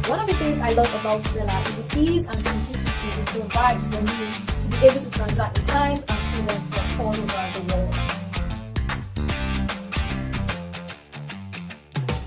One of the things I love about Selar is the ease and simplicity it provides for me to be able to transact with clients and students from all over the world.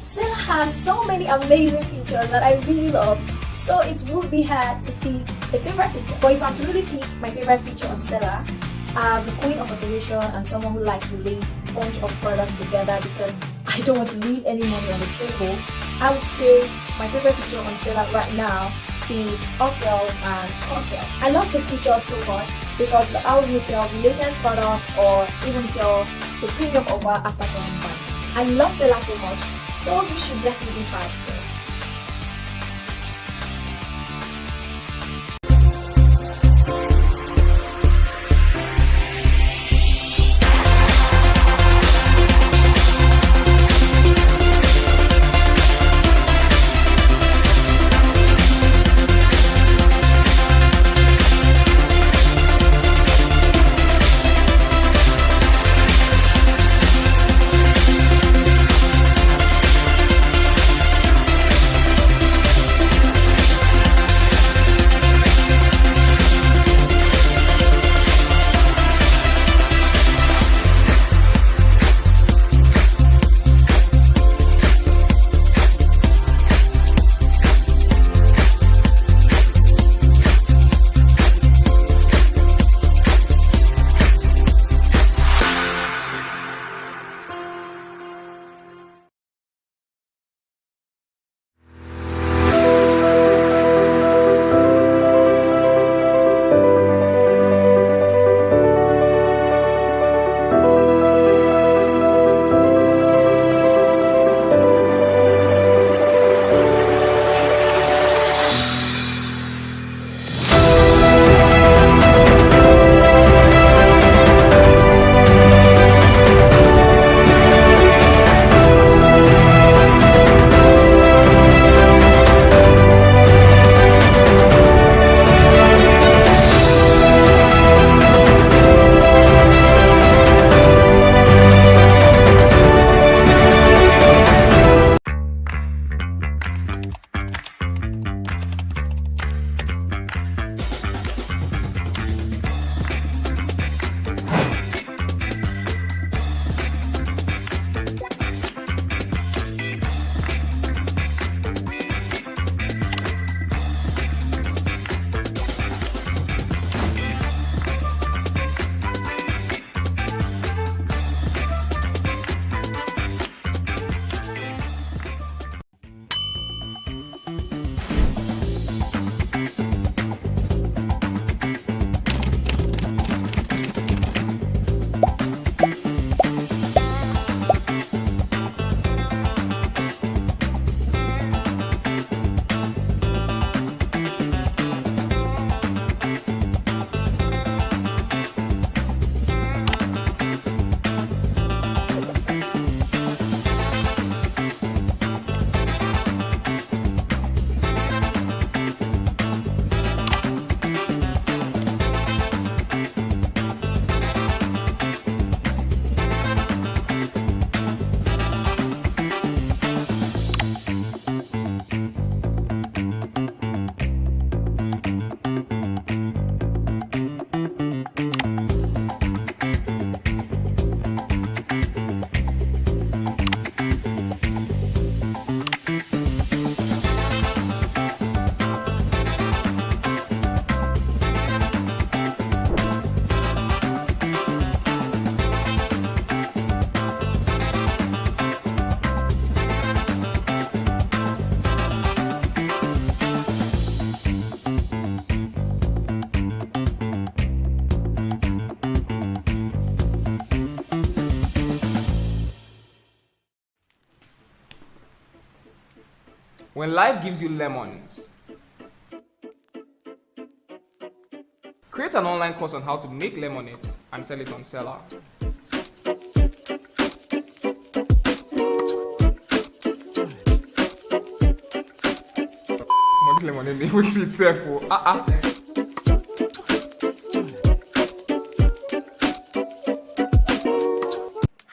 Selar has so many amazing features that I really love, so it would be hard to pick a favorite feature. But if I'm to really pick my favorite feature on Selar, as a queen of automation and someone who likes to lay a bunch of products together because I don't want to leave any money on the table, I would say my favorite feature on Selar right now is upsells and cross-sells. I love this feature so much because how you sell related products or even sell the premium offer after someone buys. I love Selar so much, so you should definitely try it. When life gives you lemons, create an online course on how to make lemonade and sell it on Selar. This lemonade name sweet self.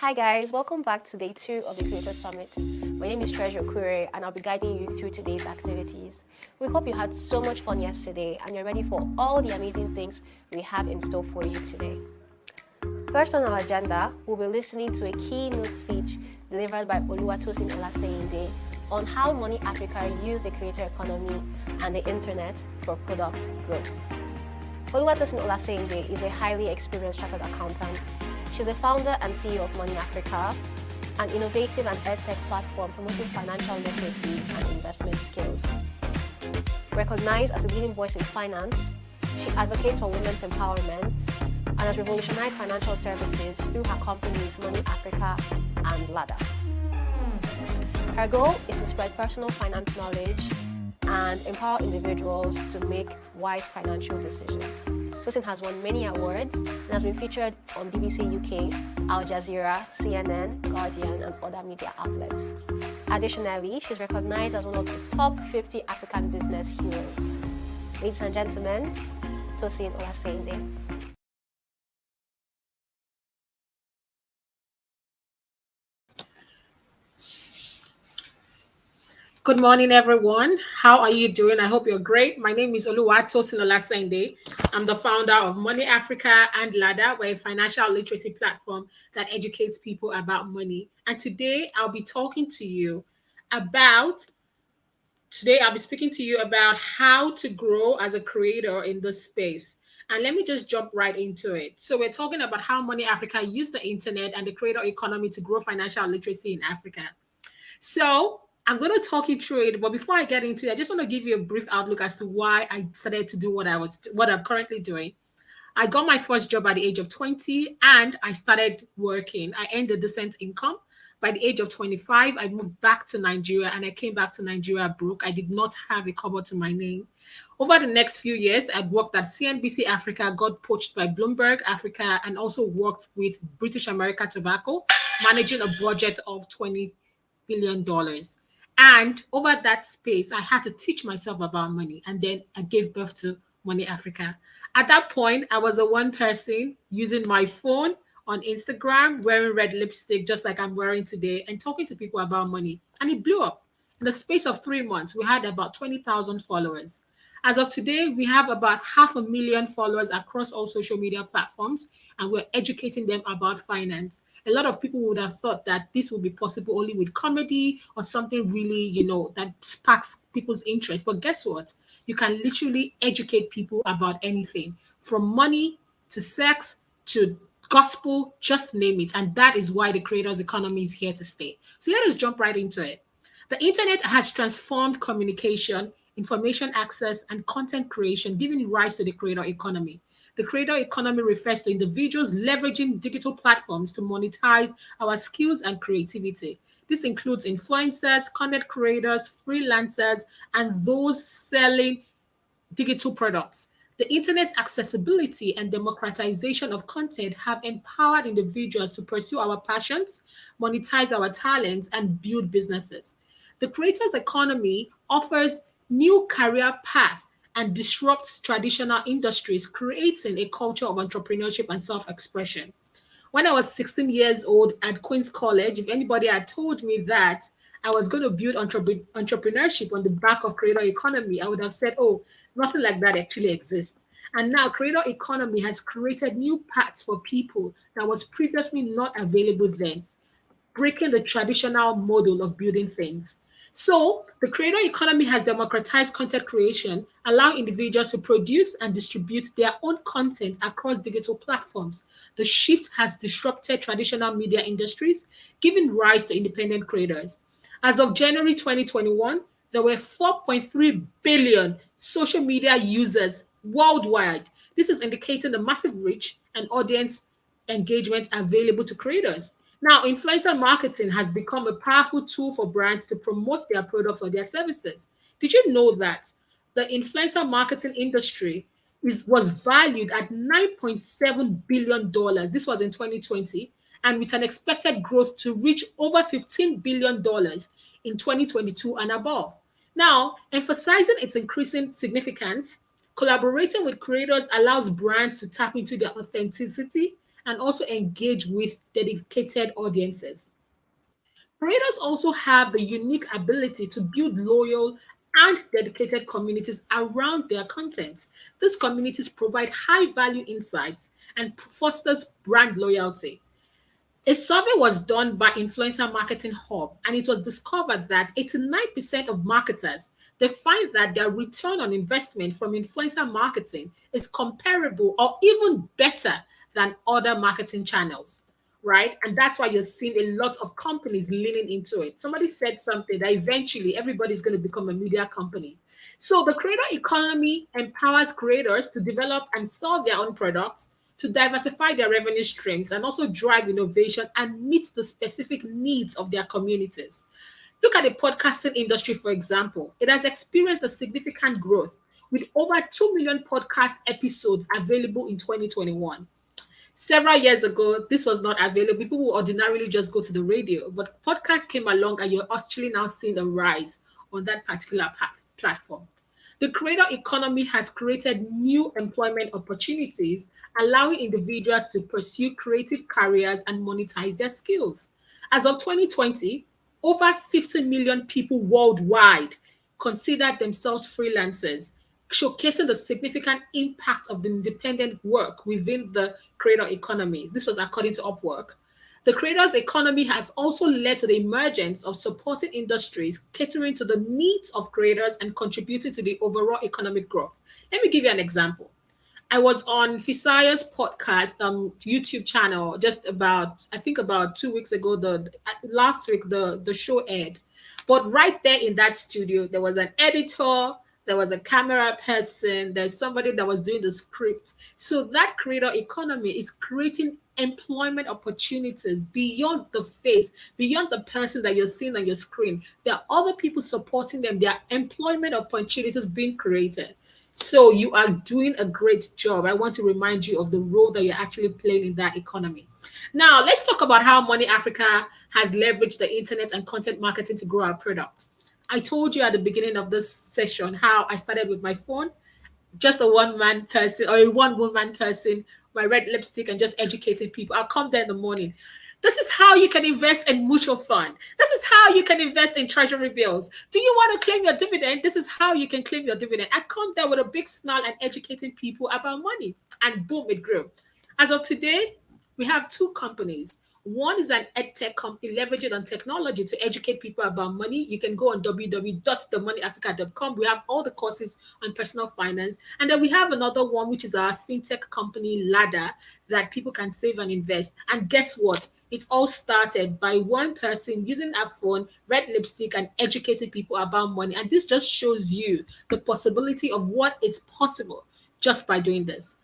Hi guys, welcome back to day 2 of the Creator Summit. My name is Treasure Kure and I'll be guiding you through today's activities. We hope you had so much fun yesterday and you're ready for all the amazing things we have in store for you today. First on our agenda, we'll be listening to a keynote speech delivered by Tosin Olaseinde on how Money Africa use the creator economy and the internet for product growth. Tosin Olaseinde is a highly experienced chartered accountant. She's the founder and CEO of Money Africa, an innovative and edtech platform promoting financial literacy and investment skills. Recognized as a leading voice in finance, she advocates for women's empowerment and has revolutionized financial services through her companies Money Africa and Ladder. Her goal is to spread personal finance knowledge and empower individuals to make wise financial decisions. Tosin has won many awards and has been featured on BBC UK, Al Jazeera, CNN, Guardian, and other media outlets. Additionally, she's recognized as one of the top 50 African business heroes. Ladies and gentlemen, Tosin Olaseinde. Good morning, everyone. How are you doing? I hope you're great. My name is Tosin Olaseinde. I'm the founder of Money Africa and Ladder. We're a financial literacy platform that educates people about money. And today I'll be speaking to you about how to grow as a creator in this space. And let me just jump right into it. So we're talking about how Money Africa use the internet and the creator economy to grow financial literacy in Africa. So I'm going to talk you through it, but before I get into it, I just want to give you a brief outlook as to why I started to do what I'm currently doing. I got my first job at the age of 20 and I started working. I earned a decent income. By the age of 25, I moved back to Nigeria and I came back to Nigeria broke. I did not have a cover to my name. Over the next few years, I worked at CNBC Africa, got poached by Bloomberg Africa, and also worked with British America Tobacco, managing a budget of $20 billion. And over that space, I had to teach myself about money. And then I gave birth to Money Africa. At that point, I was a one person using my phone on Instagram, wearing red lipstick, just like I'm wearing today, and talking to people about money. And it blew up. In the space of 3 months, we had about 20,000 followers. As of today, we have about 500,000 followers across all social media platforms, and we're educating them about finance. A lot of people would have thought that this would be possible only with comedy or something really, that sparks people's interest. But guess what? You can literally educate people about anything, from money to sex to gospel, just name it. And that is why the creators economy is here to stay. So let us jump right into it. The internet has transformed communication, information access, and content creation, giving rise to the creator economy. The creator economy refers to individuals leveraging digital platforms to monetize our skills and creativity. This includes influencers, content creators, freelancers, and those selling digital products. The internet's accessibility and democratization of content have empowered individuals to pursue our passions, monetize our talents, and build businesses. The creators economy offers new career paths and disrupts traditional industries, creating a culture of entrepreneurship and self-expression. When I was 16 years old at Queen's College, if anybody had told me that I was going to build entrepreneurship on the back of creator economy, I would have said, oh, nothing like that actually exists. And now creator economy has created new paths for people that was previously not available then, breaking the traditional model of building things. So the creator economy has democratized content creation, allowing individuals to produce and distribute their own content across digital platforms. The shift has disrupted traditional media industries, giving rise to independent creators. As of January 2021, there were 4.3 billion social media users worldwide. This is indicating the massive reach and audience engagement available to creators. Now, influencer marketing has become a powerful tool for brands to promote their products or their services. Did you know that the influencer marketing industry was valued at $9.7 billion? This was in 2020, and with an expected growth to reach over $15 billion in 2022 and above. Now, emphasizing its increasing significance, collaborating with creators allows brands to tap into their authenticity and also engage with dedicated audiences. Creators also have the unique ability to build loyal and dedicated communities around their content. These communities provide high value insights and fosters brand loyalty. A survey was done by Influencer Marketing Hub, and it was discovered that 89% of marketers, they find that their return on investment from influencer marketing is comparable or even better than other marketing channels, right? And that's why you're seeing a lot of companies leaning into it. Somebody said something that eventually everybody's going to become a media company. So the creator economy empowers creators to develop and sell their own products, to diversify their revenue streams, and also drive innovation and meet the specific needs of their communities. Look at the podcasting industry, for example. It has experienced a significant growth with over 2 million podcast episodes available in 2021. Several years ago, this was not available. People would ordinarily just go to the radio, but podcast came along and you're actually now seeing a rise on that particular platform. The creator economy has created new employment opportunities, allowing individuals to pursue creative careers and monetize their skills. As of 2020, over 50 million people worldwide consider themselves freelancers, showcasing the significant impact of the independent work within the creator economies. This was according to Upwork. The creators economy has also led to the emergence of supporting industries catering to the needs of creators and contributing to the overall economic growth. Let me give you an example. I was on Fisaya's podcast, YouTube channel, just about, I think about 2 weeks ago. Last week, the show aired. But right there in that studio, there was an editor, there was a camera person, there's somebody that was doing the script. So that creator economy is creating employment opportunities beyond the face, beyond the person that you're seeing on your screen. There are other people supporting them. There are employment opportunities being created. So you are doing a great job. I want to remind you of the role that you're actually playing in that economy. Now, let's talk about how Money Africa has leveraged the internet and content marketing to grow our product. I told you at the beginning of this session how I started with my phone, just a one-man person or a one-woman person, my red lipstick, and just educating people. I'll come there in the morning. This is how you can invest in mutual fund. This is how you can invest in treasury bills. Do you want to claim your dividend? This is how you can claim your dividend. I come there with a big smile and educating people about money. And boom, it grew. As of today, we have 2 companies. One is an edtech company leveraging on technology to educate people about money. You can go on www.themoneyafrica.com. We have all the courses on personal finance. And then we have another one, which is our fintech company, Ladder, that people can save and invest. And guess what? It all started by one person using a phone, red lipstick, and educating people about money. And this just shows you the possibility of what is possible just by doing this.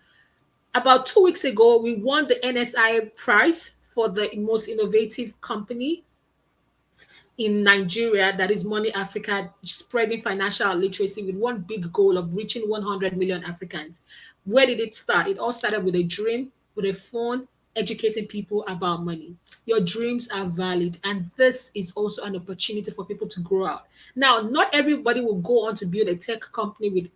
About 2 weeks ago, we won the NSI prize for the most innovative company in Nigeria, that is Money Africa, spreading financial literacy with one big goal of reaching 100 million Africans. Where did it start? It all started with a dream, with a phone, educating people about money. Your dreams are valid, and this is also an opportunity for people to grow out. Now, not everybody will go on to build a tech company with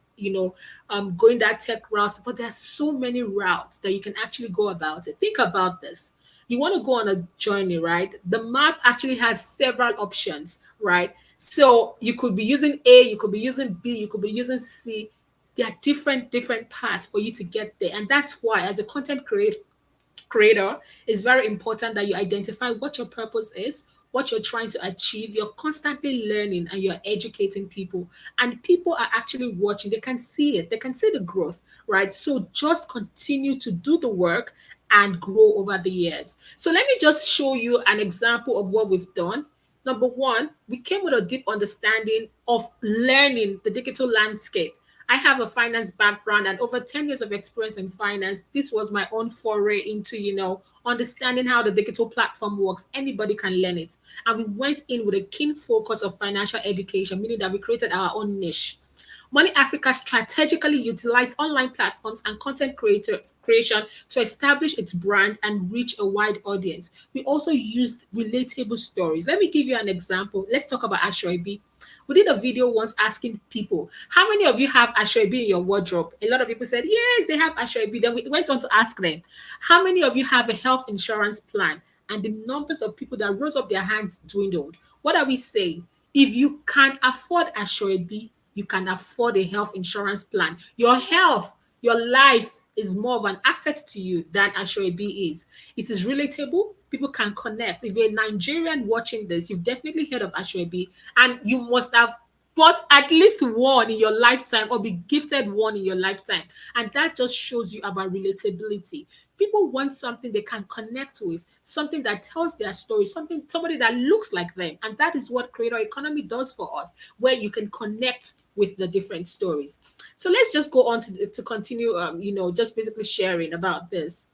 going that tech route, but there are so many routes that you can actually go about it. Think about this. You want to go on a journey, right? The map actually has several options, right? So you could be using A, you could be using B, you could be using C. There are different paths for you to get there. And that's why, as a content creator, it's very important that you identify what your purpose is, what you're trying to achieve. You're constantly learning and you're educating people. And people are actually watching. They can see it. They can see the growth, right? So just continue to do the work and grow over the years. So let me just show you an example of what we've done. Number one, we came with a deep understanding of learning the digital landscape. I have a finance background and over 10 years of experience in finance. This was my own foray into, understanding how the digital platform works. Anybody can learn it. And we went in with a keen focus of financial education, meaning that we created our own niche. Money Africa strategically utilized online platforms and content creation to establish its brand and reach a wide audience. We also used relatable stories. Let me give you an example. Let's talk about Ashrabi. We did a video once asking people, how many of you have Ashwebi in your wardrobe? A lot of people said, yes, they have Ashwebi. Then we went on to ask them, how many of you have a health insurance plan? And the numbers of people that rose up their hands dwindled. What are we saying? If you can afford Ashwebi, you can afford a health insurance plan. Your health, your life is more of an asset to you than Ashwebi is. It is relatable. People can connect. If you're a Nigerian watching this, you've definitely heard of Ashwebi, and you must have bought at least one in your lifetime or be gifted one in your lifetime. And that just shows you about relatability. People want something they can connect with, something that tells their story, somebody that looks like them. And that is what creator economy does for us, where you can connect with the different stories. So let's just go on to continue, just basically sharing about this.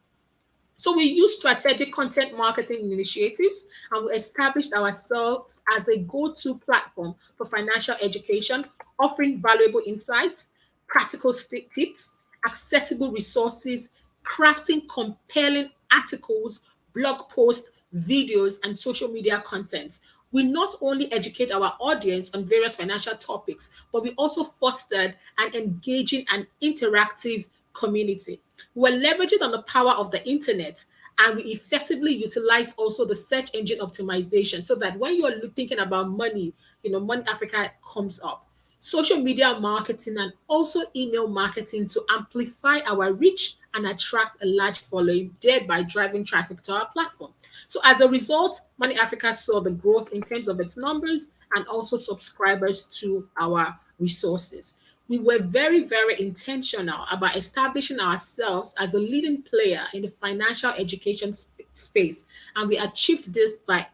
So we use strategic content marketing initiatives, and we established ourselves as a go-to platform for financial education, offering valuable insights, practical tips, accessible resources, crafting compelling articles, blog posts, videos, and social media content. We not only educate our audience on various financial topics, but we also fostered an engaging and interactive community. We're leveraging on the power of the internet, and we effectively utilized also the search engine optimization so that when you're thinking about money, Money Africa comes up. Social media marketing and also email marketing to amplify our reach and attract a large following, thereby driving traffic to our platform. So as a result, Money Africa saw the growth in terms of its numbers and also subscribers to our resources. We were very, very intentional about establishing ourselves as a leading player in the financial education space. And we achieved this by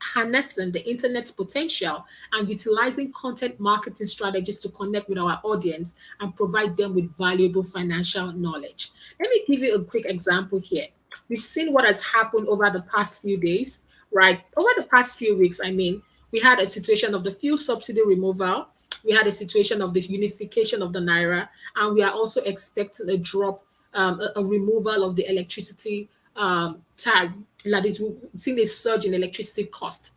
harnessing the internet's potential and utilizing content marketing strategies to connect with our audience and provide them with valuable financial knowledge. Let me give you a quick example here. We've seen what has happened over the past few days, right? Over the past few weeks, we had a situation of the fuel subsidy removal. We had a situation of this unification of the Naira, and we are also expecting a drop, a removal of the electricity tariff. That is, we've seen a surge in electricity cost.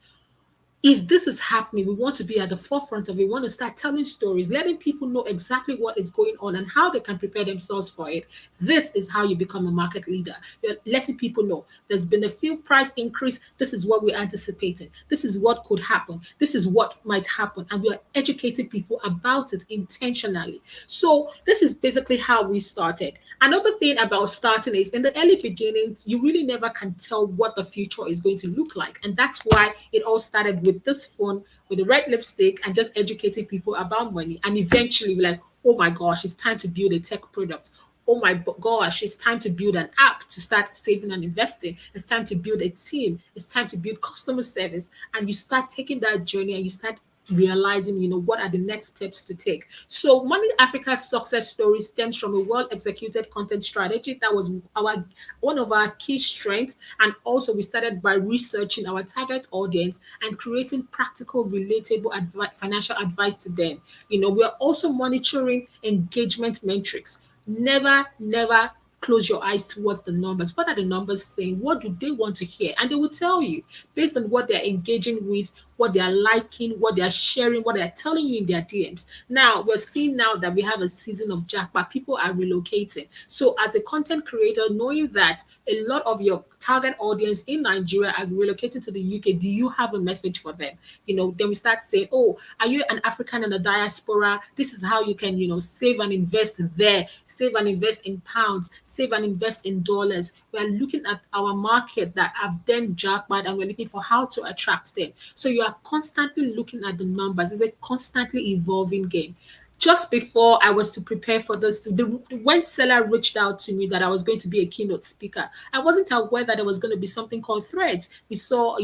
If this is happening, we want to be at the forefront of it. We want to start telling stories, letting people know exactly what is going on and how they can prepare themselves for it. This is how you become a market leader. You're letting people know there's been a fuel price increase. This is what we're anticipating. This is what could happen. This is what might happen. And we are educating people about it intentionally. So this is basically how we started. Another thing about starting is in the early beginnings, you really never can tell what the future is going to look like. And that's why it all started with this phone with the red lipstick and just educating people about money. And eventually we're like, oh my gosh, it's time to build a tech product. Oh my gosh, it's time to build an app to start saving and investing. It's time to build a team. It's time to build customer service. And you start taking that journey and you start realizing, what are the next steps to take. So Money Africa's success story stems from a well-executed content strategy that was one of our key strengths. And also we started by researching our target audience and creating practical, relatable financial advice to them. We are also monitoring engagement metrics. Never close your eyes towards the numbers. What are the numbers saying? What do they want to hear? And they will tell you based on what they're engaging with, what they are liking, what they are sharing, what they are telling you in their DMs. Now, we're seeing now that we have a season of jackpot. People are relocating. So as a content creator, knowing that a lot of your target audience in Nigeria are relocating to the UK, do you have a message for them? Then we start saying, oh, are you an African in a diaspora? This is how you can, save and invest there, save and invest in pounds, save and invest in dollars. We are looking at our market that have then jackpot, and we're looking for how to attract them. So you are constantly looking at the numbers. It's a constantly evolving game. Just before I was to prepare for this, when Selar reached out to me that I was going to be a keynote speaker, I wasn't aware that there was going to be something called Threads. We saw,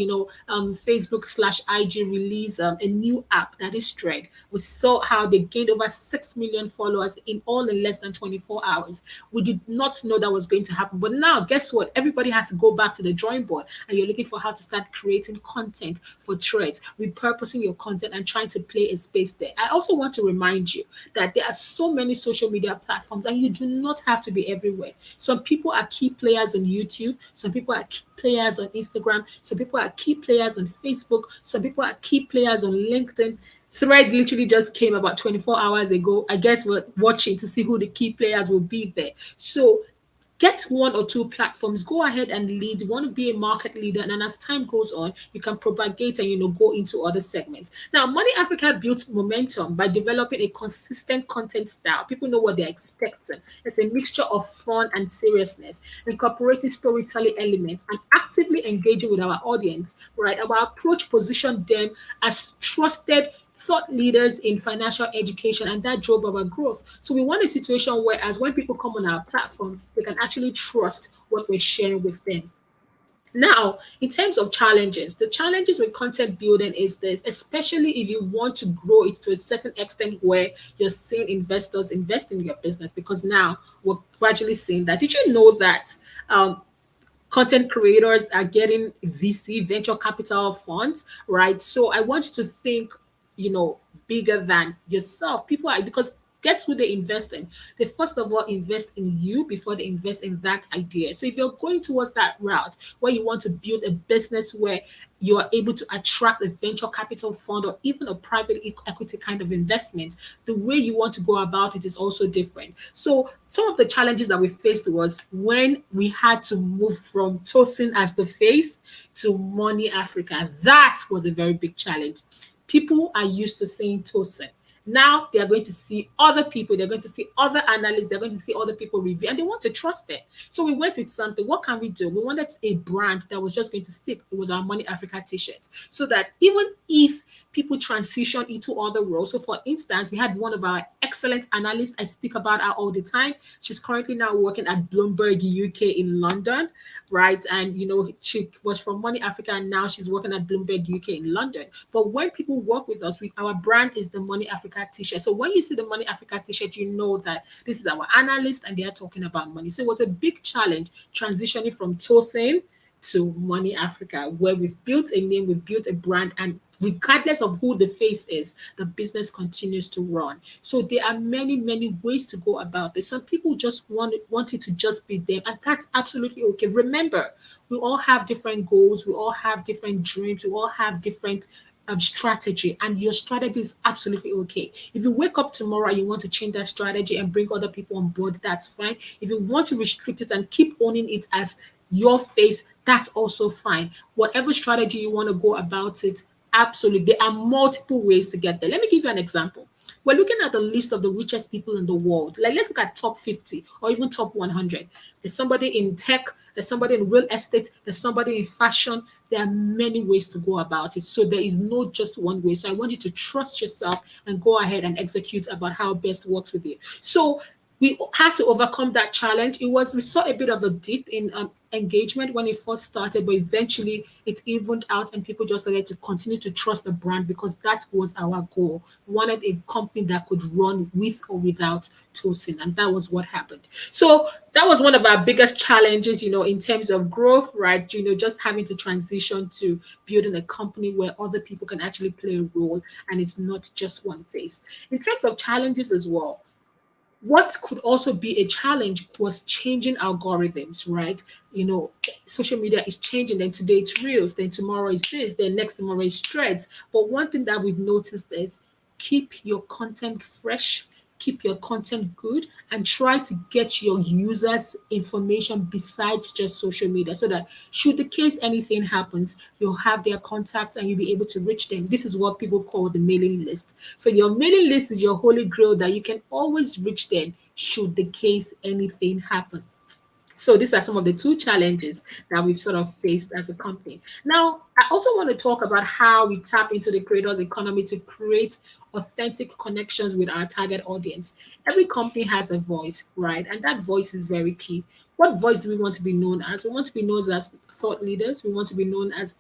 Facebook/IG release a new app that is Thread. We saw how they gained over 6 million followers in less than 24 hours. We did not know that was going to happen. But now, guess what? Everybody has to go back to the drawing board, and you're looking for how to start creating content for Threads, repurposing your content and trying to play a space there. I also want to remind you that there are so many social media platforms and you do not have to be everywhere. Some people are key players on YouTube. Some people are key players on Instagram. Some people are key players on Facebook. Some people are key players on LinkedIn. Thread literally just came about 24 hours ago. I guess we're watching to see who the key players will be there. So get one or two platforms, go ahead and lead. You want to be a market leader, and then as time goes on, you can propagate and go into other segments. Now, Money Africa built momentum by developing a consistent content style. People know what they're expecting. It's a mixture of fun and seriousness, incorporating storytelling elements and actively engaging with our audience. Right, our approach positioned them as trusted thought leaders in financial education, and that drove our growth. So we want a situation where, as when people come on our platform, they can actually trust what we're sharing with them. Now, in terms of challenges, the challenges with content building is this, especially if you want to grow it to a certain extent where you're seeing investors invest in your business, because now we're gradually seeing that. Did you know that content creators are getting VC, venture capital funds, right? So I want you to think, bigger than yourself. People are, because guess who they invest in? They first of all invest in you before they invest in that idea. So if you're going towards that route where you want to build a business where you are able to attract a venture capital fund or even a private equity kind of investment, the way you want to go about it is also different. So some of the challenges that we faced was when we had to move from Tosin as the face to Money Africa. That was a very big challenge. People are used to saying Tosin. Now they are going to see other people, they're going to see other analysts, they're going to see other people review, and they want to trust it. So we went with something. What can we do? We wanted a brand that was just going to stick. It was our Money Africa t-shirt. So that even if people transition into other roles, so for instance, we had one of our excellent analysts, I speak about her all the time. She's currently now working at Bloomberg UK in London, right? And she was from Money Africa, and now she's working at Bloomberg UK in London. But when people work with us, our brand is the Money Africa t-shirt. So when you see the Money Africa t-shirt, you know that this is our analyst and they are talking about money. So it was a big challenge transitioning from Tosin to Money Africa, where we've built a name, we've built a brand, and regardless of who the face is, the business continues to run. So there are many, many ways to go about this. Some people just want it to just be them, and that's absolutely okay. Remember, we all have different goals, we all have different dreams, we all have different strategy, and your strategy is absolutely okay. If you wake up tomorrow and you want to change that strategy and bring other people on board, that's fine. If you want to restrict it and keep owning it as your face, that's also fine. Whatever strategy you want to go about it, absolutely. There are multiple ways to get there. Let me give you an example. We're looking at the list of the richest people in the world. Like, let's look at top 50 or even top 100. There's somebody in tech, there's somebody in real estate, there's somebody in fashion. There are many ways to go about it. So there is no just one way. So I want you to trust yourself and go ahead and execute about how best works with you. So we had to overcome that challenge. We saw a bit of a dip in engagement when it first started, but eventually it evened out and people just started to continue to trust the brand, because that was our goal. We wanted a company that could run with or without Tosin, and that was what happened. So that was one of our biggest challenges, in terms of growth, right? Just having to transition to building a company where other people can actually play a role and it's not just one face. In terms of challenges as well, what could also be a challenge was changing algorithms, right? Social media is changing. Then today it's Reels, then tomorrow is this, then next tomorrow is Threads. But one thing that we've noticed is keep your content fresh, keep your content good, and try to get your users information besides just social media, so that should the case anything happens, you'll have their contacts and you'll be able to reach them. This is what people call the mailing list. So your mailing list is your holy grail that you can always reach them should the case anything happens. So these are some of the two challenges that we've sort of faced as a company. Now, I also want to talk about how we tap into the creators economy to create authentic connections with our target audience. Every company has a voice, right? And that voice is very key. What voice do we want to be known as? We want to be known as thought leaders. We want to be known as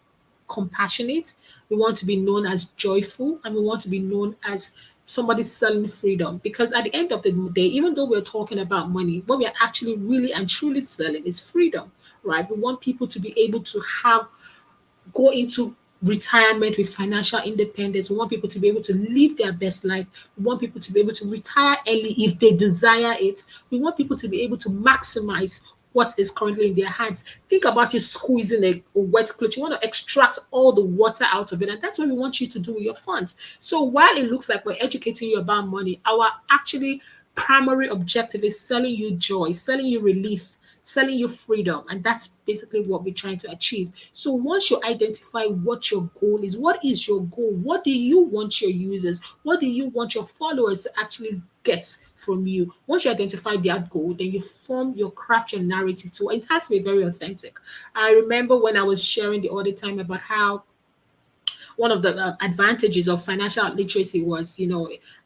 compassionate. We want to be known as joyful. And we want to be known as somebody selling freedom, because at the end of the day, even though we're talking about money, what we are actually really and truly selling is freedom, right? We want people to be able to go into retirement with financial independence. We want people to be able to live their best life. We want people to be able to retire early if they desire it. We want people to be able to maximize what is currently in their hands. Think about you squeezing a wet cloth. You want to extract all the water out of it. And that's what we want you to do with your funds. So while it looks like we're educating you about money, our actually primary objective is selling you joy, selling you relief, selling you freedom. And that's basically what we're trying to achieve. So once you identify what your goal is, what is your goal? What do you want your users? What do you want your followers to actually get from you? Once you identify that goal, then you form your craft, your narrative too. It has to be very authentic. I remember when I was sharing the other time about how one of the advantages of financial literacy was,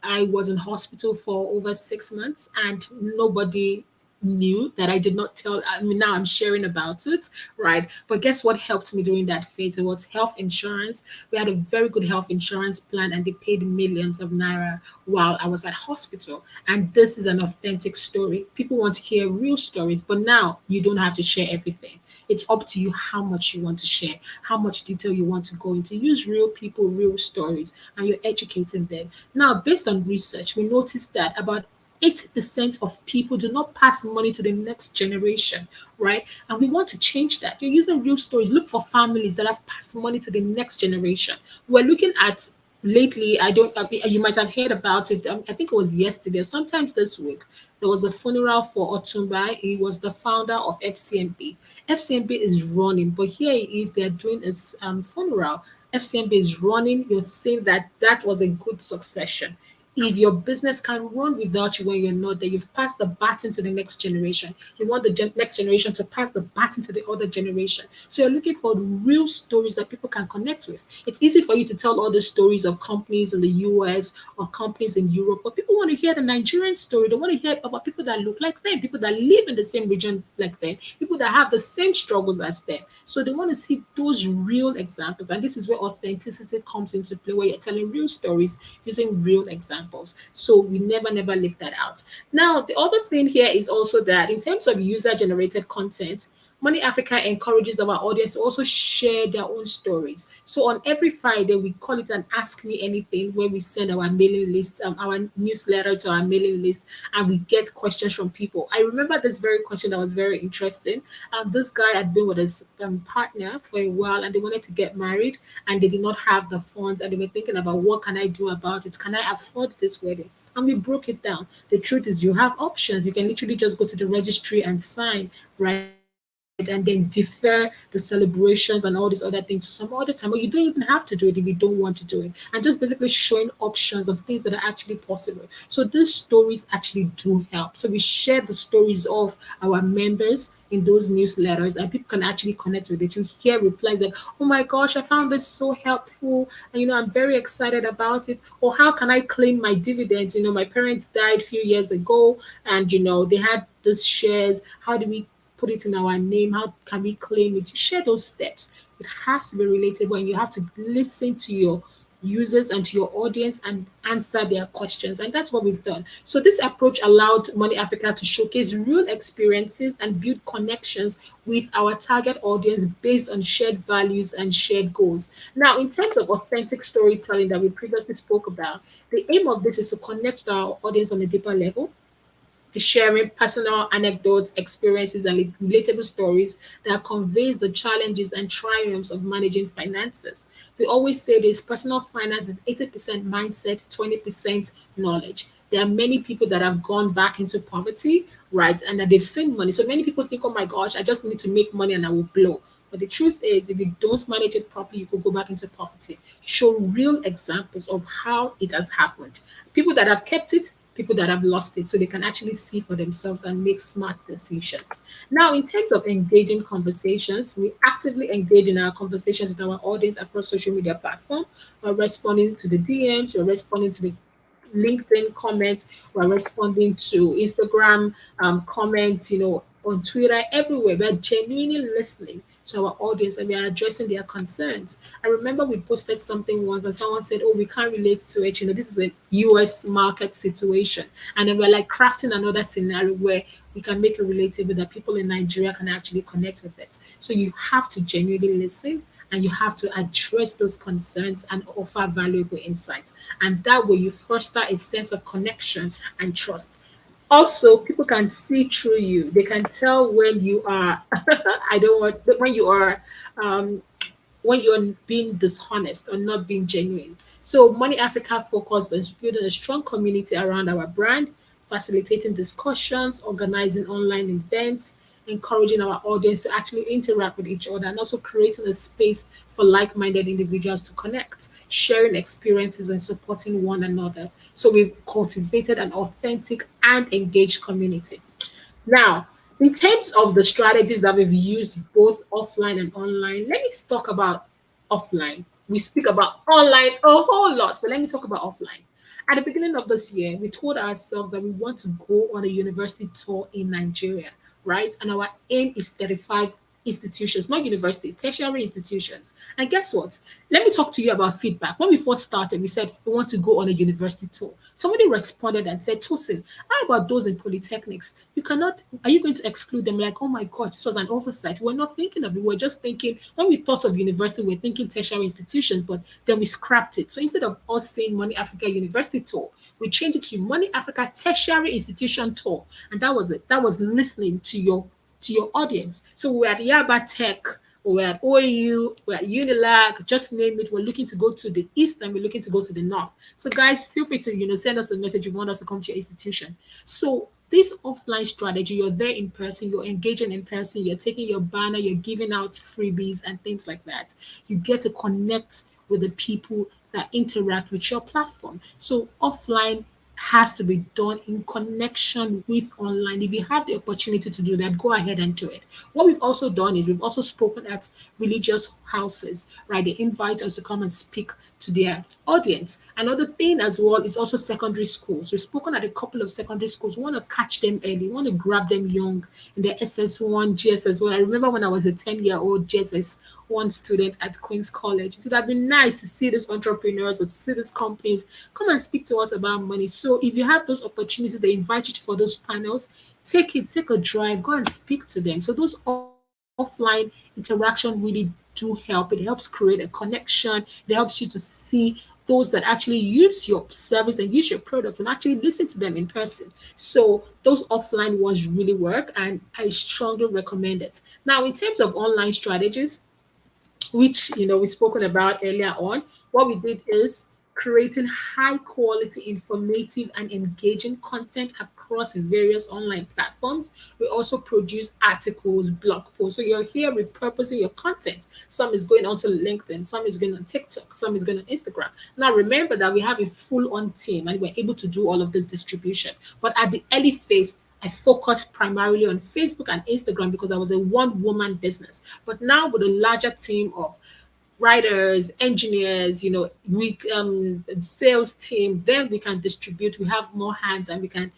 I was in hospital for over 6 months and nobody knew that I did not tell. I mean, now I'm sharing about it, right? But guess what helped me during that phase? It was health insurance. We had a very good health insurance plan and they paid millions of naira while I was at hospital. And this is an authentic story. People want to hear real stories, but now you don't have to share everything. It's up to you how much you want to share, how much detail you want to go into. Use real people, real stories, and you're educating them. Now, based on research, we noticed that about 80% of people do not pass money to the next generation, right? And we want to change that. You're using real stories. Look for families that have passed money to the next generation. We're looking at lately, you might have heard about it. I think it was yesterday, or sometimes this week. There was a funeral for Otumba. He was the founder of FCMB. FCMB is running, but here he is. They're doing his funeral. FCMB is running. You're saying that that was a good succession. If your business can run without you when you're not there, you've passed the baton to the next generation. You want the next generation to pass the baton to the other generation. So you're looking for real stories that people can connect with. It's easy for you to tell all the stories of companies in the US or companies in Europe, but people want to hear the Nigerian story. They want to hear about people that look like them, people that live in the same region like them, people that have the same struggles as them. So they want to see those real examples. And this is where authenticity comes into play, where you're telling real stories using real examples. So we never leave that out. Now, the other thing here is also that in terms of user generated content, Money Africa encourages our audience to also share their own stories. So on every Friday, we call it an Ask Me Anything, where we send our mailing list, our newsletter to our mailing list, and we get questions from people. I remember this very question that was very interesting. This guy had been with his partner for a while, and they wanted to get married, and they did not have the funds, and they were thinking about what can I do about it? Can I afford this wedding? And we broke it down. The truth is, you have options. You can literally just go to the registry and sign, right? And then defer the celebrations and all these other things to some other time. Or you don't even have to do it if you don't want to do it. And just basically showing options of things that are actually possible. So these stories actually do help. So we share the stories of our members in those newsletters, and people can actually connect with it. You hear replies like, oh my gosh, I found this so helpful, and I'm very excited about it. Or how can I claim my dividends? My parents died a few years ago, and they had these shares. How do we put it in our name? How can we claim it? You share those steps. It has to be relatable, and you have to listen to your users and to your audience and answer their questions. And that's what we've done. So this approach allowed Money Africa to showcase real experiences and build connections with our target audience based on shared values and shared goals. Now, in terms of authentic storytelling that we previously spoke about, the aim of this is to connect with our audience on a deeper level, sharing personal anecdotes, experiences, and relatable stories that conveys the challenges and triumphs of managing finances. We always say this: personal finance is 80% mindset, 20% knowledge. There are many people that have gone back into poverty, right? And that they've seen money. So many people think, oh my gosh, I just need to make money and I will blow. But the truth is, if you don't manage it properly, you could go back into poverty. Show real examples of how it has happened. People that have kept it, people that have lost it, so they can actually see for themselves and make smart decisions. Now, in terms of engaging conversations, we actively engage in our conversations with our audience across social media platforms. We're responding to the DMs, we're responding to the LinkedIn comments, we're responding to Instagram comments, on Twitter, everywhere. We're genuinely listening to our audience and we are addressing their concerns. I remember we posted something once and someone said, oh, we can't relate to it. This is a US market situation. And then we're like crafting another scenario where we can make it relatable that people in Nigeria can actually connect with it. So you have to genuinely listen and you have to address those concerns and offer valuable insights. And that way you foster a sense of connection and trust. Also, people can see through you. They can tell when you are I don't want when you are um when you're being dishonest or not being genuine. So Money Africa focused on building a strong community around our brand, facilitating discussions, organizing online events, encouraging our audience to actually interact with each other, and also creating a space for like-minded individuals to connect, sharing experiences and supporting one another. So we've cultivated an authentic and engaged community. Now, in terms of the strategies that we've used both offline and online, let me talk about offline. We speak about online a whole lot, but let me talk about offline. At the beginning of this year, we told ourselves that we want to go on a university tour in Nigeria, right? And our aim is 35 institutions, not university, tertiary institutions. And guess what? Let me talk to you about feedback. When we first started, we said we want to go on a university tour. Somebody responded and said, Tosin, how about those in polytechnics? You cannot, are you going to exclude them? Like, oh my God, this was an oversight. We're not thinking of it. We're just thinking, when we thought of university, we're thinking tertiary institutions, but then we scrapped it. So instead of us saying Money Africa University Tour, we changed it to Money Africa Tertiary Institution Tour. And that was it. That was listening to your audience. So we're at Yaba Tech, we're at OAU, we're at Unilag, just name it. We're looking to go to the east and we're looking to go to the north. So guys, feel free to send us a message if you want us to come to your institution. So this offline strategy, you're there in person, you're engaging in person, you're taking your banner, you're giving out freebies and things like that. You get to connect with the people that interact with your platform. So offline has to be done in connection with online. If you have the opportunity to do that, go ahead and do it. What we've also done is we've also spoken at religious houses, right? They invite us to come and speak to their audience. Another thing as well is also secondary schools. We've spoken at a couple of secondary schools. We want to catch them early, we want to grab them young in the SS1, GSS1. I remember when I was a 10-year-old GSS1 student at Queen's College. It would have been nice to see these entrepreneurs or to see these companies come and speak to us about money. So if you have those opportunities, they invite you for those panels, take it, take a drive, go and speak to them. So those offline interaction really do help. It helps create a connection. It helps you to see those that actually use your service and use your products and actually listen to them in person. So those offline ones really work and I strongly recommend it. Now, in terms of online strategies, which we've spoken about earlier on, what we did is creating high quality, informative, and engaging content across various online platforms. We also produce articles, blog posts. So you're here repurposing your content. Some is going onto LinkedIn, some is going on TikTok, some is going on Instagram. Now remember that we have a full-on team and we're able to do all of this distribution. But at the early phase, I focused primarily on Facebook and Instagram because I was a one-woman business. But now with a larger team of writers, engineers, we sales team, then we can distribute. We have more hands and we can,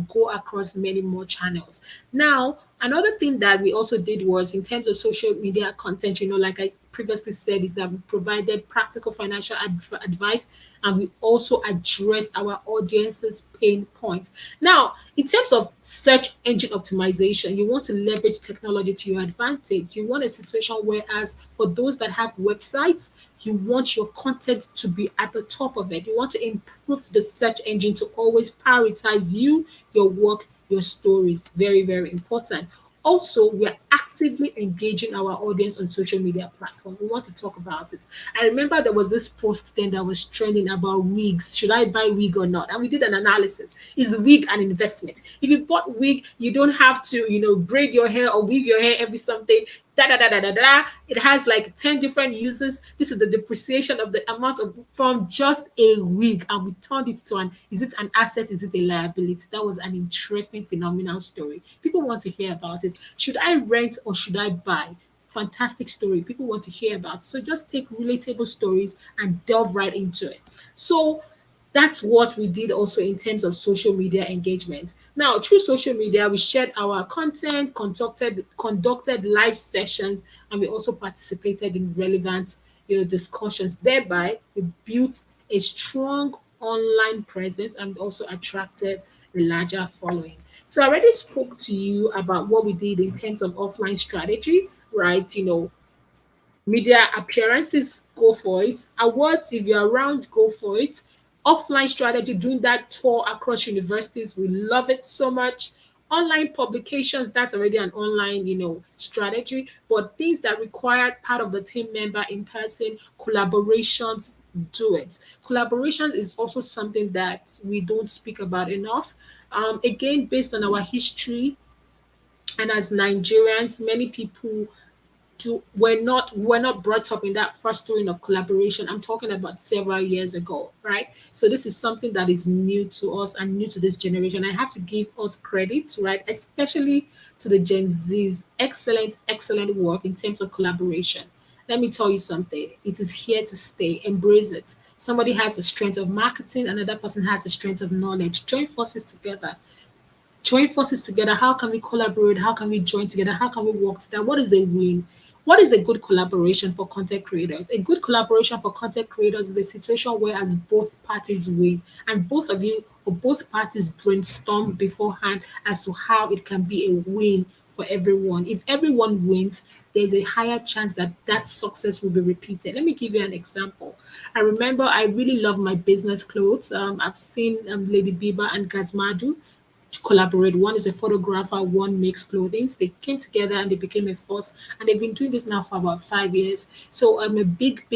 go across many more channels. Now, another thing that we also did was in terms of social media content, like I previously said, is that we provided practical financial advice and we also addressed our audience's pain points. Now, in terms of search engine optimization, you want to leverage technology to your advantage. You want a situation whereas for those that have websites, you want your content to be at the top of it. You want to improve the search engine to always prioritize you, your work, your stories. Very, very important. Also, we're actively engaging our audience on social media platform. We want to talk about it. I remember there was this post then that was trending about wigs. Should I buy wig or not? And we did an analysis. Is wig an investment? If you bought wig, you don't have to, braid your hair or weave your hair every something. It has like 10 different uses. This is the depreciation of the amount of from just a wig, and we turned it to is it an asset? Is it a liability? That was an interesting, phenomenal story. People want to hear about it. Should I rent or should I buy? Fantastic story. People want to hear about. So just take relatable stories and delve right into it. So that's what we did also in terms of social media engagement. Now, through social media, we shared our content, conducted live sessions, and we also participated in relevant, discussions. Thereby, we built a strong online presence and also attracted a larger following. So I already spoke to you about what we did in terms of offline strategy, right? Media appearances, go for it. Awards, if you're around, go for it. Offline strategy, doing that tour across universities, we love it so much. Online publications, that's already an online, strategy. But things that require part of the team member in person, collaborations, do it. Collaboration is also something that we don't speak about enough. Again, based on our history, and as Nigerians, many people we're not brought up in that fostering of collaboration. I'm talking about several years ago, right? So this is something that is new to us and new to this generation. I have to give us credit, right? Especially to the Gen Z's excellent work in terms of collaboration. Let me tell you something. It is here to stay. Embrace it. Somebody has the strength of marketing, another person has the strength of knowledge. Join forces together. How can we collaborate? How can we join together? How can we work together? What is a win? What is a good collaboration for content creators? A good collaboration for content creators is a situation where as both parties win and both of you or both parties brainstorm beforehand as to how it can be a win for everyone. If everyone wins, there's a higher chance that that success will be repeated. Let me give you an example. I remember I really love my business clothes. I've seen Lady Biba and Gazmadu to collaborate. One is a photographer, one makes clothing. They came together and they became a force, and they've been doing this now for about 5 years. So I'm a big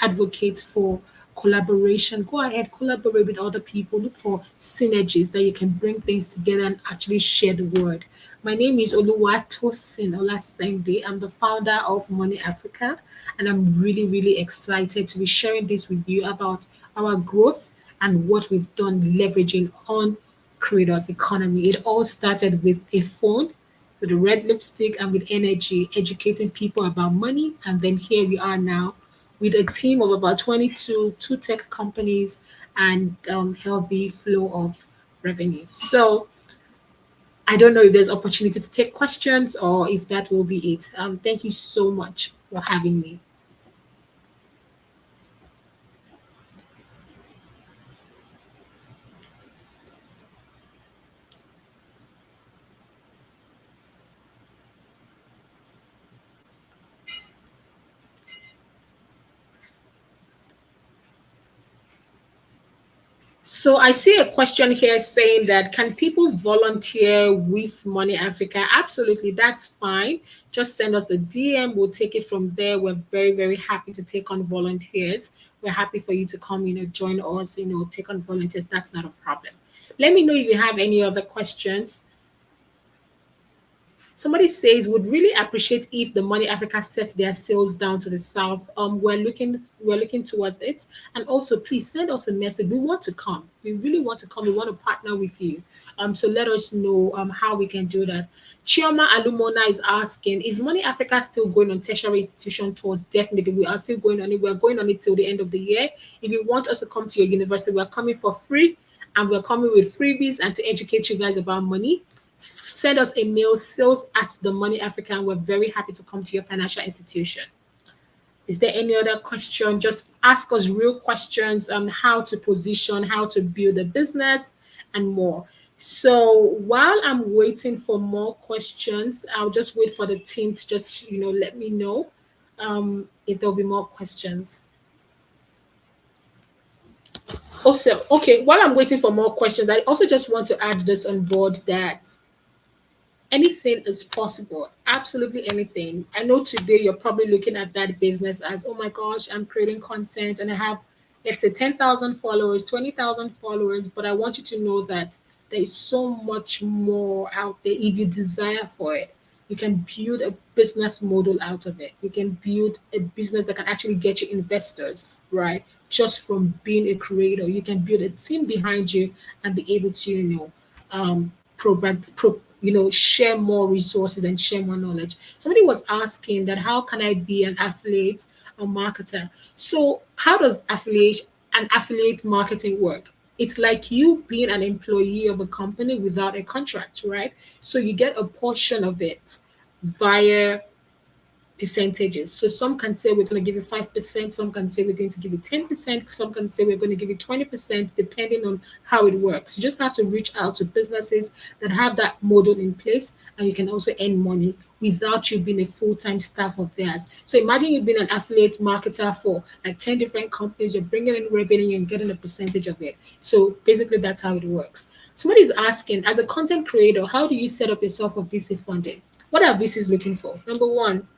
advocate for collaboration. Go ahead, collaborate with other people. Look for synergies that you can bring things together and actually share the word. My name is Tosin Olaseinde. I'm the founder of Money Africa, and I'm really excited to be sharing this with you about our growth and what we've done leveraging on creators economy. It all started with a phone, with a red lipstick, and with energy, educating people about money. And then here we are now with a team of about 22, two tech companies, and healthy flow of revenue. So I don't know if there's opportunity to take questions or if that will be it. Thank you so much for having me. So I see a question here saying that can people volunteer with Money Africa? Absolutely, that's fine. Just send us a DM. We'll take it from there. We're very happy to take on volunteers. We're happy for you to come, join us, take on volunteers. That's not a problem. Let me know if you have any other questions. Somebody says would really appreciate if the Money Africa set their sales down to the south. We're looking towards it. And also please send us a message. We want to come. We really want to come. We want to partner with you. So let us know how we can do that. Chioma Alumona is asking, is Money Africa still going on tertiary institution tours? Definitely. We are still going on it. We're going on it till the end of the year. If you want us to come to your university, we're coming for free, and we're coming with freebies and to educate you guys about money. Send us a mail, sales at the Money Africa, and we're very happy to come to your financial institution. Is there any other question? Just ask us real questions on how to position, how to build a business, and more. So while I'm waiting for more questions, I'll just wait for the team to just let me know if there'll be more questions. Also, okay, while I'm waiting for more questions, I also just want to add this on board that anything is possible. Absolutely anything. I know today you're probably looking at that business as, oh my gosh, I'm creating content and I have, let's say, 10,000 followers, 20,000 followers. But I want you to know that there is so much more out there if you desire for it. You can build a business model out of it. You can build a business that can actually get you investors, right? Just from being a creator. You can build a team behind you and be able to, share more resources and share more knowledge. Somebody was asking that how can I be an affiliate or marketer? So how does affiliate marketing work? It's like you being an employee of a company without a contract, right? So you get a portion of it via percentages. So some can say we're going to give you 5%, some can say we're going to give you 10%, some can say we're going to give you 20%, depending on how it works. You just have to reach out to businesses that have that model in place, and you can also earn money without you being a full-time staff of theirs. So imagine you've been an affiliate marketer for like 10 different companies, you're bringing in revenue and getting a percentage of it. So basically that's how it works. Somebody's asking, as a content creator, how do you set up yourself for VC funding? What are VCs looking for? Number one,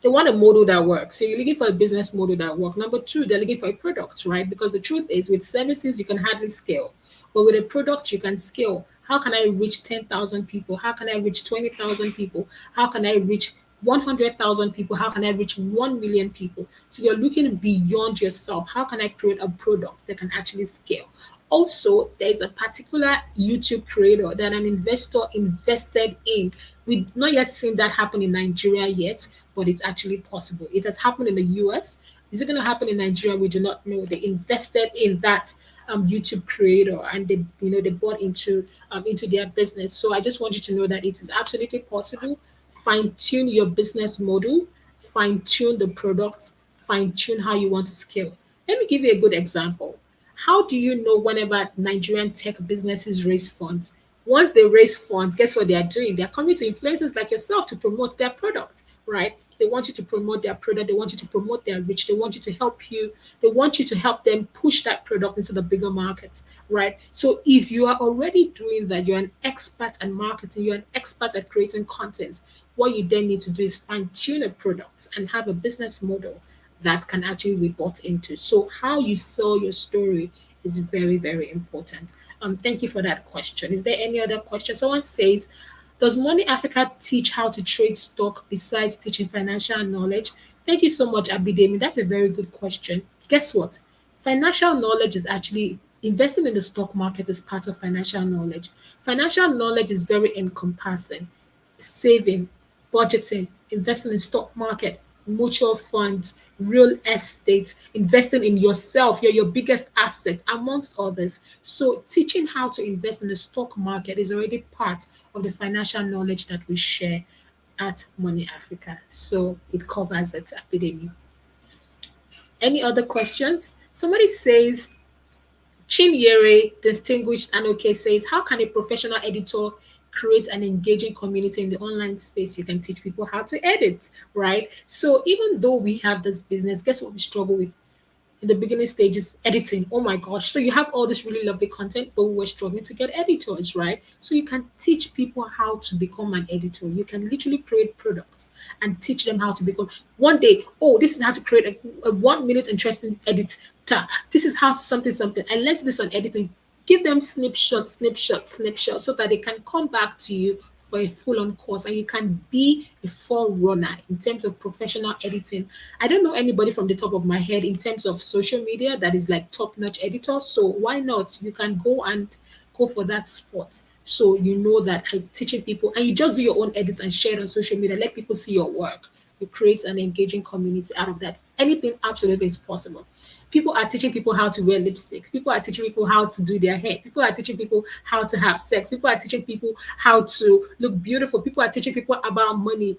they want a model that works. So you're looking for a business model that works. Number two, they're looking for a product, right? Because the truth is, with services, you can hardly scale. But with a product, you can scale. How can I reach 10,000 people? How can I reach 20,000 people? How can I reach 100,000 people? How can I reach 1 million people? So you're looking beyond yourself. How can I create a product that can actually scale? Also, there's a particular YouTube creator that an investor invested in. We've not yet seen that happen in Nigeria yet, but it's actually possible. It has happened in the US. Is it going to happen in Nigeria? We do not know. They invested in that YouTube creator, and they bought into their business. So I just want you to know that it is absolutely possible. Fine tune your business model, fine tune the products, fine tune how you want to scale. Let me give you a good example. How do you know whenever Nigerian tech businesses raise funds? Once they raise funds, guess what they are doing? They are coming to influencers like yourself to promote their product, right? They want you to promote their product. They want you to promote their reach. They want you to help you. They want you to help them push that product into the bigger markets, right? So if you are already doing that, you're an expert at marketing, you're an expert at creating content. What you then need to do is fine tune a product and have a business model that can actually be bought into. So how you sell your story is very, very important. Thank you for that question. Is there any other question? Someone says, does Money Africa teach how to trade stock besides teaching financial knowledge? Thank you so much, Abidemi. That's a very good question. Guess what? Financial knowledge is actually investing in the stock market is part of financial knowledge. Financial knowledge is very encompassing. Saving, budgeting, investing in stock market, mutual funds, real estate, investing in yourself, you're your biggest asset, amongst others. So teaching how to invest in the stock market is already part of the financial knowledge that we share at Money Africa. So it covers it, Epidemic. Any other questions? Somebody says, Chinyere, distinguished Anoke, says, how can a professional editor create an engaging community in the online space? You can teach people how to edit, right? So even though we have this business, guess what we struggle with in the beginning stages? Editing. Oh my gosh. So you have all this really lovely content, but we were struggling to get editors, right? So you can teach people how to become an editor. You can literally create products and teach them how to become one day. Oh, this is how to create a 1 minute interesting editor. This is how to something. I learned this on editing. Give them snapshots, so that they can come back to you for a full-on course, and you can be a forerunner in terms of professional editing. I don't know anybody from the top of my head in terms of social media that is like top-notch editor. So why not? You can go for that spot. So you know that I'm teaching people, and you just do your own edits and share it on social media. Let people see your work. You create an engaging community out of that. Anything absolutely is possible. People are teaching people how to wear lipstick. People are teaching people how to do their hair. People are teaching people how to have sex. People are teaching people how to look beautiful. People are teaching people about money.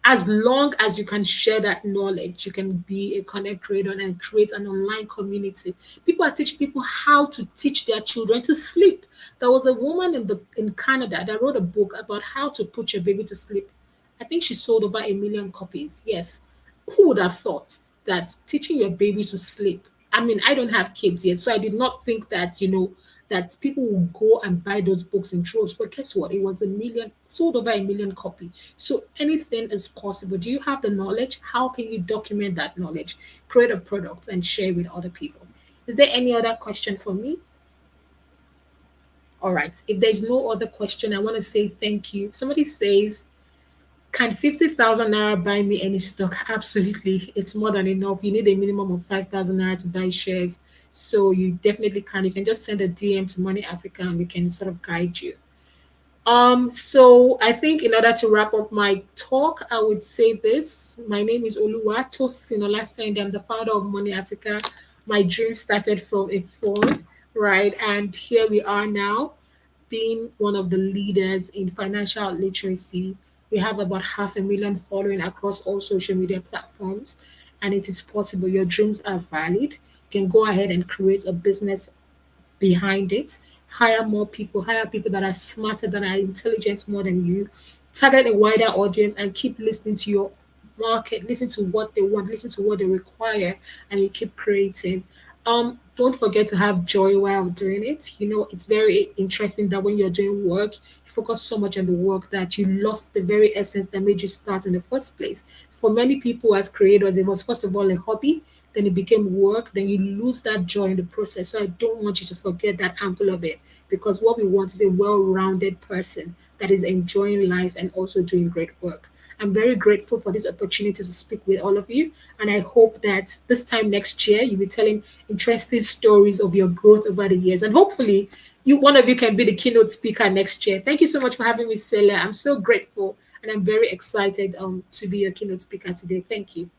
As long as you can share that knowledge, you can be a content creator and create an online community. People are teaching people how to teach their children to sleep. There was a woman in Canada that wrote a book about how to put your baby to sleep. I think she sold over 1 million copies. Yes. Who would have thought that teaching your baby to sleep? I mean, I don't have kids yet, so I did not think that, that people will go and buy those books in droves. But guess what? It was sold over 1 million copies. So anything is possible. Do you have the knowledge? How can you document that knowledge? Create a product and share with other people. Is there any other question for me? All right. If there's no other question, I want to say thank you. Somebody says, can 50,000 naira buy me any stock? Absolutely. It's more than enough. You need a minimum of 5,000 naira to buy shares. So you definitely can. You can just send a DM to Money Africa and we can sort of guide you. So I think in order to wrap up my talk, I would say this. My name is Tosin Olaseinde. I'm the founder of Money Africa. My dream started from a phone, right? And here we are now, being one of the leaders in financial literacy. We have about 500,000 following across all social media platforms, and it is possible. Your dreams are valid. You can go ahead and create a business behind it. Hire more people, hire people that are smarter, that are intelligent more than you. Target a wider audience and keep listening to your market, listen to what they want, listen to what they require, and you keep creating. Don't forget to have joy while doing it. You know, it's very interesting that when you're doing work, you focus so much on the work that you lost the very essence that made you start in the first place. For many people as creators, it was first of all a hobby, then it became work, then you lose that joy in the process. So I don't want you to forget that angle of it, because what we want is a well-rounded person that is enjoying life and also doing great work. I'm very grateful for this opportunity to speak with all of you. And I hope that this time next year, you'll be telling interesting stories of your growth over the years. And hopefully, one of you can be the keynote speaker next year. Thank you so much for having me, Selar. I'm so grateful and I'm very excited to be your keynote speaker today. Thank you.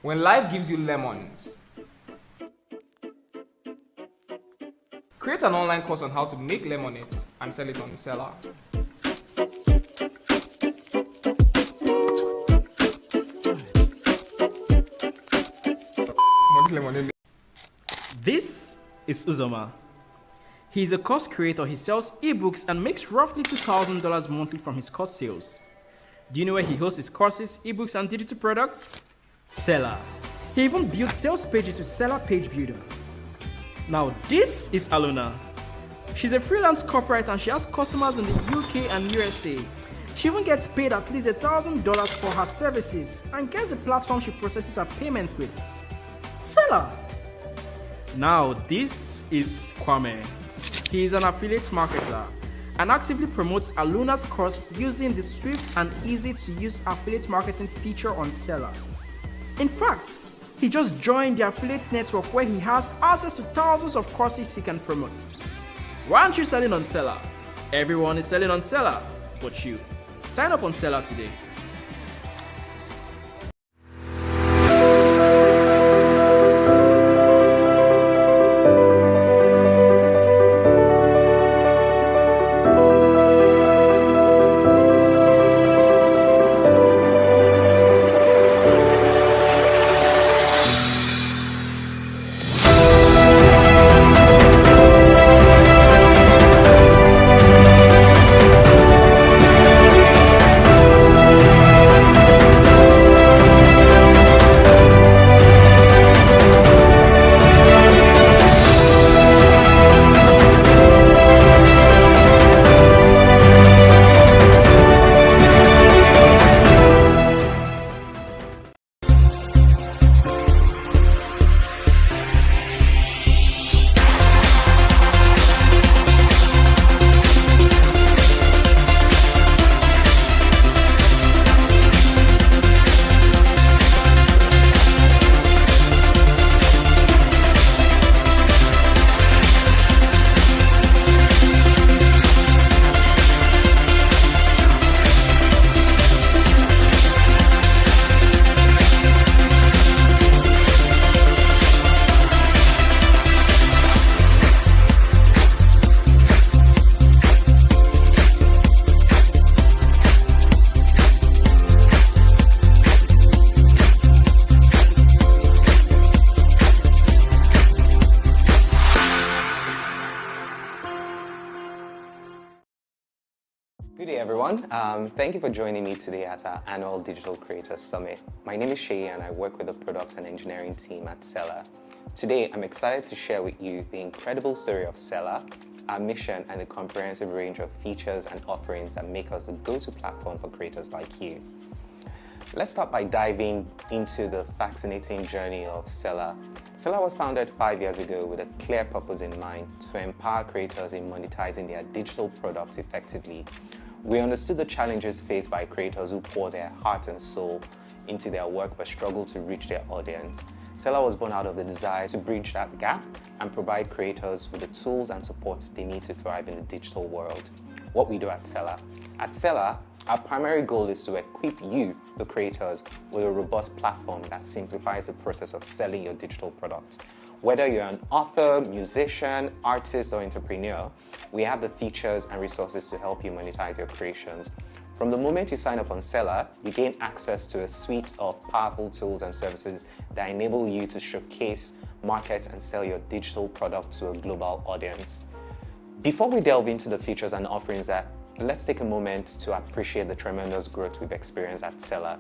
When life gives you lemons, create an online course on how to make lemonade and sell it on the Selar. This is Uzoma. He is a course creator. He sells ebooks and makes roughly $2,000 monthly from his course sales. Do you know where he hosts his courses, ebooks, and digital products? Selar. He even built sales pages with Selar Page Builder. Now this is Aluna. She's a freelance corporate and she has customers in the UK and USA. She even gets paid at least $1,000 for her services and gets the platform she processes her payment with. Selar. Now this is Kwame. He is an affiliate marketer and actively promotes Aluna's course using the swift and easy to use affiliate marketing feature on Selar. In fact, he just joined the affiliate network where he has access to thousands of courses he can promote. Why aren't you selling on Selar? Everyone is selling on Selar, but you. Sign up on Selar today. Good day, everyone. Thank you for joining me today at our annual Digital Creators Summit. My name is Shay and I work with the product and engineering team at Selar. Today, I'm excited to share with you the incredible story of Selar, our mission, and the comprehensive range of features and offerings that make us the go-to platform for creators like you. Let's start by diving into the fascinating journey of Selar. Selar was founded 5 years ago with a clear purpose in mind: to empower creators in monetizing their digital products effectively. We understood the challenges faced by creators who pour their heart and soul into their work but struggle to reach their audience. Selar was born out of the desire to bridge that gap and provide creators with the tools and support they need to thrive in the digital world. What we do at Selar. At Selar, our primary goal is to equip you, the creators, with a robust platform that simplifies the process of selling your digital products. Whether you're an author, musician, artist, or entrepreneur, we have the features and resources to help you monetize your creations. From the moment you sign up on Selar, you gain access to a suite of powerful tools and services that enable you to showcase, market, and sell your digital product to a global audience. Before we delve into the features and offerings, let's take a moment to appreciate the tremendous growth we've experienced at Selar.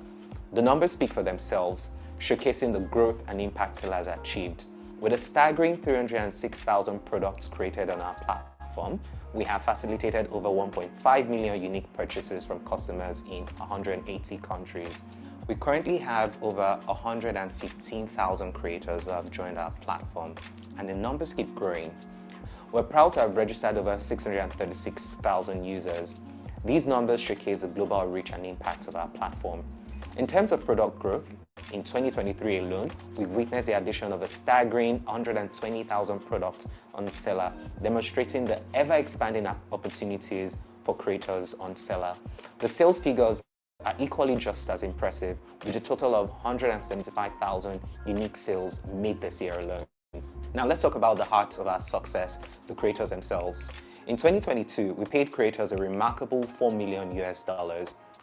The numbers speak for themselves, showcasing the growth and impact Selar has achieved. With a staggering 306,000 products created on our platform, we have facilitated over 1.5 million unique purchases from customers in 180 countries. We currently have over 115,000 creators who have joined our platform, and the numbers keep growing. We're proud to have registered over 636,000 users. These numbers showcase the global reach and impact of our platform. In terms of product growth, in 2023 alone, we've witnessed the addition of a staggering 120,000 products on Selar, demonstrating the ever-expanding opportunities for creators on Selar. The sales figures are equally just as impressive, with a total of 175,000 unique sales made this year alone. Now let's talk about the heart of our success, the creators themselves. In 2022, we paid creators a remarkable $4 million,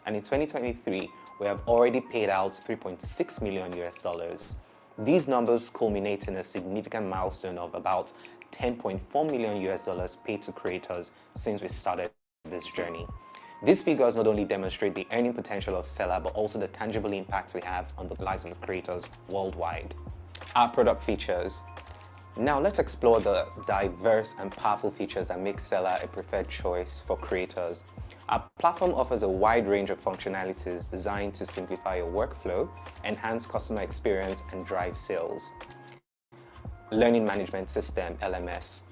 and in 2023, we have already paid out $3.6 million. These numbers culminate in a significant milestone of about $10.4 million paid to creators since we started this journey. These figures not only demonstrate the earning potential of Selar, but also the tangible impact we have on the lives of creators worldwide. Our product features. Now let's explore the diverse and powerful features that make Selar a preferred choice for creators. Our platform offers a wide range of functionalities designed to simplify your workflow, enhance customer experience, and drive sales. Learning Management System, LMS.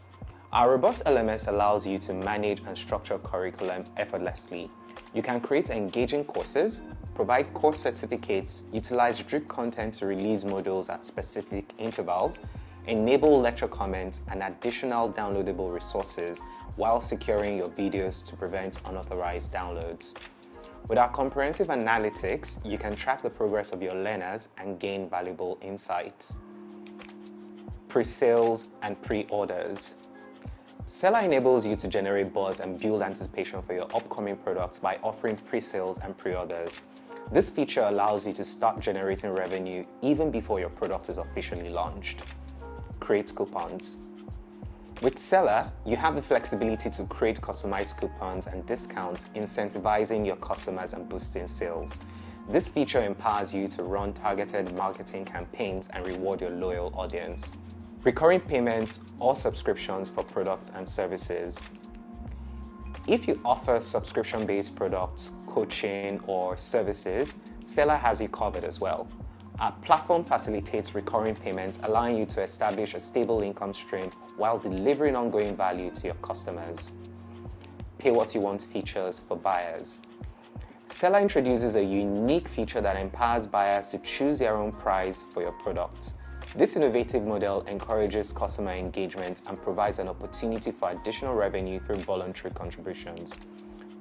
Our robust LMS allows you to manage and structure curriculum effortlessly. You can create engaging courses, provide course certificates, utilize drip content to release modules at specific intervals, enable lecture comments and additional downloadable resources while securing your videos to prevent unauthorized downloads. With our comprehensive analytics, you can track the progress of your learners and gain valuable insights. Pre-sales and pre-orders. Selar enables you to generate buzz and build anticipation for your upcoming products by offering pre-sales and pre-orders. This feature allows you to start generating revenue even before your product is officially launched. Create coupons. With Selar, you have the flexibility to create customized coupons and discounts, incentivizing your customers and boosting sales. This feature empowers you to run targeted marketing campaigns and reward your loyal audience. Recurring payments or subscriptions for products and services. If you offer subscription-based products, coaching, or services, Selar has you covered as well. Our platform facilitates recurring payments, allowing you to establish a stable income stream while delivering ongoing value to your customers. Pay what you want features for buyers. Selar introduces a unique feature that empowers buyers to choose their own price for your products. This innovative model encourages customer engagement and provides an opportunity for additional revenue through voluntary contributions.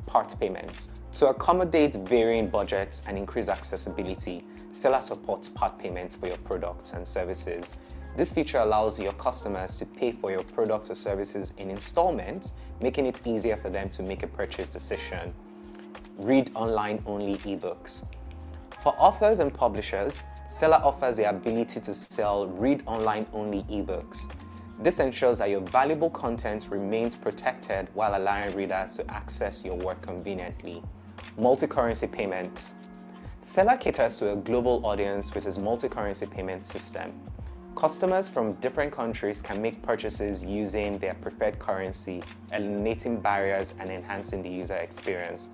Part payments. To accommodate varying budgets and increase accessibility, Selar supports part payments for your products and services. This feature allows your customers to pay for your products or services in installments, making it easier for them to make a purchase decision. Read online only ebooks. For authors and publishers, Selar offers the ability to sell read online only ebooks. This ensures that your valuable content remains protected while allowing readers to access your work conveniently. Multi-currency payment. Selar caters to a global audience with its multi-currency payment system. Customers from different countries can make purchases using their preferred currency, eliminating barriers and enhancing the user experience.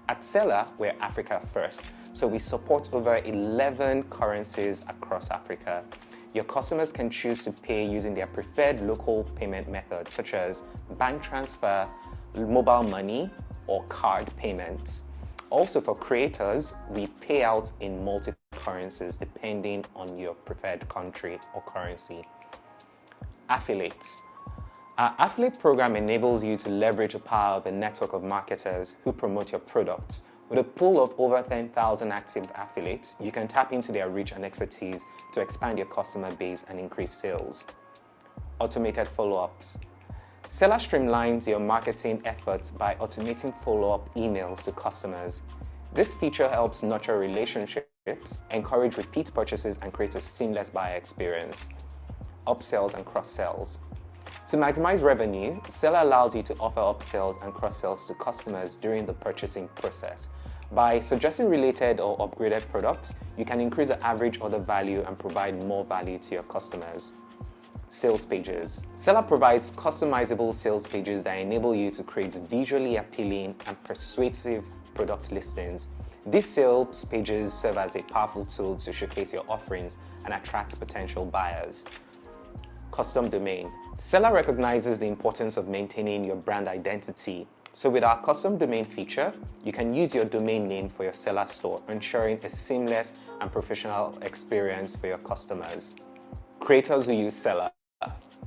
At Selar, we're Africa first, so we support over 11 currencies across Africa. Your customers can choose to pay using their preferred local payment method, such as bank transfer, mobile money, or card payments. Also, for creators, we pay out in multi-currencies depending on your preferred country or currency. Affiliates. Our affiliate program enables you to leverage the power of a network of marketers who promote your products. With a pool of over 10,000 active affiliates, you can tap into their reach and expertise to expand your customer base and increase sales. automated follow-ups. Selar streamlines your marketing efforts by automating follow-up emails to customers. This feature helps nurture relationships, encourage repeat purchases, and create a seamless buyer experience. Upsells and cross-sells. To maximize revenue, Selar allows you to offer upsells and cross-sells to customers during the purchasing process. By suggesting related or upgraded products, you can increase the average order value and provide more value to your customers. Sales pages. Selar provides customizable sales pages that enable you to create visually appealing and persuasive product listings. These sales pages serve as a powerful tool to showcase your offerings and attract potential buyers. Custom domain. Selar recognizes the importance of maintaining your brand identity. So with our custom domain feature, you can use your domain name for your Selar store, ensuring a seamless and professional experience for your customers. Creators who use Selar.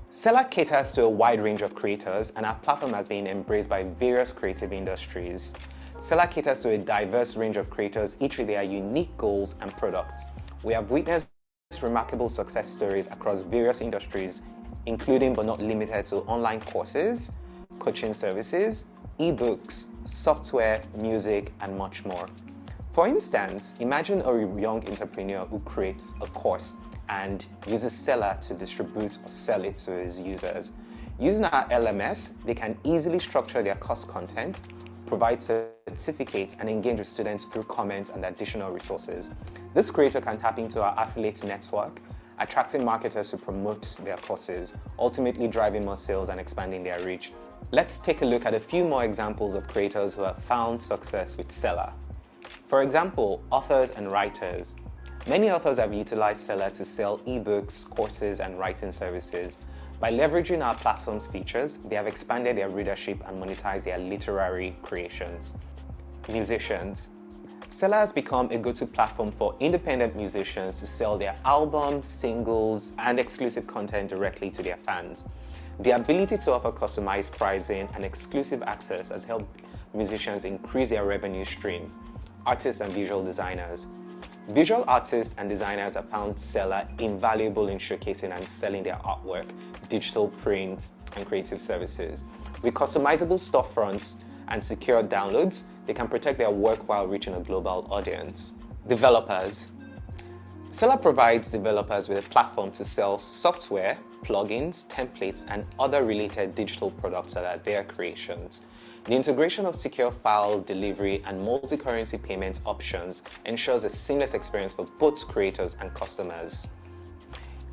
Selar caters to a wide range of creators, and our platform has been embraced by various creative industries. Selar caters to a diverse range of creators, each with their unique goals and products. We have witnessed remarkable success stories across various industries, including but not limited to online courses, coaching services, ebooks, software, music, and much more. For instance, imagine a young entrepreneur who creates a course and uses Selar to distribute or sell it to his users. Using our LMS, they can easily structure their course content, provide certificates, and engage with students through comments and additional resources. This creator can tap into our affiliate network, attracting marketers to promote their courses, ultimately driving more sales and expanding their reach. Let's take a look at a few more examples of creators who have found success with Selar. For example, authors and writers. Many authors have utilized Selar to sell ebooks, courses, and writing services. By leveraging our platform's features, they have expanded their readership and monetized their literary creations. Musicians. Selar has become a go-to platform for independent musicians to sell their albums, singles, and exclusive content directly to their fans. The ability to offer customized pricing and exclusive access has helped musicians increase their revenue stream. Artists and visual designers. Visual artists and designers have found Selar invaluable in showcasing and selling their artwork, digital prints, and creative services. With customizable storefronts and secure downloads, they can protect their work while reaching a global audience. Developers. Selar provides developers with a platform to sell software, plugins, templates, and other related digital products that are their creations. The integration of secure file delivery and multi-currency payment options ensures a seamless experience for both creators and customers.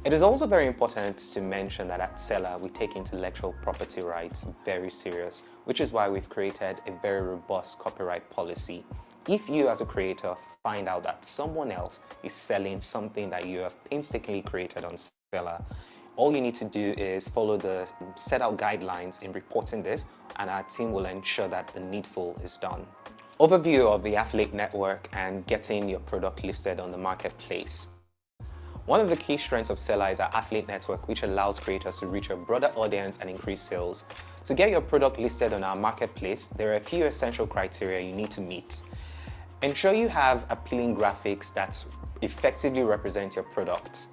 It is also very important to mention that at Selar, we take intellectual property rights very serious, which is why we've created a very robust copyright policy. If you as a creator find out that someone else is selling something that you have painstakingly created on Selar, all you need to do is follow the set out guidelines in reporting this, and our team will ensure that the needful is done. Overview of the affiliate network and getting your product listed on the marketplace. One of the key strengths of Selar is our affiliate network, which allows creators to reach a broader audience and increase sales. To get your product listed on our marketplace, there are a few essential criteria you need to meet. Ensure you have appealing graphics that effectively represent your product.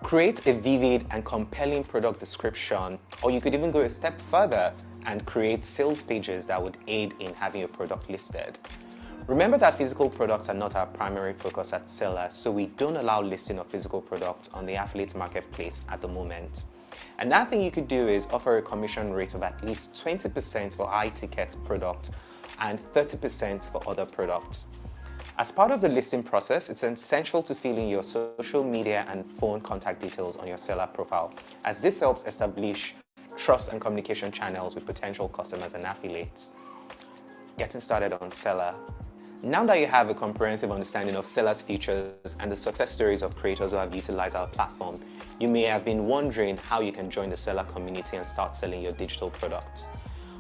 Create a vivid and compelling product description, or you could even go a step further and create sales pages that would aid in having your product listed. Remember that physical products are not our primary focus at Selar, so we don't allow listing of physical products on the affiliate marketplace at the moment. Another thing you could do is offer a commission rate of at least 20% for high-ticket products and 30% for other products. As part of the listing process, it's essential to fill in your social media and phone contact details on your Selar profile, as this helps establish trust and communication channels with potential customers and affiliates. Getting started on Selar. Now that you have a comprehensive understanding of Selar's features and the success stories of creators who have utilized our platform, you may have been wondering how you can join the Selar community and start selling your digital products.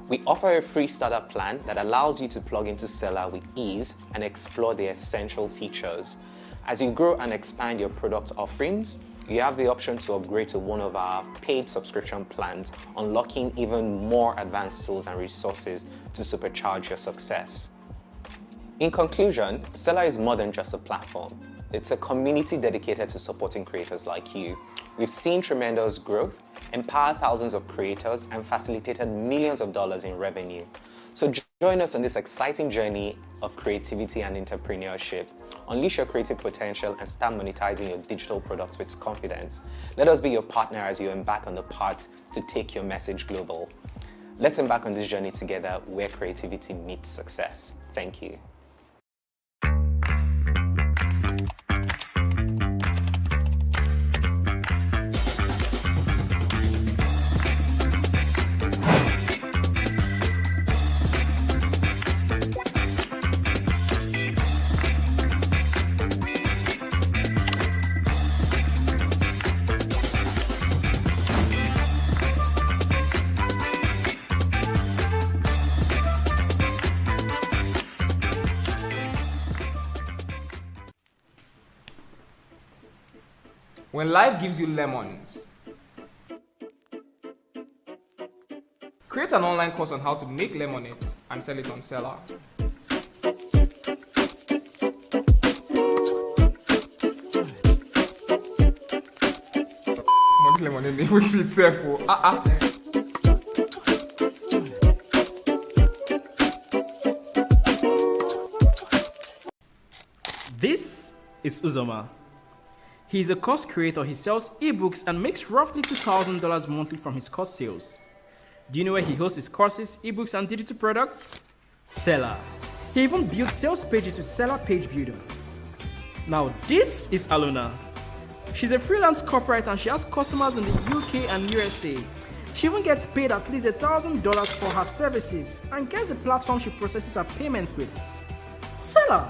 We offer a free startup plan that allows you to plug into Selar with ease and explore the essential features. As you grow and expand your product offerings, you have the option to upgrade to one of our paid subscription plans, unlocking even more advanced tools and resources to supercharge your success. In conclusion, Selar is more than just a platform. It's a community dedicated to supporting creators like you. We've seen tremendous growth, empowered thousands of creators, and facilitated millions of dollars in revenue. So join us on this exciting journey of creativity and entrepreneurship. Unleash your creative potential and start monetizing your digital products with confidence. Let us be your partner as you embark on the path to take your message global. Let's embark on this journey together where creativity meets success. Thank you. When life gives you lemons, create an online course on how to make lemonade and sell it on Selar. This lemonade name was sweet self. This is Uzoma. He's a course creator. He sells ebooks and makes roughly $2,000 monthly from his course sales. Do you know where he hosts his courses, ebooks, and digital products? Selar. He even built sales pages with Selar Page Builder. Now, this is Aluna. She's a freelance corporate and she has customers in the UK and USA. She even gets paid at least $1,000 for her services and gets the platform she processes her payment with. Selar.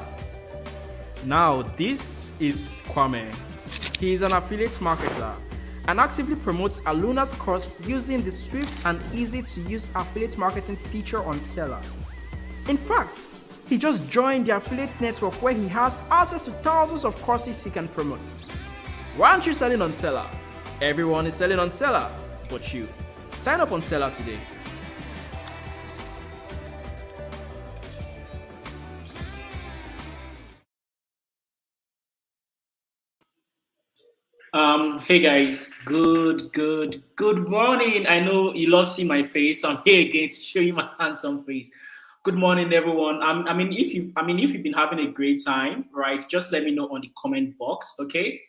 Now, this is Kwame. He is an affiliate marketer and actively promotes Aluna's course using the swift and easy to use affiliate marketing feature on Selar. In fact, he just joined the affiliate network where he has access to thousands of courses he can promote. Why aren't you selling on Selar? Everyone is selling on Selar, but you. Sign up on Selar today. Hey guys, good morning. I know you love seeing my face, so I'm here again to show you my handsome face. Good morning, everyone. If you've been having a great time, right? Just let me know on the comment box, okay?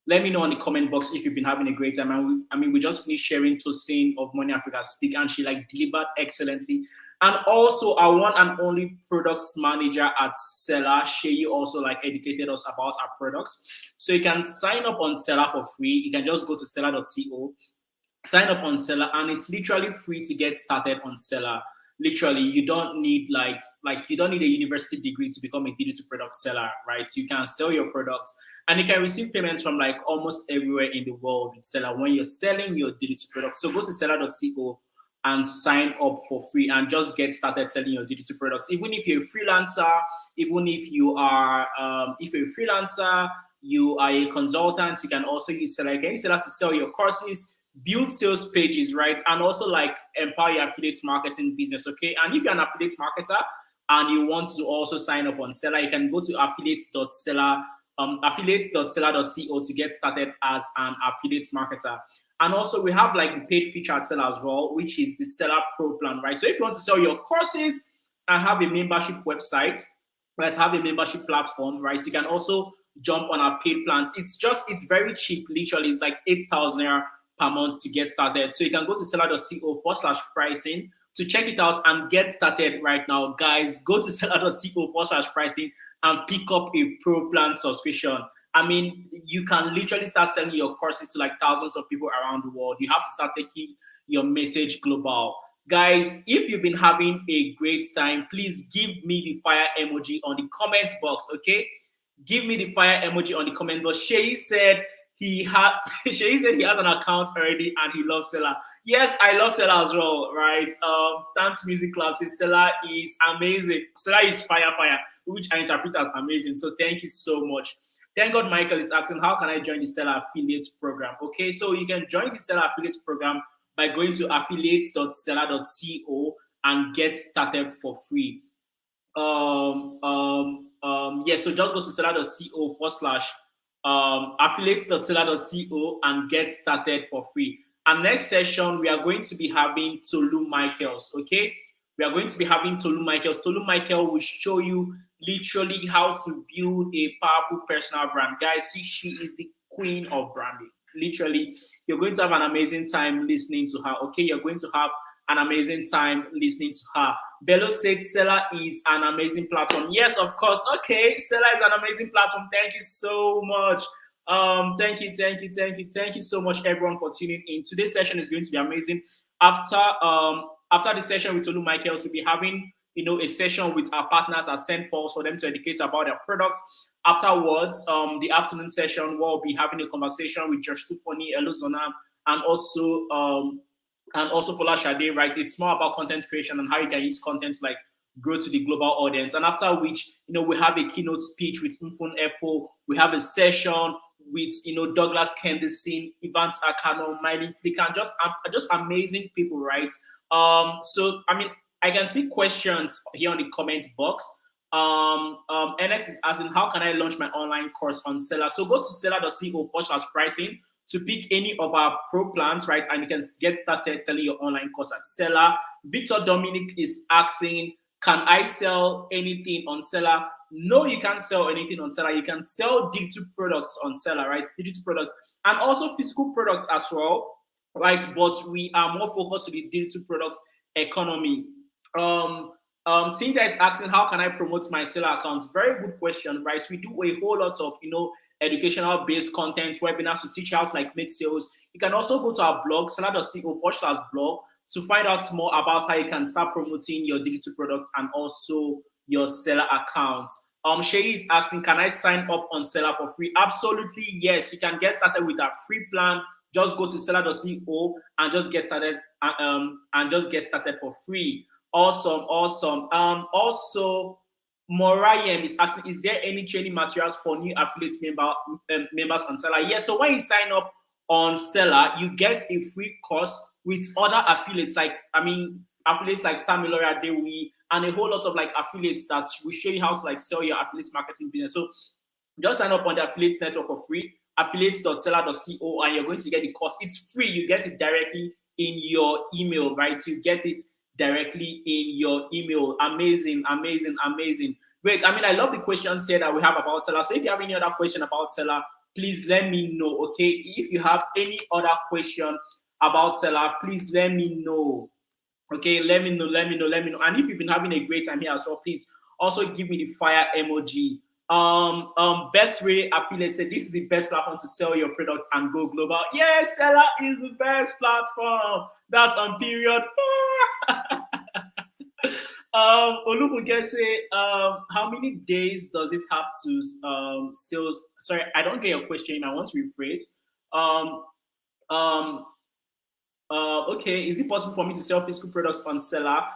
Let me know in the comment box if you've been having a great time. And we just finished sharing Tosin of Money Africa Speak, and she delivered excellently. And also, our one and only product manager at Selar, she also educated us about our products. So you can sign up on Selar for free. You can just go to selar.co, sign up on Selar, and it's literally free to get started on Selar. Literally, you don't need you don't need a university degree to become a digital product seller, right? So you can sell your products and you can receive payments from almost everywhere in the world with Selar when you're selling your digital products. So go to selar.co and sign up for free and just get started selling your digital products. Even if you're a freelancer, even if you are you are a consultant, you can also use Selar. You can use Selar to sell your courses, build sales pages, right? And also empower your affiliate marketing business, okay? And if you're an affiliate marketer and you want to also sign up on Selar, you can go to affiliates.selar.co to get started as an affiliate marketer. And also we have the paid feature at Selar as well, which is the Selar Pro plan, right? So if you want to sell your courses and have a membership website, right, have a membership platform, right, you can also jump on our paid plans. It's very cheap. Literally, it's 8,000 naira per month to get started. So you can go to selar.co/pricing to check it out and get started right now. Guys, go to selar.co/pricing and pick up a pro plan subscription. You can literally start selling your courses to thousands of people around the world. You have to start taking your message global. Guys, if you've been having a great time, please give me the fire emoji on the comment box, okay? Give me the fire emoji on the comment box. Shay said he has an account already and he loves Selar. Yes, I love Selar as well, right? Stance Music Club says Selar is amazing. Selar is fire, which I interpret as amazing. So thank you so much. Thank God Michael is asking, how can I join the Selar affiliate program? Okay, so you can join the Selar affiliate program by going to affiliates.selar.co and get started for free. So just go to selar.co/affiliates.selar.co and get started for free. And next session, we are going to be having Tolu Michaels, okay? We are going to be having Tolu Michaels. Tolu Michael will show you literally how to build a powerful personal brand. Guys, see, she is the queen of branding. Literally, you're going to have an amazing time listening to her, okay? You're going to have an amazing time listening to her. Bello said Selar is an amazing platform. Yes, of course. Okay, Selar is an amazing platform. Thank you so much. Thank you so much, everyone, for tuning in. Today's session is going to be amazing. After the session with Tolu Michaels, we'll be having a session with our partners at Sendpulse for them to educate about their products. Afterwards, the afternoon session, we'll be having a conversation with Josh Tufoni, Elozona, and also Fola Shade, right? It's more about content creation and how you can use content to grow to the global audience. And after which, we have a keynote speech with Mfun Epo. We have a session with, Douglas Kendison, Evans Akano, Miley Flick, and just amazing people, right? So, I can see questions here on the comment box. NX is asking, how can I launch my online course on Selar? So go to selar.co/pricing to pick any of our pro plans, right? And you can get started selling your online course at Selar. Victor Dominic is asking, can I sell anything on Selar? No, you can't sell anything on Selar. You can sell digital products on Selar, right? Digital products and also physical products as well, right? But we are more focused on the digital product economy. Cynthia is asking, how can I promote my Selar account? Very good question, right? We do a whole lot of, educational based content, webinars to teach you how to make sales. You can also go to our blog, selar.co/blog, to find out more about how you can start promoting your digital products and also your Selar accounts. Shay is asking, can I sign up on Selar for free? Absolutely, yes. You can get started with our free plan. Just go to selar.co and just get started for free. Awesome. Also, Morayem is asking, is there any training materials for new affiliate members on Selar? Yes. So when you sign up on Selar, you get a free course with other affiliates affiliates like Tamilora Dewi and a whole lot of affiliates that will show you how to sell your affiliate marketing business. So just sign up on the affiliates network for free, affiliates.selar.co, and you're going to get the course. It's free. You get it directly in your email, right? You get it directly in your email. Amazing. Great. I love the questions here that we have about Selar. So if you have any other question about Selar, please let me know, okay? If you have any other question about Selar, please let me know. Okay, let me know. And if you've been having a great time here as well, please also give me the fire emoji. Best Way Affiliate said this is the best platform to sell your products and go global. Yes, Selar is the best platform. That's on period. Olufunke say, how many days does it have to sales? Sorry, I don't get your question. I want to rephrase. Okay, is it possible for me to sell physical products on Selar?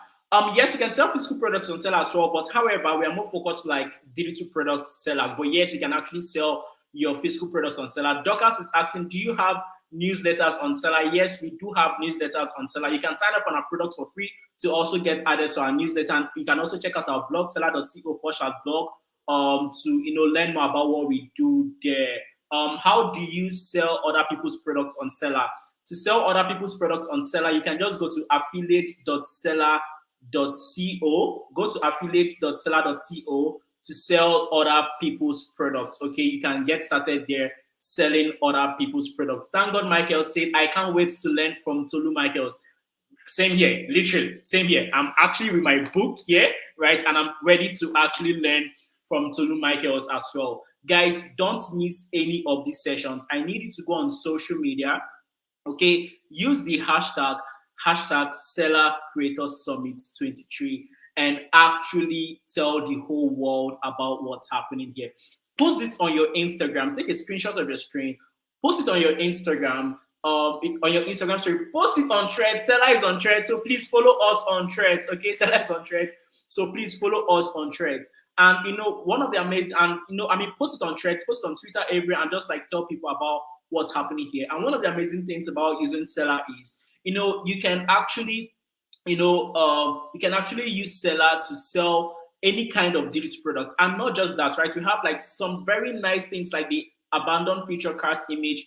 Yes, you can sell physical products on Selar as well, but however, we are more focused digital products sellers. But yes, you can actually sell your physical products on Selar. Dorcas is asking, do you have newsletters on Selar? Yes, we do have newsletters on Selar. You can sign up on our products for free to also get added to our newsletter. And you can also check out our blog, selar.co/blog, to learn more about what we do there. How do you sell other people's products on Selar? To sell other people's products on Selar, you can just go to affiliates.selar.co. Go to affiliates.selar.co to sell other people's products. Okay, you can get started there selling other people's products. Thank God Michael said, I can't wait to learn from Tolu Michaels. Same here, literally, same here. I'm actually with my book here, right? And I'm ready to actually learn from Tolu Michaels as well. Guys, don't miss any of these sessions. I need you to go on social media, okay? Use the hashtag Selar Creators Summit 23 and actually tell the whole world about what's happening here. Post this on your Instagram. Take a screenshot of your screen. Post it on your Instagram. Story. Post it on Threads. Selar is on Threads, so please follow us on Threads. Okay, Selar is on Threads, so please follow us on Threads. And one of the amazing, post it on Threads, post it on Twitter everywhere, and just tell people about what's happening here. And one of the amazing things about using Selar is, you can actually, use Selar to sell any kind of digital product. And not just that, right? We have some very nice things like the abandoned feature cards image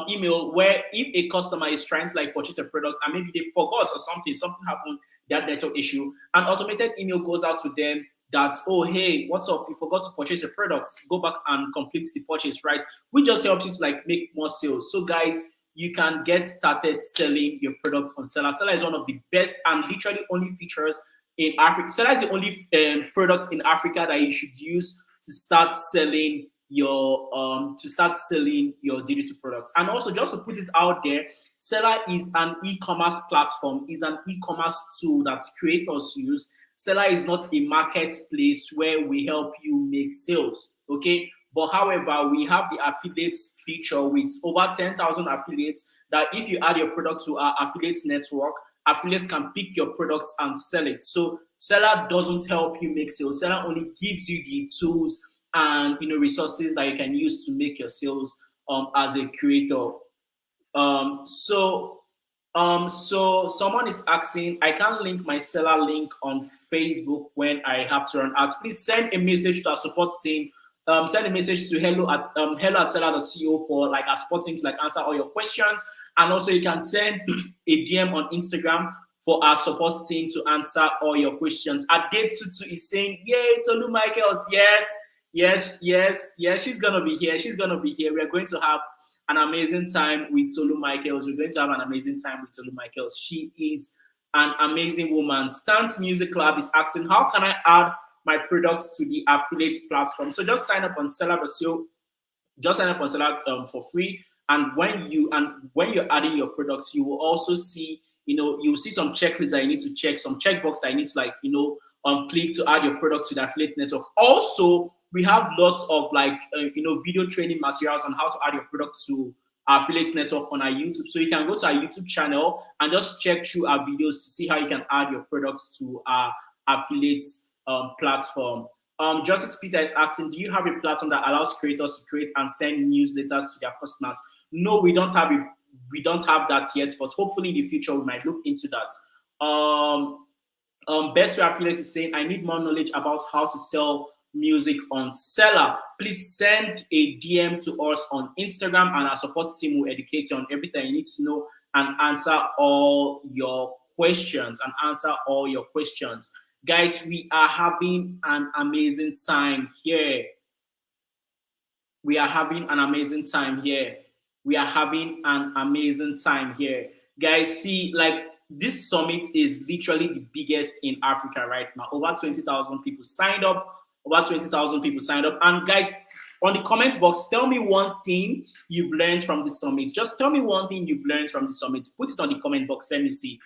email where if a customer is trying to like purchase a product and maybe they forgot or something happened, that network issue, an automated email goes out to them that, oh, hey, what's up? You forgot to purchase a product. Go back and complete the purchase, right? We just help you to like make more sales. So guys, you can get started selling your products on Selar. Selar is one of the best and literally only features in Africa. Selar is the only product in Africa that you should use to start selling your digital products. And also, just to put it out there, Selar is an e-commerce platform, is an e-commerce tool that creators use. Selar is not a marketplace where we help you make sales, okay? But however, we have the affiliates feature with over 10,000 affiliates that if you add your product to our affiliates network, affiliates can pick your products and sell it. So Selar doesn't help you make sales. Selar only gives you the tools and resources that you can use to make your sales as a creator. So someone is asking, I can't link my Selar link on Facebook when I have to run ads. Please send a message to our support team. Send a message to hello@selar.co for like our support team to like answer all your questions. And also you can send a DM on Instagram for our support team to answer all your questions. Adetutu is saying, yay, Tolu Michaels. Yes, she's gonna be here. We are going to have an amazing time with Tolu Michaels. She is an amazing woman. Stance Music Lab is asking, how can I add my products to the affiliate platform? So just sign up on Selar.co. Just sign up on Selar for free. And when you're adding your products, you will also see, you'll see some checklists that you need to check, some checkbox that you need to click to add your product to the affiliate network. Also, we have lots of video training materials on how to add your product to our affiliate network on our YouTube. So you can go to our YouTube channel and just check through our videos to see how you can add your products to our affiliates platform. Justice Peter is asking, do you have a platform that allows creators to create and send newsletters to their customers? No, we don't have that yet, but hopefully in the future we might look into that. Best Way Affiliate is saying, I need more knowledge about how to sell music on Selar. Please send a DM to us on Instagram and our support team will educate you on everything you need to know and answer all your questions. Guys, we are having an amazing time here. Guys, see, like, this summit is literally the biggest in Africa right now. Over 20,000 people signed up. And guys, on the comment box, tell me one thing you've learned from the summit. Just tell me one thing you've learned from the summit. Put it on the comment box. Let me see.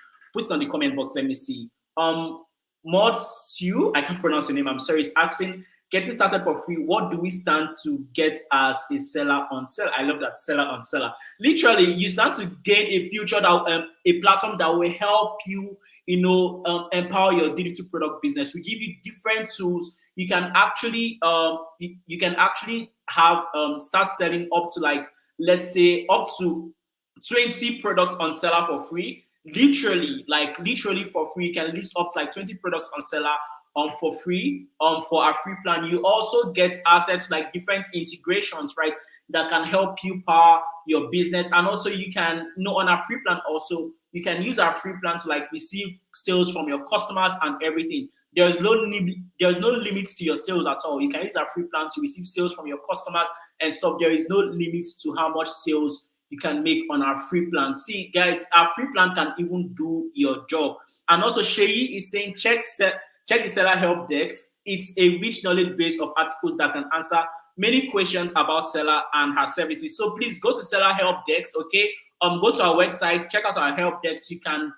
Mod Sue, I can't pronounce your name. I'm sorry. It's asking, getting started for free. What do we stand to get as a seller on Selar? I love that, Seller on Selar. Literally, you stand to gain a future that a platform that will help you, empower your digital product business. We give you different tools. You can actually have start selling up to up to 20 products on Selar for free. Literally for free. You can list up to 20 products on Selar for free for our free plan. You also get assets like different integrations, right, that can help you power your business. And also you can on our free plan also, you can use our free plan to receive sales from your customers and everything. There's no limit to your sales at all. You can use our free plan to receive sales from your customers and stuff. There is no limit to how much sales you can make on our free plan. See, guys, our free plan can even do your job. And also, Sheyi is saying, check the Selar help desk. It's a rich knowledge base of articles that can answer many questions about Selar and her services. So please go to Selar help desk, okay? Go to our website, check out our help desk. You can,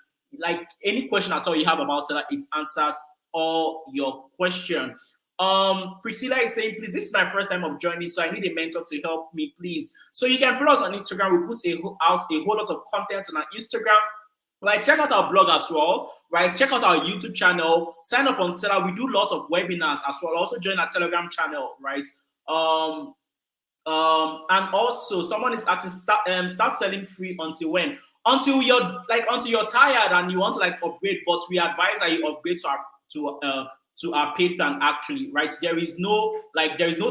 any question at all you have about Selar, it answers all your questions. Priscilla is saying, please, this is my first time of joining, so I need a mentor to help me, please. So you can follow us on Instagram. We put out a whole lot of content on our Instagram. Right, check out our blog as well. Right, check out our YouTube channel. Sign up on Selar. We do lots of webinars as well. Also join our Telegram channel. Right. And also someone is asking, start selling free until when? Until you're tired and you want to upgrade. But we advise that you upgrade to our paid plan actually. Right. There is no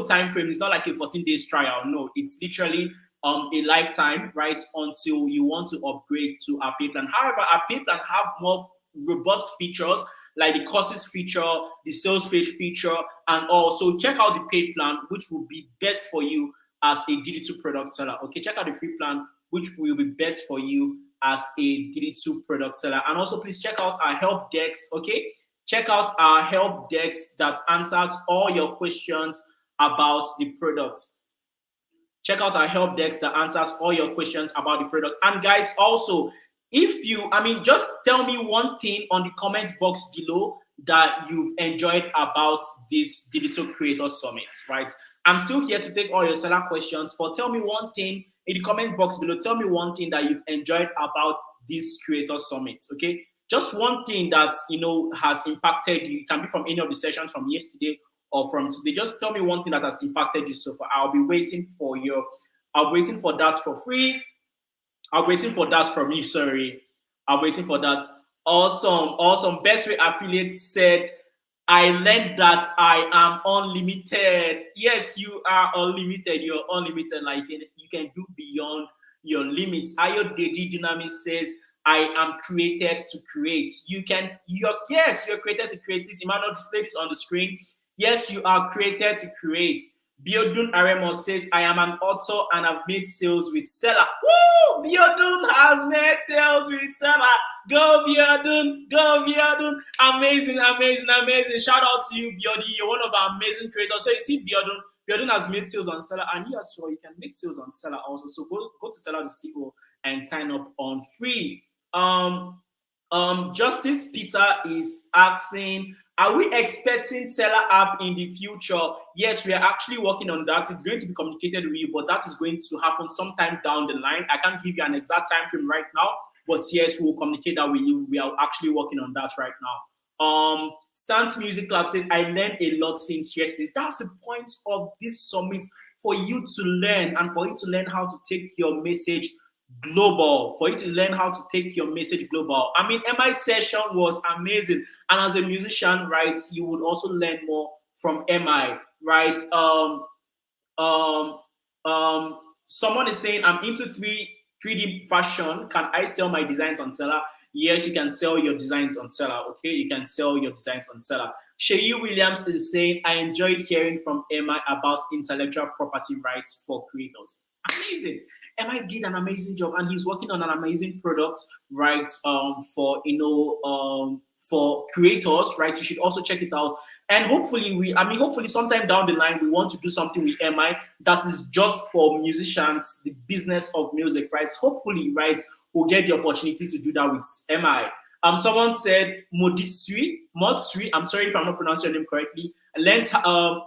time frame. It's not like a 14 days trial. No, it's literally a lifetime, right, until you want to upgrade to our pay plan. However, our pay plan have more robust features like the courses feature, the sales page feature, and also check out the paid plan, which will be best for you as a digital product seller. Okay, check out the free plan, which will be best for you as a digital product seller. And also please check out our help desk. Okay, check out our help desk that answers all your questions about the product. Check out our help desk that answers all your questions about the product. And guys, also, if you, just tell me one thing on the comments box below that you've enjoyed about this Digital Creator Summit, right? I'm still here to take all your seller questions, but tell me one thing in the comment box below. Tell me one thing that you've enjoyed about this Creator Summit, okay? Just one thing that, has impacted you. It can be from any of the sessions from yesterday or from today. Just tell me one thing that has impacted you so far. I'll be waiting for that for free. I'm waiting for that from you, sorry. I'm waiting for that. Awesome. Best Way Affiliate said, I learned that I am unlimited. Yes, you are unlimited. You're unlimited. Like you can do beyond your limits. Ayo Deji Dynamic says, I am created to create. You're created to create. Please, Emmanuel, display this on the screen. Yes, you are created to create. Biodun Aremo says, I am an author and I've made sales with Selar. Woo! Biodun has made sales with Selar. Go Biodun, go Biodun. Amazing. Shout out to you, Biodun. You're one of our amazing creators. So you see Biodun has made sales on Selar, and you as well, you can make sales on Selar also. So go to Selar to CO and sign up on free. Justice Peter is asking, are we expecting Seller app in the future? Yes, we are actually working on that. It's going to be communicated with you, but that is going to happen sometime down the line. I can't give you an exact time frame right now, but yes, we'll communicate that with you. We are actually working on that right now. Stance Music Club said, I learned a lot since yesterday. That's the point of this summit, for you to learn and for you to learn how to take your message global, for you to learn how to take your message global. MI session was amazing, and as a musician, right, you would also learn more from MI, right? Someone is saying, I'm into 3D fashion. Can I sell my designs on Seller? Yes, you can sell your designs on Seller. Okay, you can sell your designs on Seller. Shayi Williams is saying, I enjoyed hearing from MI about intellectual property rights for creators. Amazing. MI did an amazing job, and he's working on an amazing product, right? For creators, right? You should also check it out. And hopefully, hopefully sometime down the line, we want to do something with MI that is just for musicians, the business of music, right? Hopefully, right, we'll get the opportunity to do that with MI. Someone said Modsui, I'm sorry if I'm not pronouncing your name correctly. Learns how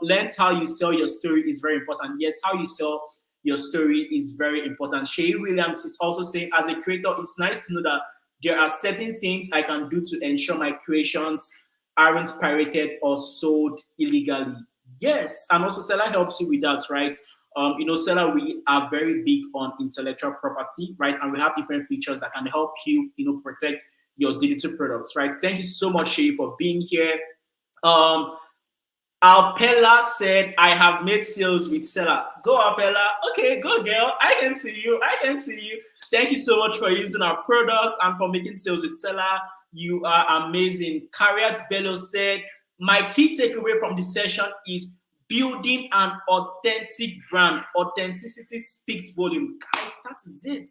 you sell your story is very important. Yes, how you sell your story is very important. Shay Williams is also saying, as a creator, it's nice to know that there are certain things I can do to ensure my creations aren't pirated or sold illegally. Yes, and also Seller helps you with that, right? Seller, we are very big on intellectual property, right? And we have different features that can help you, protect your digital products, right? Thank you so much, Shay, for being here. Alpella said, I have made sales with Seller. Go, Alpella. Okay, go, girl. I can see you. Thank you so much for using our product and for making sales with Seller. You are amazing. Carriot Bello said, my key takeaway from the session is building an authentic brand. Authenticity speaks volume. Guys, that is it.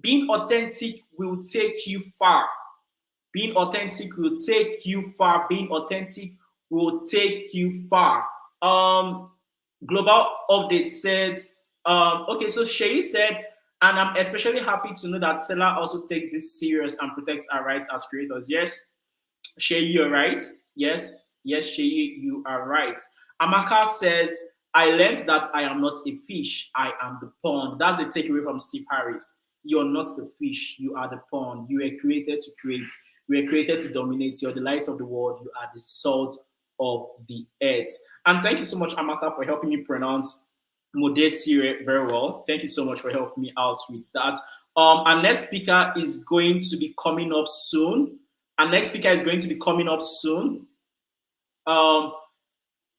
Being authentic will take you far. Being authentic will take you far. Being authentic will take you far. Global Update says, okay, so Shay said, and I'm especially happy to know that Seller also takes this serious and protects our rights as creators. Yes, Shay, you're right. Yes, Shay, you are right. Amaka says, I learned that I am not a fish, I am the pond. That's a takeaway from Steve Harris. You're not the fish, you are the pond. You were created to create. You were created to dominate. You're the light of the world. You are the salt of the earth. And thank you so much, Amaka, for helping me pronounce Modesire very well. Thank you so much for helping me out with that. Our next speaker is going to be coming up soon.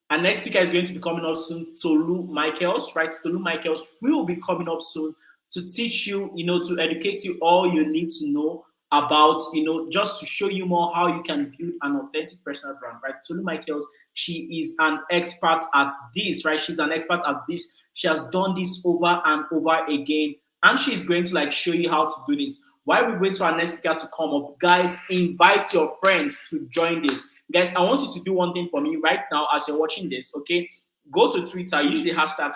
Our next speaker is going to be coming up soon, Tolu Michaels, right? Tolu Michaels will be coming up soon to teach you, to educate you all you need to know about, just to show you more how you can build an authentic personal brand, right? Tolu Michaels, she is an expert at this, right? She's an expert at this. She has done this over and over again, and she's going to show you how to do this. While we wait for our next speaker to come up, guys, invite your friends to join this. Guys, I want you to do one thing for me right now as you're watching this, okay? Go to Twitter, use the hashtag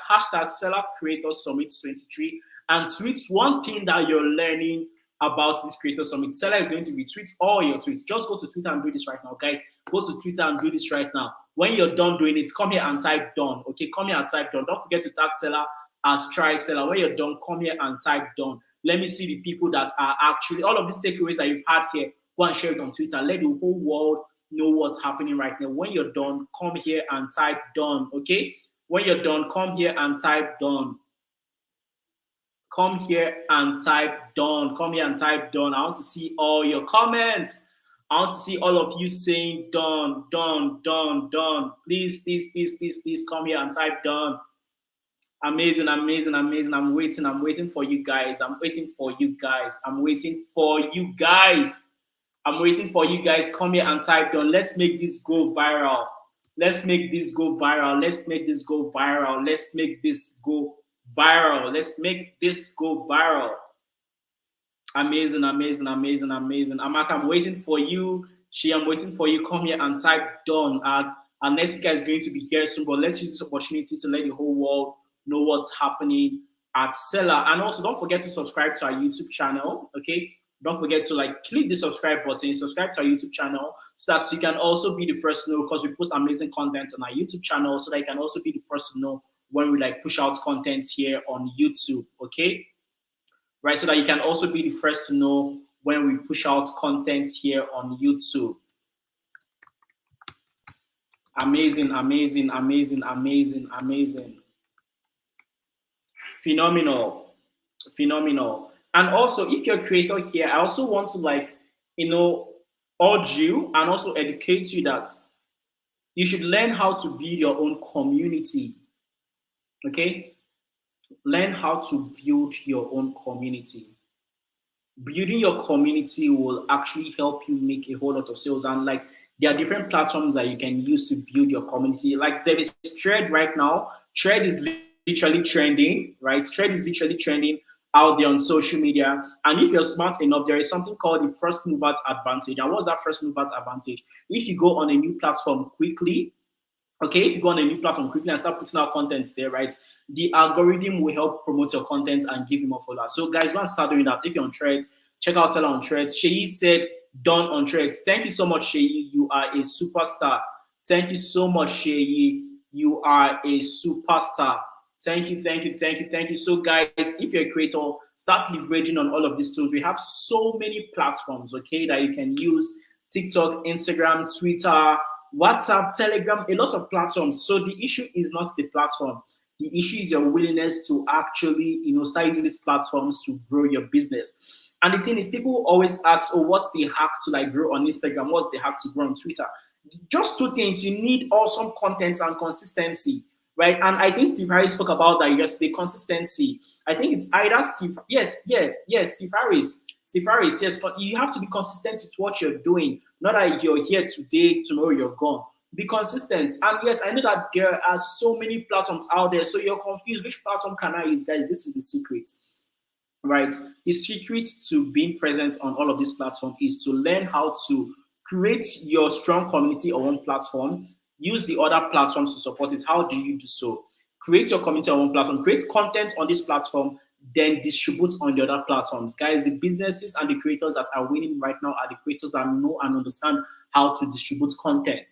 Selar Creator Summit 23, and tweet one thing that you're learning about this Creator Summit. Selar is going to retweet all your tweets. Just go to Twitter and do this right now, guys. Go to Twitter and do this right now. When you're done doing it, come here and type done, okay? Come here and type done. Don't forget to tag Selar at Try Selar. When you're done, come here and type done. Let me see the people that are actually, all of these takeaways that you've had here, go and share it on Twitter. Let the whole world know what's happening right now. When you're done, come here and type done, okay? When you're done, come here and type done. Come here and type done. Come here and type done. I want to see all your comments. I want to see all of you saying done, done, done, done. Please, please, please, please, please come here and type done. Amazing, amazing, amazing. I'm waiting for you guys. I'm waiting for you guys. I'm waiting for you guys. I'm waiting for you guys. Come here and type done. Let's make this go viral. Let's make this go viral. Let's make this go viral. Let's make this go viral. Let's make this go viral. Amazing, amazing, amazing, amazing. I'm waiting for you. I'm waiting for you. Come here and type done. Our next speaker is going to be here soon, but let's use this opportunity to let the whole world know what's happening at Selar. And also, don't forget to subscribe to our YouTube channel, okay? Don't forget to click the subscribe button, subscribe to our YouTube channel so that you can also be the first to know, because we post amazing content on our YouTube channel, so that you can also be the first to know when we push out content here on YouTube, okay? Right, so that you can also be the first to know when we push out content here on YouTube. Amazing, amazing, amazing, amazing, amazing. Phenomenal, phenomenal. And also, if you're a creator here, I also want to urge you and also educate you that you should learn how to build your own community. Okay? Learn how to build your own community. Building your community will actually help you make a whole lot of sales. And there are different platforms that you can use to build your community. There is Thread right now. Thread is literally trending, right? Thread is literally trending out there on social media. And if you're smart enough, there is something called the first movers advantage. And what's that first movers advantage? If you go on a new platform quickly, okay, if you go on a new platform quickly and start putting out content there, right, the algorithm will help promote your content and give you more followers. So guys, once start doing that, if you're on Threads, check out Selar on Threads. Sheyi said, done on Threads. Thank you so much, Sheyi. You are a superstar. Thank you so much, Sheyi. You are a superstar. Thank you, thank you, thank you, thank you. So guys, if you're a creator, start leveraging on all of these tools. We have so many platforms, okay, that you can use. TikTok, Instagram, Twitter, WhatsApp, Telegram, a lot of platforms. So the issue is not the platform. The issue is your willingness to actually, start using these platforms to grow your business. And the thing is, people always ask, oh, what's the hack to grow on Instagram? What's the hack to grow on Twitter? Just two things. You need awesome content and consistency. Right, and I think Steve Harris spoke about that yesterday. Consistency. I think it's either Steve Harris. Steve Harris, yes, you have to be consistent with what you're doing. Not that you're here today, tomorrow you're gone. Be consistent. And yes, I know that there are so many platforms out there, so you're confused. Which platform can I use, guys? This is the secret, right? The secret to being present on all of these platforms is to learn how to create your strong community on one platform. Use the other platforms to support it. How do you do so? Create your community on one platform, create content on this platform, then distribute on the other platforms. Guys, the businesses and the creators that are winning right now are the creators that know and understand how to distribute content.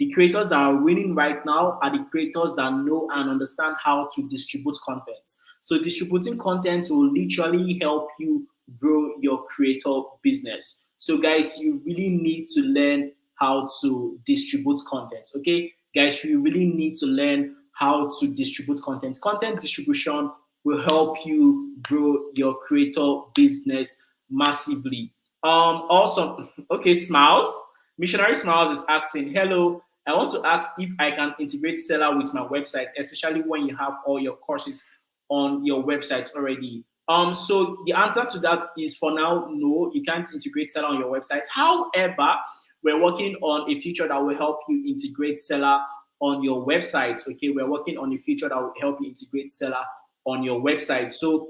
The creators that are winning right now are the creators that know and understand how to distribute content. So distributing content will literally help you grow your creator business. So guys, you really need to learn how to distribute content, okay? Guys, you really need to learn how to distribute content. Content distribution will help you grow your creator business massively. Also, okay, Smiles. Missionary Smiles is asking, hello, I want to ask if I can integrate Selar with my website, especially when you have all your courses on your website already. So the answer to that is for now, no, you can't integrate Selar on your website. However, we're working on a feature that will help you integrate Selar on your website. Okay, we're working on a feature that will help you integrate Selar on your website. So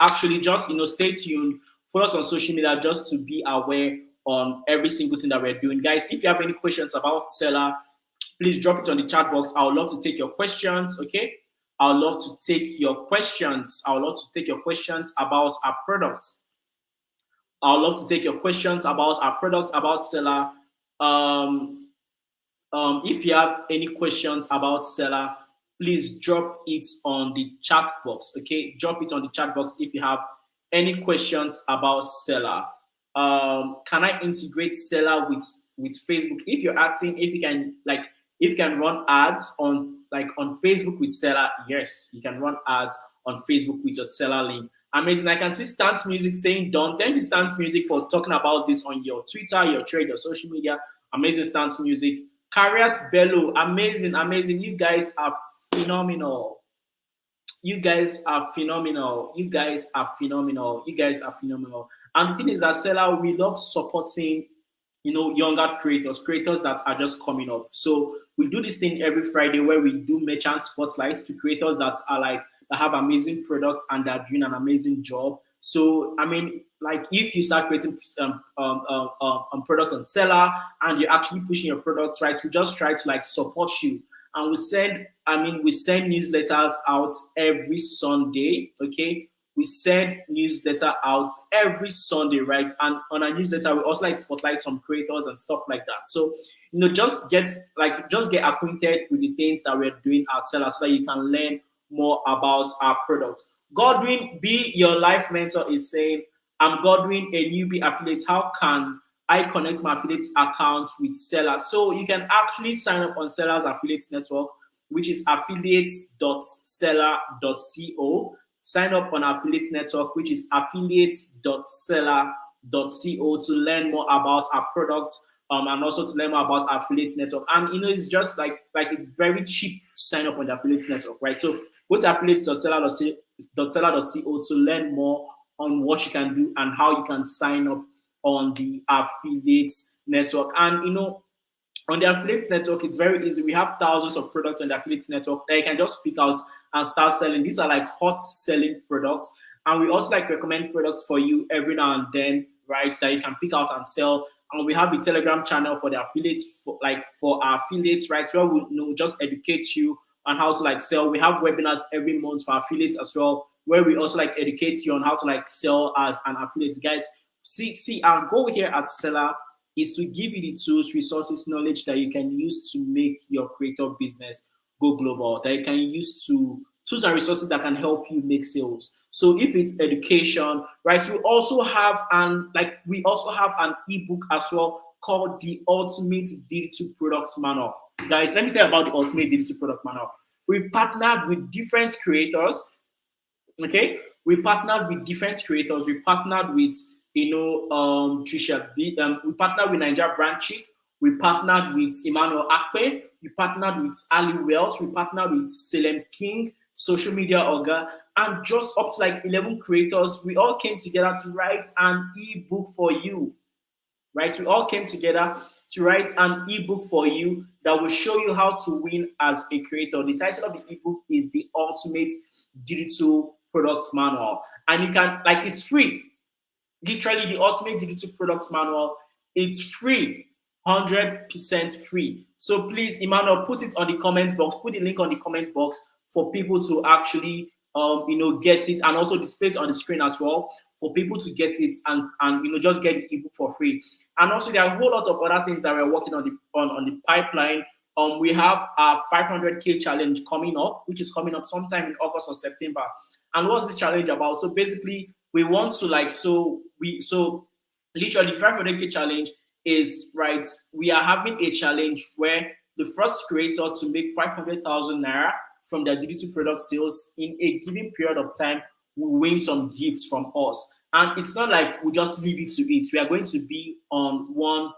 actually, just stay tuned. Follow us on social media just to be aware on every single thing that we're doing, guys. If you have any questions about Selar, please drop it on the chat box. I would love to take your questions. Okay, I would love to take your questions. I would love to take your questions about our product. I would love to take your questions about our product, about Selar. If you have any questions about Selar, please drop it on the chat box. Okay, drop it on the chat box if you have any questions about Selar. Can I integrate Selar with Facebook? If you're asking if you can run ads on Facebook with Selar, yes, you can run ads on Facebook with your Selar link. Amazing. I can see Stance Music saying done. Thank you, Stance Music, for talking about this on your Twitter, your trade, your social media. Amazing, Stance Music. Carriot Bello, amazing. You guys are phenomenal. You guys are phenomenal. And the thing is that Selar, we love supporting, younger creators that are just coming up. So we do this thing every Friday where we do merchant spotlights to creators that have amazing products and they're doing an amazing job. So if you start creating products on Selar and you're actually pushing your products, right, we just try to support you. And we send newsletters out every Sunday. Okay, we send newsletter out every Sunday, right? And on our newsletter, we also spotlight some creators and stuff like that. So just get acquainted with the things that we're doing at Selar so that you can learn more about our product. Godwin, be your life mentor, is saying, I'm Godwin, a newbie affiliate. How can I connect my affiliate account with Selar? So you can actually sign up on Selar's affiliate network, which is affiliates.selar.co. Sign up on affiliate network, which is affiliates.selar.co, to learn more about our products, and also to learn more about our affiliate network. And it's just it's very cheap to sign up on the affiliate network, right? So go to affiliates.selar.co to learn more on what you can do and how you can sign up on the affiliates network. And on the affiliates network, it's very easy. We have thousands of products on the affiliates network that you can just pick out and start selling. These are hot selling products, and we also recommend products for you every now and then, right, that you can pick out and sell. And we have a Telegram channel for the affiliates, for our affiliates, right, so we'll just educate you on how to sell. We have webinars every month for affiliates as well, where we also educate you on how to sell as an affiliate. Guys, see, our goal here at Selar is to give you the tools, resources, knowledge that you can use to make your creator business go global, that you can use tools and resources that can help you make sales. So if it's education, right, we also have an ebook as well called the Ultimate Digital Products Manual. Guys, let me tell you about the Ultimate Digital Product Manual. We partnered with different creators. Okay, we partnered with different creators. We partnered with Trisha. We partnered with Nigeria Brand Chick. We partnered with Emmanuel Akpe. We partnered with Ali Wells. We partnered with Salem King, Social Media Orga, and just up to 11 creators. We all came together to write an ebook for you. Right? We all came together to write an ebook for you that will show you how to win as a creator. The title of the ebook is the Ultimate Digital Products Manual, and you can it's free. Literally, the Ultimate Digital Products Manual, it's free, 100% free. So please, Emmanuel, put it on the comment box. Put the link on the comment box for people to actually get it, and also display it on the screen as well for people to get it and just get the ebook for free. And also, there are a whole lot of other things that we're working on the pipeline. We have our 500K challenge coming up, which is coming up sometime in August or September. And what's this challenge about? So basically, we want to literally 500K challenge is, right, we are having a challenge where the first creator to make 500,000 naira from their digital product sales in a given period of time will win some gifts from us. And it's not we just leave it to it. We are going to be on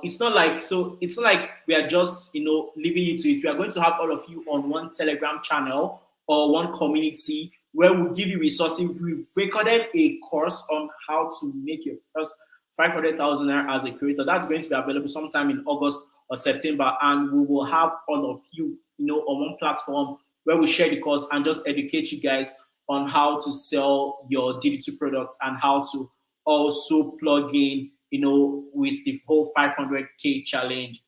it's not like, so it's not like we are just, leaving you to it. We are going to have all of you on one Telegram channel or one community where we'll give you resources. We've recorded a course on how to make your first 500,000 naira as a creator. That's going to be available sometime in August or September, and we will have all of you, on one platform where we share the course and just educate you guys on how to sell your digital products and how to also plug in, with the whole 500K challenge.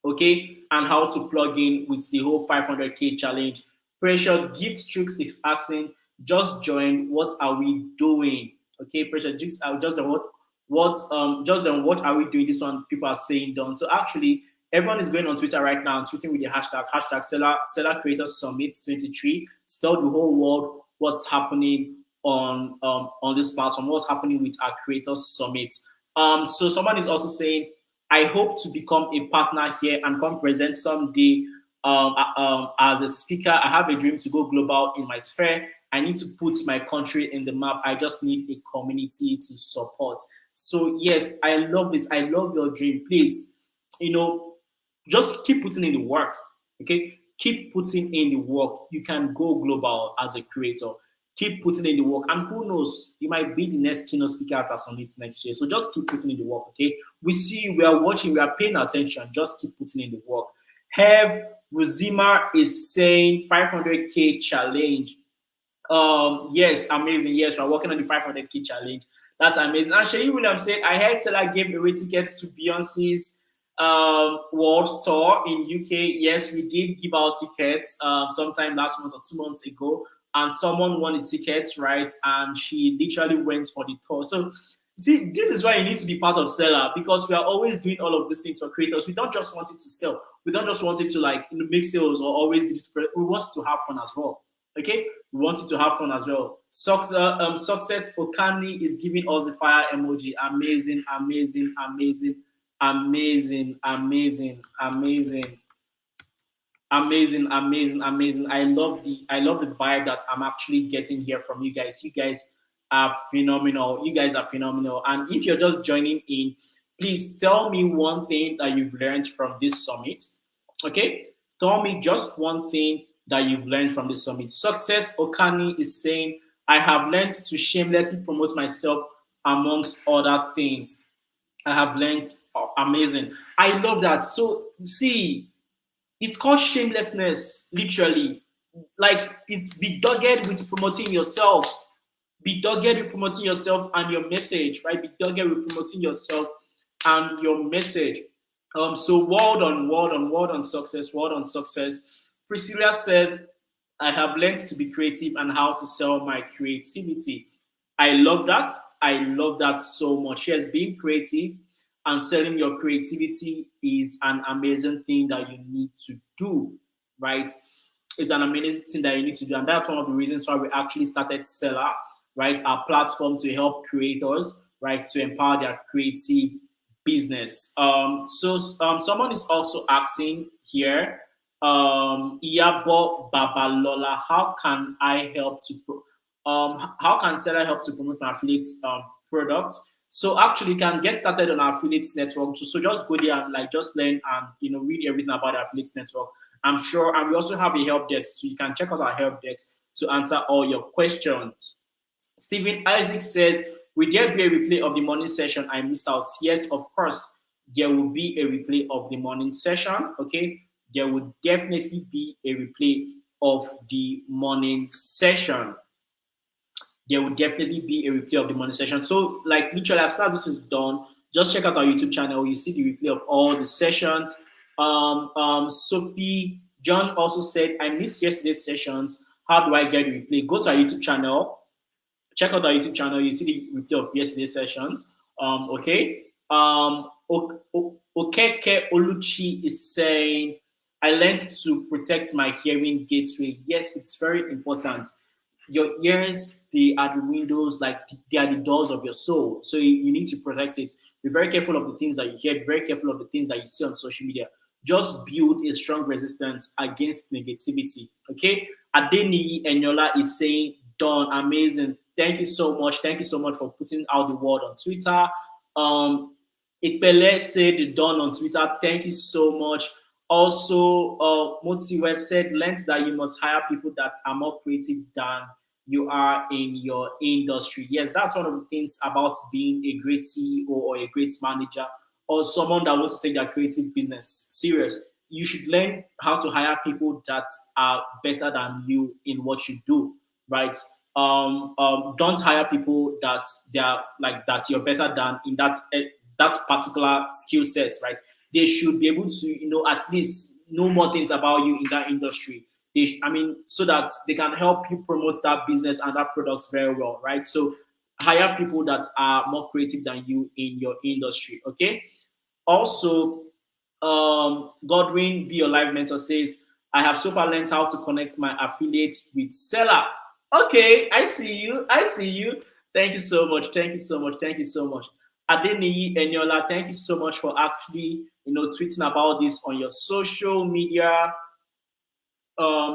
Okay, and how to plug in with the whole 500K challenge. Precious Gift Tricks is asking, just join. What are we doing? Okay, Precious Gift, just what are we doing? This one people are saying done. So actually, everyone is going on Twitter right now and tweeting with the hashtag Selar Creators Summit 23 to tell the whole world what's happening on this platform, what's happening with our Creators Summit. So someone is also saying, I hope to become a partner here and come present someday as a speaker. I have a dream to go global in my sphere. I need to put my country in the map. I just need a community to support. So yes, I love this. I love your dream. Please, just keep putting in the work. Okay, keep putting in the work. You can go global as a creator. Keep putting in the work, and who knows, you might be the next keynote speaker at our summit next year. So just keep putting in the work, okay? We see you, we are watching, we are paying attention. Just keep putting in the work. Have Ruzima is saying 500K challenge. Yes, amazing. Yes, we're working on the 500K challenge. That's amazing. And Sherry Williams said, I heard Selar gave away tickets to Beyonce's world tour in UK. Yes, we did give out tickets sometime last month or 2 months ago. And someone won the tickets, right? And she literally went for the tour. So, see, this is why you need to be part of Selar, because we are always doing all of these things for creators. We don't just want it to sell. We don't just want it to make sales or always digital. We want it to have fun as well. Okay, we want it to have fun as well. Success Okani is giving us the fire emoji. Amazing, amazing, amazing, amazing, amazing, amazing. Amazing, amazing, amazing. I love the vibe that I'm actually getting here from you guys. You guys are phenomenal. You guys are phenomenal. And if you're just joining in, please tell me one thing that you've learned from this summit. Okay? Tell me just one thing that you've learned from this summit. Success Okani is saying, I have learned to shamelessly promote myself amongst other things. I have learned, amazing. I love that. So see, it's called shamelessness, literally. Like, it's be dogged with promoting yourself. Be dogged with promoting yourself and your message, right? Be dogged with promoting yourself and your message. So word on success. Priscilla says, I have learned to be creative and how to sell my creativity. I love that. I love that so much. Yes, being creative and selling your creativity is an amazing thing that you need to do, right? It's an amazing thing that you need to do. And that's one of the reasons why we actually started Selar, right? Our platform to help creators, right? To empower their creative business. So someone is also asking here, Iyabo Babalola, how can Selar help to promote my affiliates products? So actually, you can get started on our affiliates network. So just go there and just learn and read everything about the affiliates network. I'm sure, and we also have a help desk, so you can check out our help desk to answer all your questions. Stephen Isaac says, will there be a replay of the morning session I missed out? Yes, of course, there will be a replay of the morning session. Okay, there will definitely be a replay of the morning session. There will definitely be a replay of the morning session. So, literally, as soon as this is done, just check out our YouTube channel. You see the replay of all the sessions. Sophie John also said, I missed yesterday's sessions. How do I get the replay? Go to our YouTube channel. Check out our YouTube channel. You see the replay of yesterday's sessions. Okay. Okeke Oluchi is saying, I learned to protect my hearing gateway. Yes, it's very important. Your ears, they are the windows, they are the doors of your soul. So you need to protect it. Be very careful of the things that you hear. Be very careful of the things that you see on social media. Just build a strong resistance against negativity. Okay? Adeniyi Enyola is saying, done. Amazing. Thank you so much. Thank you so much for putting out the word on Twitter. Ikpele said done on Twitter. Thank you so much. Also, Motsi West said learned that you must hire people that are more creative than you are in your industry. Yes, that's one of the things about being a great CEO or a great manager or someone that wants to take their creative business serious. You should learn how to hire people that are better than you in what you do, right? Don't hire people that they are like that you're better than in that particular skill set, right? They should be able to, at least know more things about you in that industry. So that they can help you promote that business and that products very well, right? So hire people that are more creative than you in your industry, okay? Also, Godwin, be your live mentor, says, I have so far learned how to connect my affiliates with Selar. Okay, I see you. I see you. Thank you so much. Thank you so much. Thank you so much. Adeniyi Eniola, thank you so much for actually, tweeting about this on your social media.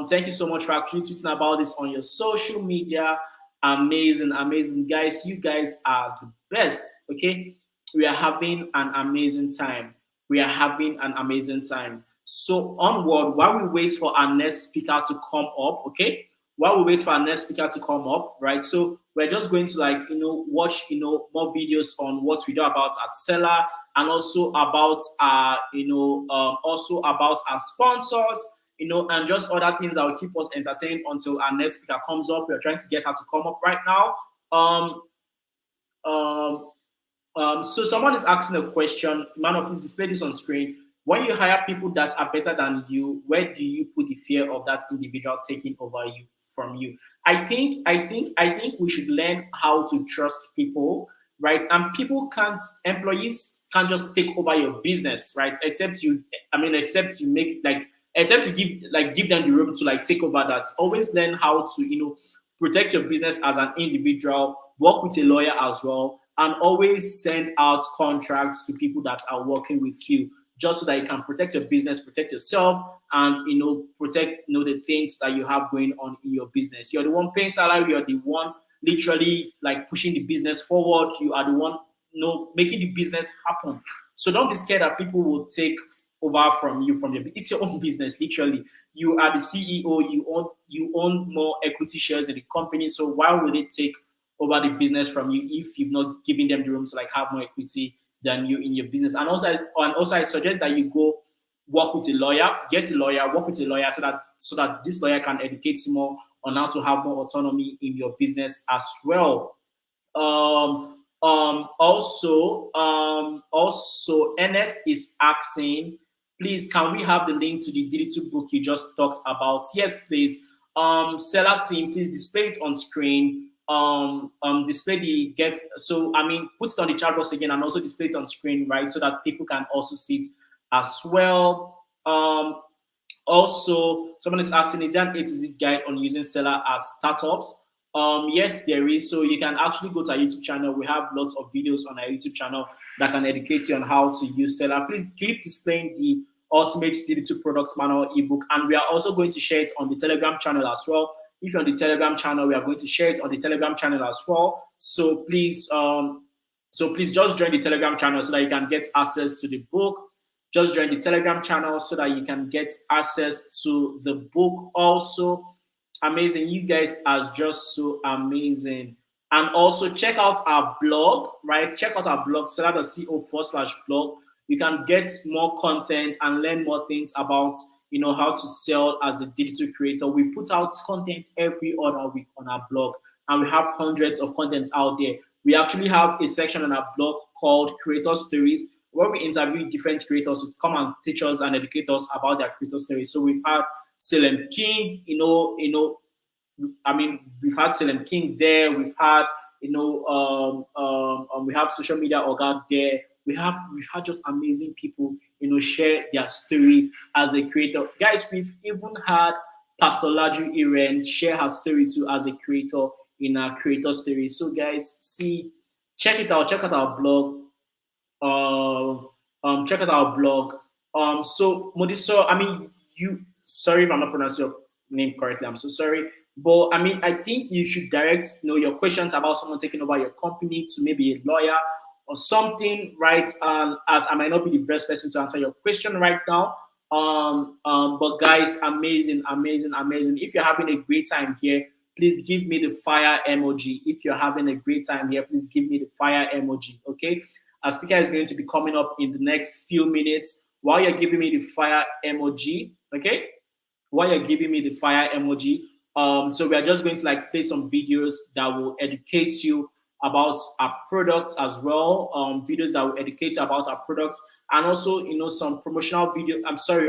Thank you so much for actually tweeting about this on your social media. Amazing, amazing. Guys, you guys are the best. Okay. We are having an amazing time. We are having an amazing time. So onward, while we wait for our next speaker to come up, okay? While we wait for our next speaker to come up, right? So we're just going to watch more videos on what we do about at Selar and also about also about our sponsors, and just other things that will keep us entertained until our next speaker comes up. We're trying to get her to come up right now. So someone is asking a question. Emmanuel, please display this on screen. When you hire people that are better than you, where do you put the fear of that individual taking over you from you? I think we should learn how to trust people, right? And employees can't just take over your business, right? Except you give them the room to take over that. Always learn how to, protect your business as an individual, work with a lawyer as well, and always send out contracts to people that are working with you, just so that you can protect your business, protect yourself, and protect the things that you have going on in your business. You're the one paying salary, you're the one literally pushing the business forward, you are the one making the business happen. So don't be scared that people will take over from you it's your own business. Literally, you are the CEO, you own more equity shares in the company. So why would they take over the business from you if you've not given them the room to have more equity than you in your business? And also I suggest that you go work with a lawyer, get a lawyer, work with a lawyer so that this lawyer can educate you more on how to have more autonomy in your business as well. Also, Ernest is asking, please, can we have the link to the digital book you just talked about? Yes, please. Seller team, please display it on screen. Display the put it on the chat box again and also display it on screen, right? So that people can also see it as well. Also, someone is asking, is there an A to Z guide on using Selar as startups? Yes, there is. So you can actually go to our YouTube channel. We have lots of videos on our YouTube channel that can educate you on how to use Selar. Please keep displaying the Ultimate Digital Products Manual ebook, and we are also going to share it on the Telegram channel as well. If you're on the Telegram channel, we are going to share it on the Telegram channel as well. So please just join the Telegram channel so that you can get access to the book. Just join the Telegram channel so that you can get access to the book also. Amazing. You guys are just so amazing. And also check out our blog, right? Check out our blog, selar.co/blog. You can get more content and learn more things about, how to sell as a digital creator. We put out content every other week on our blog, and we have hundreds of contents out there. We actually have a section on our blog called Creator Stories, where we interview different creators to come and teach us and educate us about their creator stories. So we've had Salem King, we've had Salem King there. We've had, we have social media organ there. We've had just amazing people, share their story as a creator. Guys, we've even had Pastor Laju Iren share her story too as a creator in our creator story. So guys, check it out. Check out our blog. Check out our blog. So Modiso, sorry if I'm not pronouncing your name correctly. I'm so sorry. But I think you should direct your questions about someone taking over your company to maybe a lawyer or something, right? As I might not be the best person to answer your question right now. But guys, amazing. If you're having a great time here, please give me the fire emoji. If you're having a great time here, please give me the fire emoji. Okay. Our speaker is going to be coming up in the next few minutes. While you're giving me the fire emoji, okay? While you're giving me the fire emoji, so we are just going to like play some videos that will educate you about our products as well. Videos that will educate you about our products, and also some promotional video.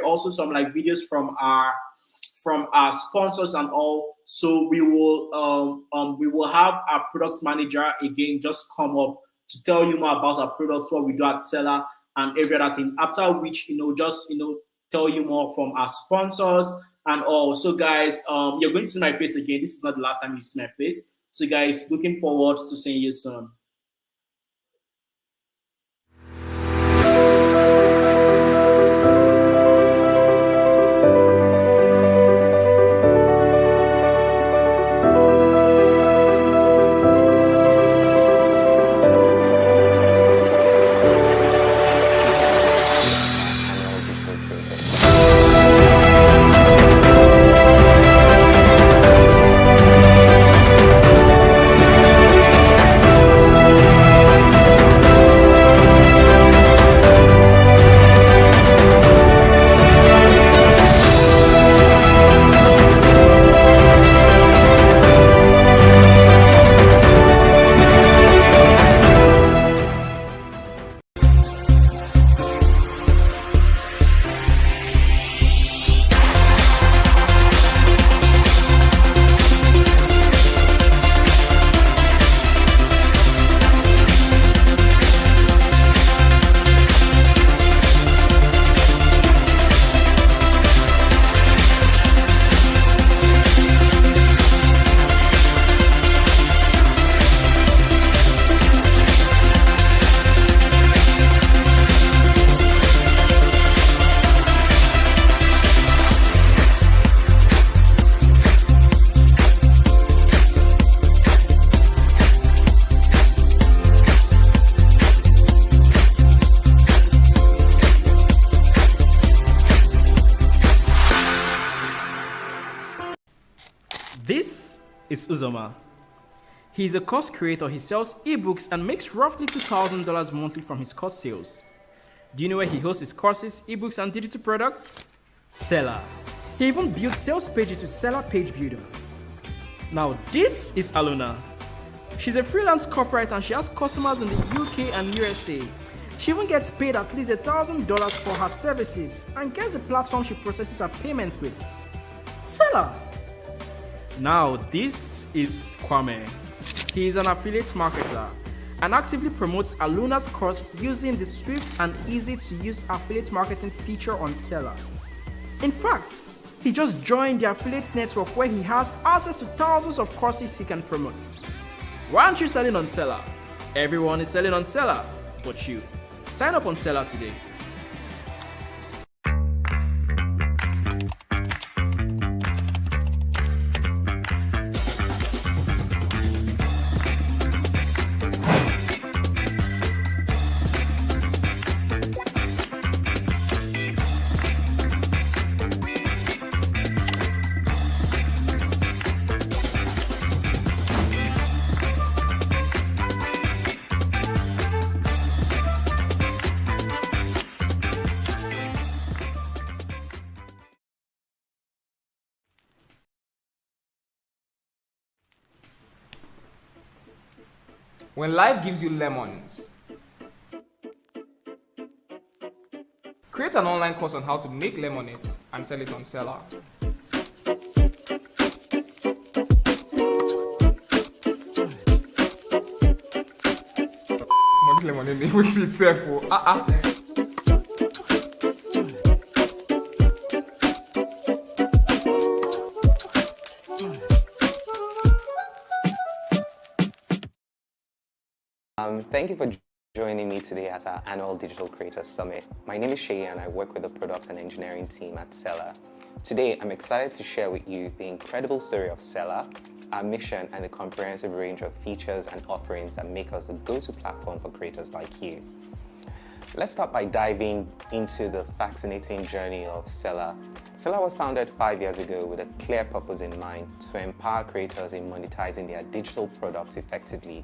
Also some like videos from our sponsors and all. So we will have our product manager again just come up to tell you more about our products, what we do at Selar, and every other thing. After which, tell you more from our sponsors and all. So guys, you're going to see my face again. This is not the last time you see my face. So guys, looking forward to seeing you soon. This is Uzoma. He's a course creator. He sells ebooks and makes roughly $2,000 monthly from his course sales. Do you know where he hosts his courses, ebooks, and digital products? Selar. He even builds sales pages with Selar Page Builder. Now this is Aluna. She's a freelance corporate and she has customers in the UK and USA. She even gets paid at least $1,000 for her services and gets the platform she processes her payment with. Selar. Now this is Kwame. He is an affiliate marketer and actively promotes Aluna's course using the swift and easy to use affiliate marketing feature on Selar. In fact, he just joined the affiliate network where he has access to thousands of courses he can promote. Why aren't you selling on Selar? Everyone is selling on Selar, but you. Sign up on Selar today. When life gives you lemons, create an online course on how to make lemonade and sell it on Selar. This lemonade even sweet self. Thank you for joining me today at our annual Digital Creators Summit. My name is Shay and I work with the product and engineering team at Selar. Today, I'm excited to share with you the incredible story of Selar our mission, and the comprehensive range of features and offerings that make us the go-to platform for creators like you. Let's start by diving into the fascinating journey of Selar. Selar was founded 5 years ago with a clear purpose in mind: to empower creators in monetizing their digital products effectively.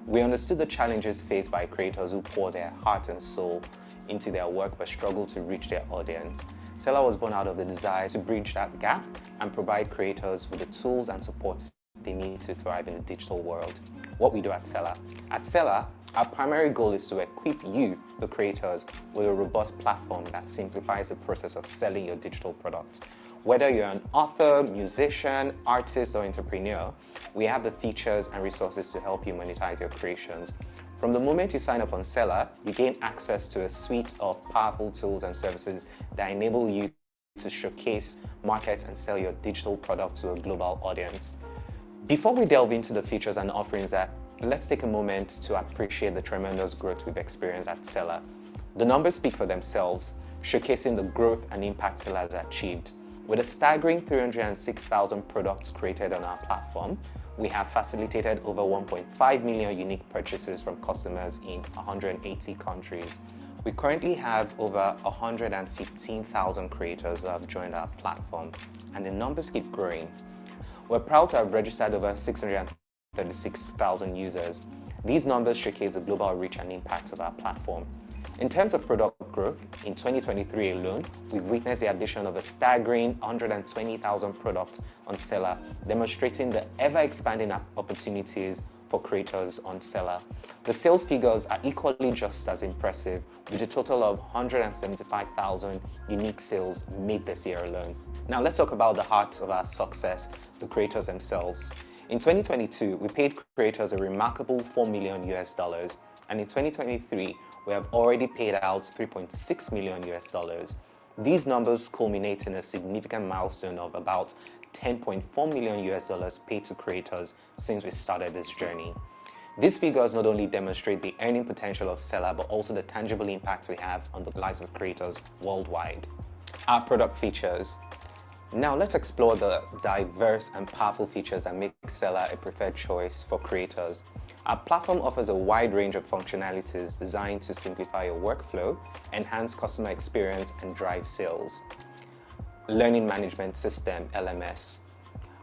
We understood the challenges faced by creators who pour their heart and soul into their work but struggle to reach their audience. Selar was born out of the desire to bridge that gap and provide creators with the tools and supports they need to thrive in the digital world. What we do at Selar. At Selar, our primary goal is to equip you, the creators, with a robust platform that simplifies the process of selling your digital products. Whether you're an author, musician, artist, or entrepreneur, we have the features and resources to help you monetize your creations. From the moment you sign up on Selar, you gain access to a suite of powerful tools and services that enable you to showcase, market, and sell your digital product to a global audience. Before we delve into the features and offerings, let's take a moment to appreciate the tremendous growth we've experienced at Selar. The numbers speak for themselves, showcasing the growth and impact Selar has achieved. With a staggering 306,000 products created on our platform, we have facilitated over 1.5 million unique purchases from customers in 180 countries. We currently have over 115,000 creators who have joined our platform, and the numbers keep growing. We're proud to have registered over 636,000 users. These numbers showcase the global reach and impact of our platform. In terms of product growth, in 2023 alone, we've witnessed the addition of a staggering 120,000 products on Selar, demonstrating the ever-expanding opportunities for creators on Selar. The sales figures are equally just as impressive, with a total of 175,000 unique sales made this year alone. Now let's talk about the heart of our success, the creators themselves. In 2022, we paid creators a remarkable $4 million, and in 2023, we have already paid out $3.6 million. These numbers culminate in a significant milestone of about $10.4 million paid to creators since we started this journey. These figures not only demonstrate the earning potential of Selar, but also the tangible impact we have on the lives of creators worldwide. Our product features. Now let's explore the diverse and powerful features that make Selar a preferred choice for creators. Our platform offers a wide range of functionalities designed to simplify your workflow, enhance customer experience, and drive sales. Learning Management System, LMS.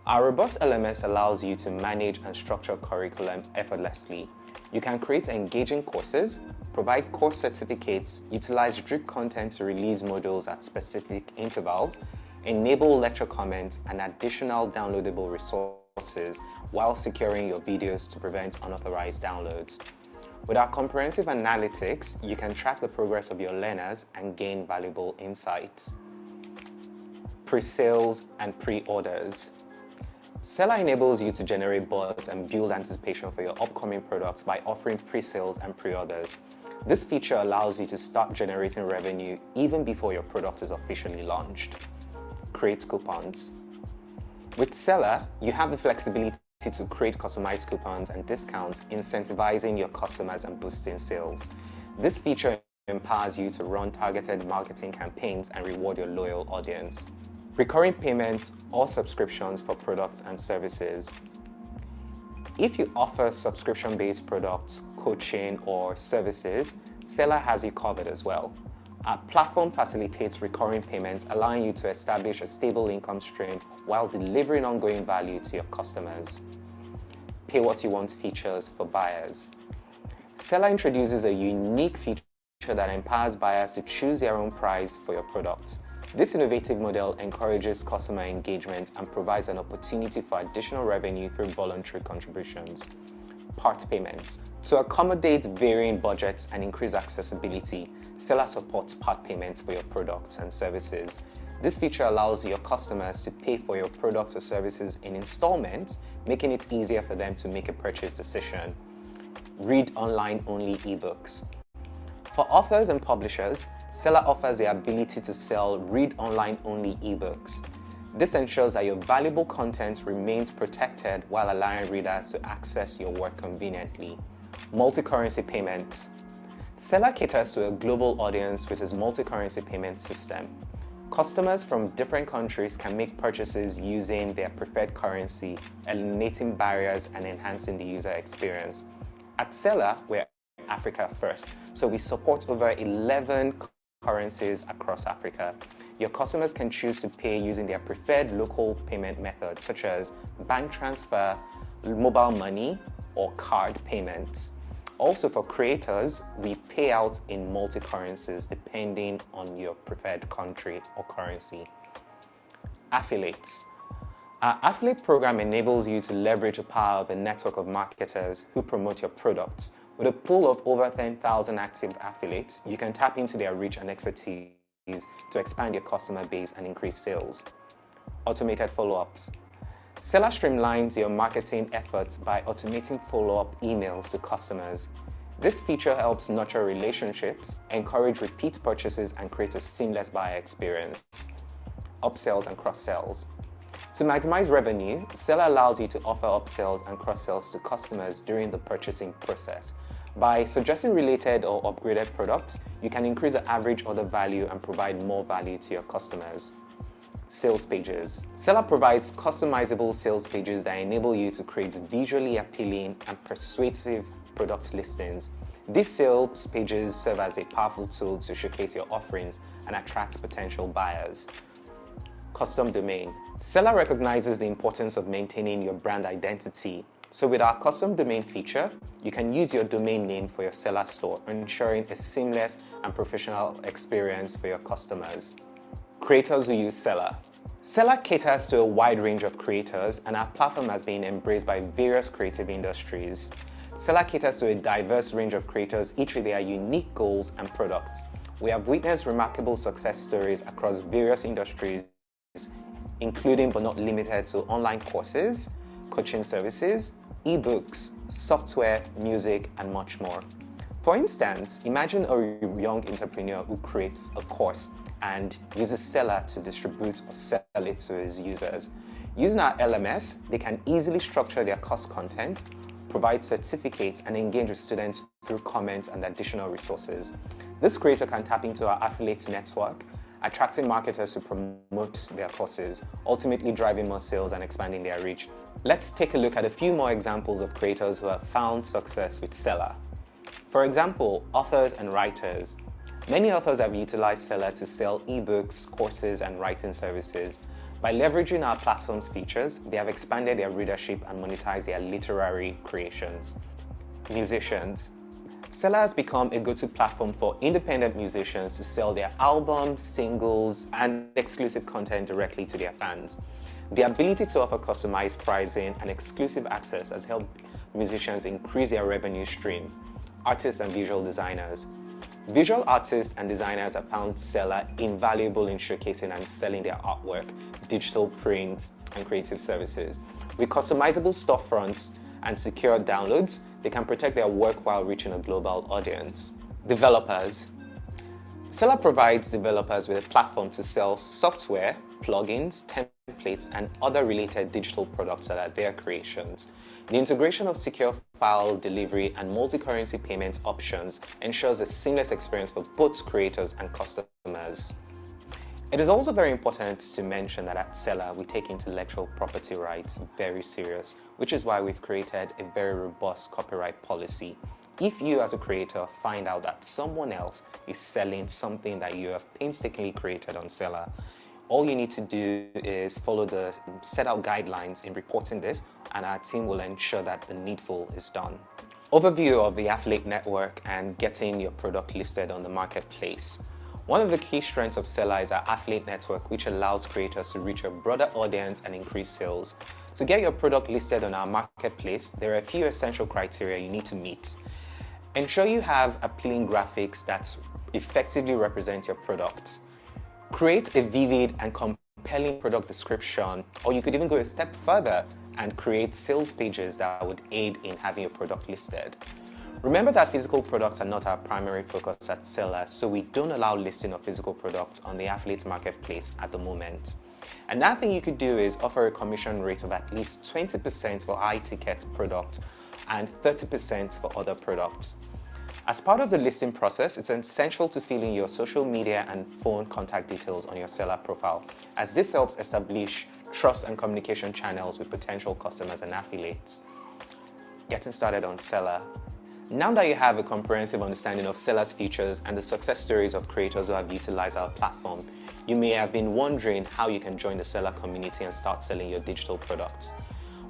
Our robust LMS allows you to manage and structure curriculum effortlessly. You can create engaging courses, provide course certificates, utilize drip content to release modules at specific intervals, enable lecture comments and additional downloadable resources while securing your videos to prevent unauthorized downloads. With our comprehensive analytics, you can track the progress of your learners and gain valuable insights. Pre-sales and pre-orders. Selar enables you to generate buzz and build anticipation for your upcoming products by offering pre-sales and pre-orders. This feature allows you to start generating revenue even before your product is officially launched. Create coupons. With Selar, you have the flexibility to create customized coupons and discounts, incentivizing your customers and boosting sales. This feature empowers you to run targeted marketing campaigns and reward your loyal audience. Recurring payments or subscriptions for products and services. If you offer subscription-based products, coaching, or services, Selar has you covered as well. Our platform facilitates recurring payments, allowing you to establish a stable income stream while delivering ongoing value to your customers. Pay what you want features for buyers. Selar introduces a unique feature that empowers buyers to choose their own price for your products. This innovative model encourages customer engagement and provides an opportunity for additional revenue through voluntary contributions. Part payments. To accommodate varying budgets and increase accessibility, Selar supports part payments for your products and services. This feature allows your customers to pay for your products or services in installments, making it easier for them to make a purchase decision. Read online-only ebooks. For authors and publishers, Selar offers the ability to sell read online-only ebooks. This ensures that your valuable content remains protected while allowing readers to access your work conveniently. Multi-currency payment. Selar caters to a global audience with its multi-currency payment system. Customers from different countries can make purchases using their preferred currency, eliminating barriers and enhancing the user experience. At Selar, we're Africa first, so we support over 11 currencies across Africa. Your customers can choose to pay using their preferred local payment method, such as bank transfer, mobile money, or card payments. Also, for creators, we pay out in multi-currencies depending on your preferred country or currency. Affiliates. Our affiliate program enables you to leverage the power of a network of marketers who promote your products. With a pool of over 10,000 active affiliates, you can tap into their reach and expertise to expand your customer base and increase sales. Automated follow-ups. Selar streamlines your marketing efforts by automating follow-up emails to customers. This feature helps nurture relationships, encourage repeat purchases, and create a seamless buyer experience. Upsells and cross-sells. To maximize revenue, Selar allows you to offer upsells and cross-sells to customers during the purchasing process. By suggesting related or upgraded products, you can increase the average order value and provide more value to your customers. Sales pages. Selar provides customizable sales pages that enable you to create visually appealing and persuasive product listings. These sales pages serve as a powerful tool to showcase your offerings and attract potential buyers. Custom domain. Selar recognizes the importance of maintaining your brand identity. So with our custom domain feature, you can use your domain name for your Selar store, ensuring a seamless and professional experience for your customers. Creators who use Selar. Selar caters to a wide range of creators, and our platform has been embraced by various creative industries. Selar caters to a diverse range of creators, each with their unique goals and products. We have witnessed remarkable success stories across various industries, including but not limited to online courses, coaching services, ebooks, software, music, and much more. For instance, imagine a young entrepreneur who creates a course and uses Selar to distribute or sell it to his users. Using our LMS, they can easily structure their course content, provide certificates, and engage with students through comments and additional resources. This creator can tap into our affiliate network, attracting marketers to promote their courses, ultimately driving more sales and expanding their reach. Let's take a look at a few more examples of creators who have found success with Selar. For example, authors and writers. Many authors have utilized Selar to sell ebooks, courses, and writing services. By leveraging our platform's features, they have expanded their readership and monetized their literary creations. Musicians. Selar has become a go-to platform for independent musicians to sell their albums, singles, and exclusive content directly to their fans. The ability to offer customized pricing and exclusive access has helped musicians increase their revenue stream. Artists and visual designers. Visual artists and designers have found Selar invaluable in showcasing and selling their artwork, digital prints, and creative services. With customizable storefronts and secure downloads, they can protect their work while reaching a global audience. Developers. Selar provides developers with a platform to sell software, plugins, templates, and other related digital products that are their creations. The integration of secure file delivery and multi-currency payment options ensures a seamless experience for both creators and customers. It is also very important to mention that at Selar, we take intellectual property rights very serious, which is why we've created a very robust copyright policy. If you as a creator find out that someone else is selling something that you have painstakingly created on Selar, all you need to do is follow the set out guidelines in reporting this, and our team will ensure that the needful is done. Overview of the affiliate network and getting your product listed on the marketplace. One of the key strengths of Selar is our affiliate network, which allows creators to reach a broader audience and increase sales. To get your product listed on our marketplace, there are a few essential criteria you need to meet. Ensure you have appealing graphics that effectively represent your product. Create a vivid and compelling product description, or you could even go a step further and create sales pages that would aid in having your product listed. Remember that physical products are not our primary focus at Selar, so we don't allow listing of physical products on the affiliate marketplace at the moment. Another thing you could do is offer a commission rate of at least 20% for high-ticket products and 30% for other products. As part of the listing process, it's essential to fill in your social media and phone contact details on your seller profile, as this helps establish trust and communication channels with potential customers and affiliates. Getting started on Selar. Now that you have a comprehensive understanding of Selar's features and the success stories of creators who have utilized our platform, you may have been wondering how you can join the Selar community and start selling your digital products.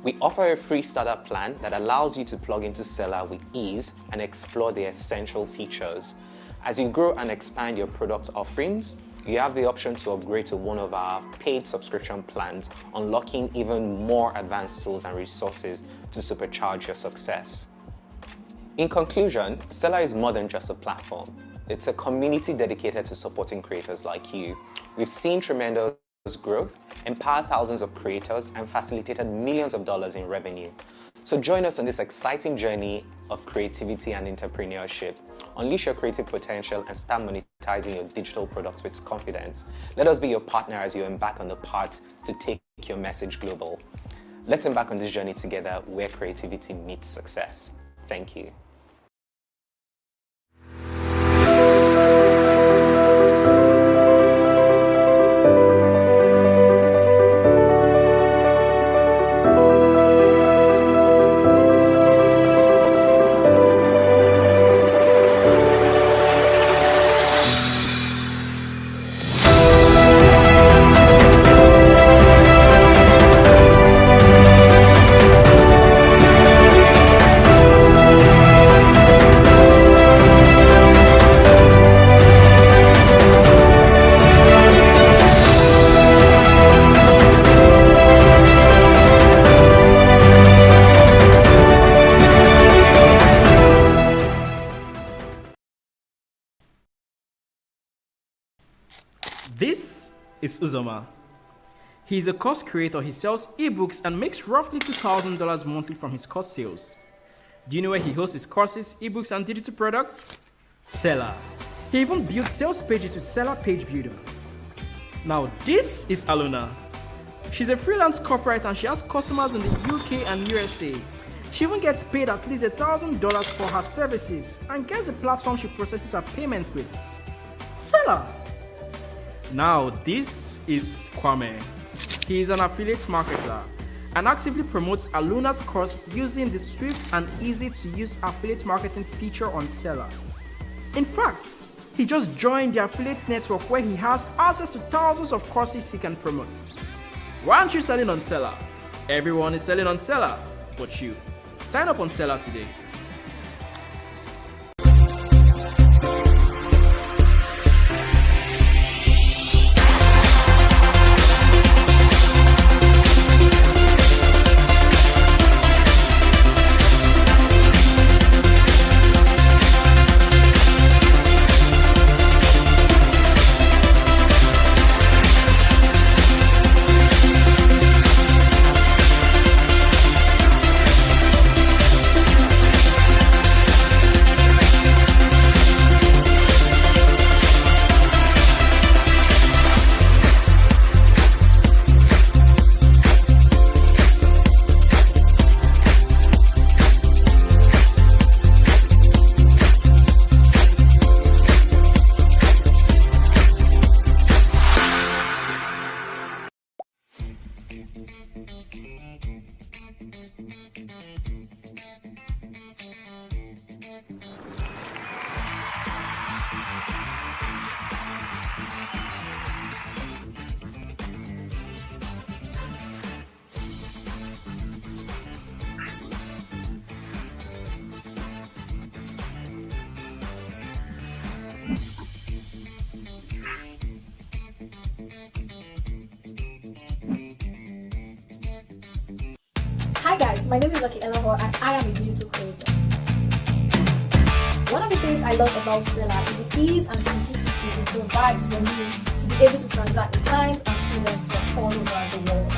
We offer a free startup plan that allows you to plug into Selar with ease and explore the essential features. As you grow and expand your product offerings, you have the option to upgrade to one of our paid subscription plans, unlocking even more advanced tools and resources to supercharge your success. In conclusion, Selar is more than just a platform. It's a community dedicated to supporting creators like you. We've seen tremendous growth, empowered thousands of creators, and facilitated millions of dollars in revenue. So join us on this exciting journey of creativity and entrepreneurship. Unleash your creative potential and start monetizing your digital products with confidence. Let us be your partner as you embark on the path to take your message global. Let's embark on this journey together where creativity meets success. Thank you. This is Uzoma. He's a course creator. He sells ebooks and makes roughly $2,000 monthly from his course sales. Do you know where he hosts his courses, ebooks, and digital products? Selar. He even builds sales pages with Selar Page Builder. Now this is Aluna. She's a freelance corporate and she has customers in the UK and USA. She even gets paid at least $1,000 for her services and gets the platform she processes her payment with. Selar. Now this is Kwame. He is an affiliate marketer and actively promotes Aluna's course using the swift and easy to use affiliate marketing feature on Selar. In fact, he just joined the affiliate network where he has access to thousands of courses he can promote. Why aren't you selling on Selar? Everyone is selling on Selar, but you. Sign up on Selar today. Hi guys, my name is Lucky Elohor and I am a digital creator. One of the things I love about Selar is the ease and simplicity it provides for me to be able to transact with clients and students from all over the world.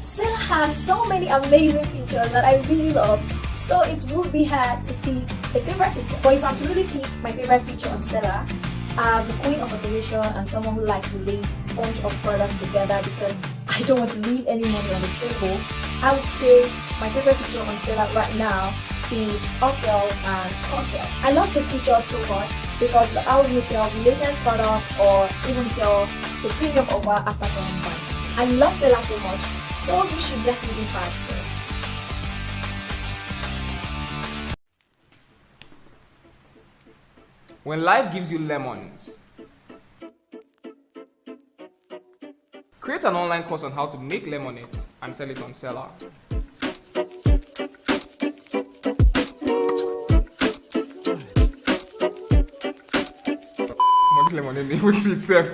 Selar has so many amazing features that I really love, so it would be hard to pick a favorite feature. But if I'm to really pick my favorite feature on Selar, as a queen of automation and someone who likes to lay a bunch of products together because I don't want to leave any money on the table, I would say my favorite feature on Selar right now is upsells and cross-sells. I love this feature so much because it allows you to sell related products or even sell the premium offer after someone buys. I love Selar so much, so you should definitely try it. When life gives you lemons, create an online course on how to make lemonade and sell it on Selar. What lemonade name was sweet self?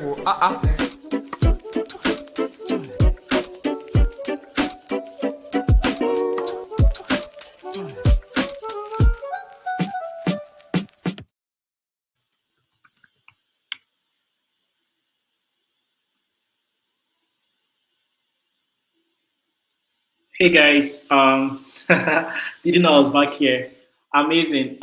Hey guys, didn't know I was back here. Amazing.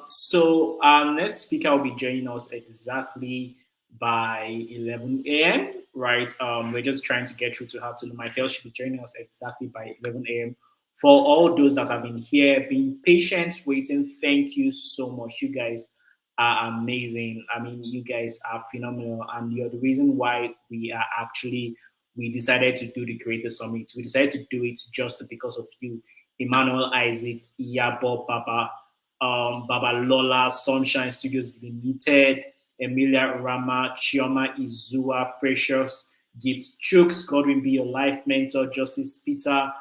So our next speaker will be joining us exactly by 11 a.m. Right? We're just trying to get through to her. Tolu Michaels should be joining us exactly by 11 a.m. For all those that have been here, being patient, waiting, thank you so much. You guys are amazing. I mean, you guys are phenomenal, and you're the reason why we decided to do the Creator Summit. We decided to do it just because of you. Emmanuel Isaac, Iyabo Baba, Baba Lola, Sunshine Studios Limited, Emilia Rama, Chioma Izua, Precious, Gift Chooks, Godwin Be Your Life Mentor, Justice Peter,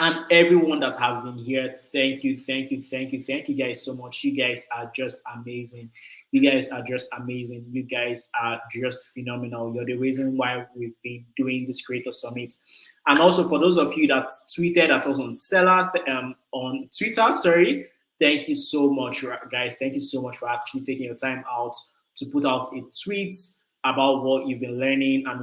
and everyone that has been here. Thank you guys so much. You guys are just amazing. You guys are just amazing. You guys are just phenomenal. You're the reason why we've been doing this Creator Summit. And also for those of you that tweeted at us on Selar, on Twitter, sorry, thank you so much, guys. Thank you so much for actually taking your time out to put out a tweet about what you've been learning and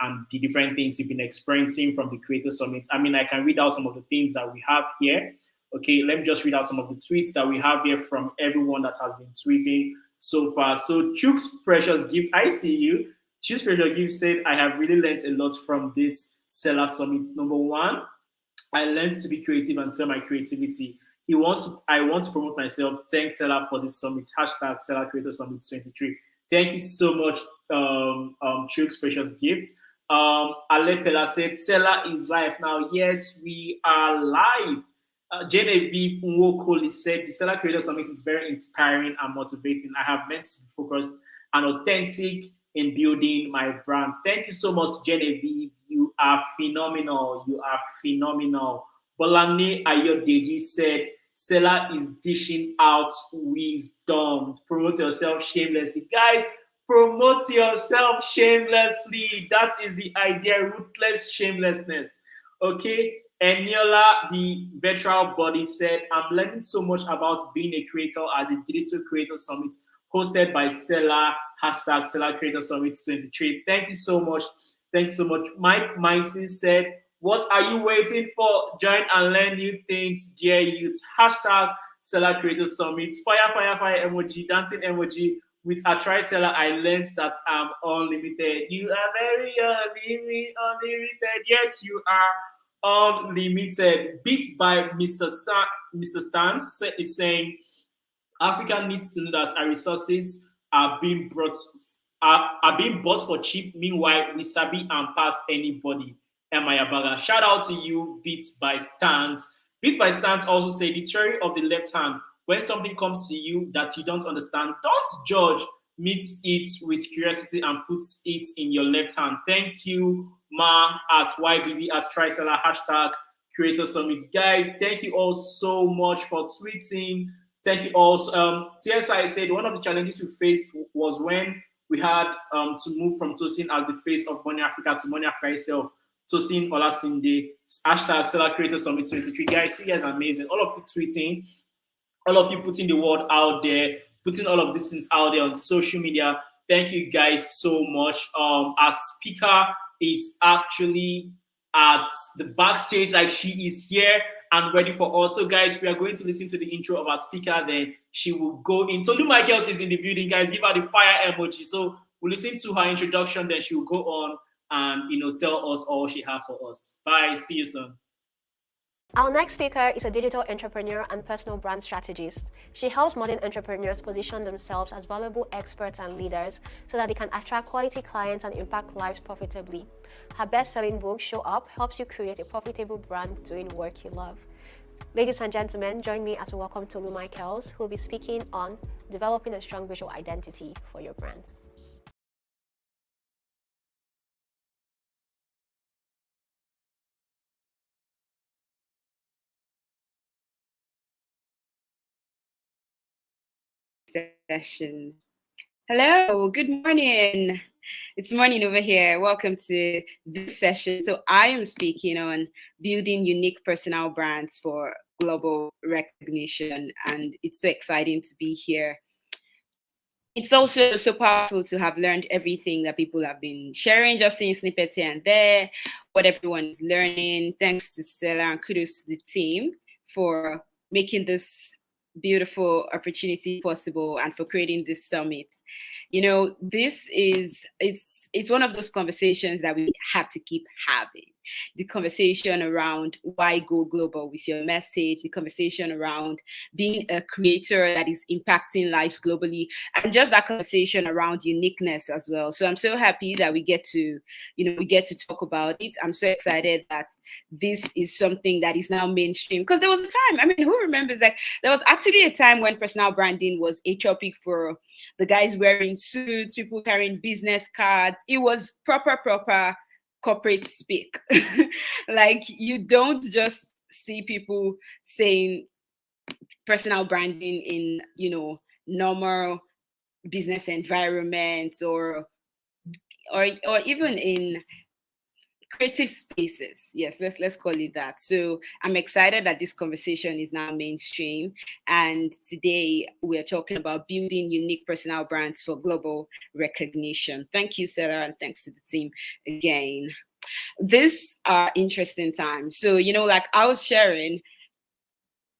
and the different things you've been experiencing from the Creator Summit. I mean, I can read out some of the things that we have here. Okay, let me just read out some of the tweets that we have here from everyone that has been tweeting so far. So Chuck's Precious Gift, I see you. Chuck's Precious Gift said, I have really learned a lot from this Selar Summit. Number one, I learned to be creative and tell my creativity. I want to promote myself. Thanks, Selar, for this summit. Hashtag Selar Creator Summit 23. Thank you so much, Chuck's Precious Gift. Ale Pella said, Selar is live now. Yes, we are live. Genevieve Nwokoli said, the Selar Creator Summit is very inspiring and motivating. I have learned to be focused and authentic in building my brand. Thank you so much, Genevieve. You are phenomenal. You are phenomenal. Bolane Ayodeji said, Selar is dishing out wisdom. Promote yourself shamelessly. Guys, promote yourself shamelessly. That is the idea, ruthless shamelessness. Okay? And Niola, the virtual body, said, I'm learning so much about being a creator at the Digital Creator Summit hosted by Selar, hashtag Selar Creator Summit 23. Thank you so much. Thanks so much. Mike Mighty said, what are you waiting for? Join and learn new things, dear youth. Hashtag Selar Creator Summit. Fire emoji, dancing emoji. With a Selar, I learned that I'm unlimited. You are very unlimited. Yes, you are unlimited. Beat by Mr. Stans is saying, Africa needs to know that our resources are being bought for cheap. Meanwhile, we sabi and pass anybody. Emaya Baga. Shout out to you, Beats by Stance. Beat by Stance also say the theory of the left hand. When something comes to you that you don't understand, don't judge. Meet it with curiosity and put it in your left hand. Thank you, Ma at YBB at Triseller, hashtag Creator Summit. Guys, thank you all so much for tweeting. Thank you all. TSI said one of the challenges we faced was when we had to move from Tosin as the face of Money Africa to Money Africa itself. Tosin Olaseinde, hashtag Selar Creator Summit 23. Guys, you guys are amazing. All of you tweeting, all of you putting the word out there, putting all of these things out there on social media. Thank you guys so much. Our speaker is actually at the backstage, like she is here and ready for us. So guys, we are going to listen to the intro of our speaker, then she will go in. Tolu Michaels is in the building, guys. Give her the fire emoji. So we'll listen to her introduction, then she will go on and tell us all she has for us. Bye. See you soon. Our next speaker is a digital entrepreneur and personal brand strategist. She helps modern entrepreneurs position themselves as valuable experts and leaders so that they can attract quality clients and impact lives profitably. Her best-selling book, Show Up, helps you create a profitable brand doing work you love. Ladies and gentlemen, join me as we welcome Tolu Michaels, who will be speaking on developing a strong visual identity for your brand. Session. Hello, good morning. It's morning over here. Welcome to this session. So I am speaking on building unique personal brands for global recognition, and it's so exciting to be here. It's also so powerful to have learned everything that people have been sharing, just seeing snippets here and there, what everyone is learning. Thanks to Selar and kudos to the team for making this beautiful opportunity possible and for creating this summit. This is it's one of those conversations that we have to keep having. The conversation around why go global with your message, the conversation around being a creator that is impacting lives globally, and just that conversation around uniqueness as well. So I'm so happy that we get to talk about it. I'm so excited that this is something that is now mainstream, because there was a time, I mean, who remembers that there was actually a time when personal branding was a topic for the guys wearing suits, people carrying business cards. It was proper corporate speak. Like, you don't just see people saying personal branding in normal business environments or even in creative spaces. Yes, let's call it that. So I'm excited that this conversation is now mainstream, and today we're talking about building unique personal brands for global recognition. Thank you, Selar, and thanks to the team again. These are interesting times. So like I was sharing,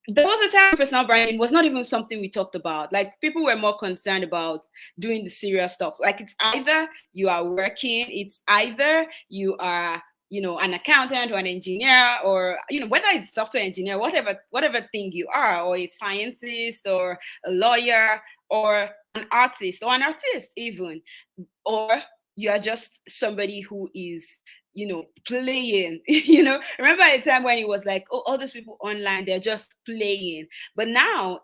there was a time personal branding was not even something we talked about. Like, people were more concerned about doing the serious stuff. Like, it's either you are working, it's either you are an accountant or an engineer, or whether it's software engineer, whatever thing you are, or a scientist or a lawyer or an artist even, or you are just somebody who is playing. Remember a time when it was like, oh, all those people online, they're just playing. But now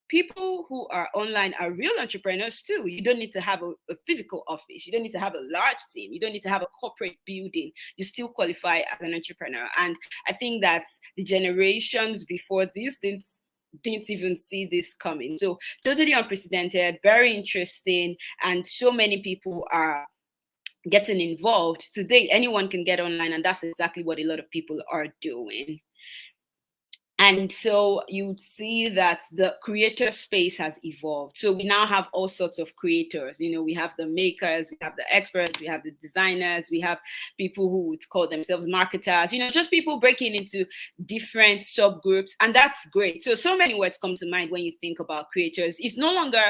people who are online are real entrepreneurs too. You don't need to have a physical office. You don't need to have a large team. You don't need to have a corporate building. You still qualify as an entrepreneur. And I think that the generations before this didn't even see this coming. So totally unprecedented, very interesting, and so many people are getting involved. Today, anyone can get online, and that's exactly what a lot of people are doing. And so you'd see that the creator space has evolved. So we now have all sorts of creators. We have the makers, we have the experts, we have the designers, we have people who would call themselves marketers, just people breaking into different subgroups. And that's great. So many words come to mind when you think about creators. It's no longer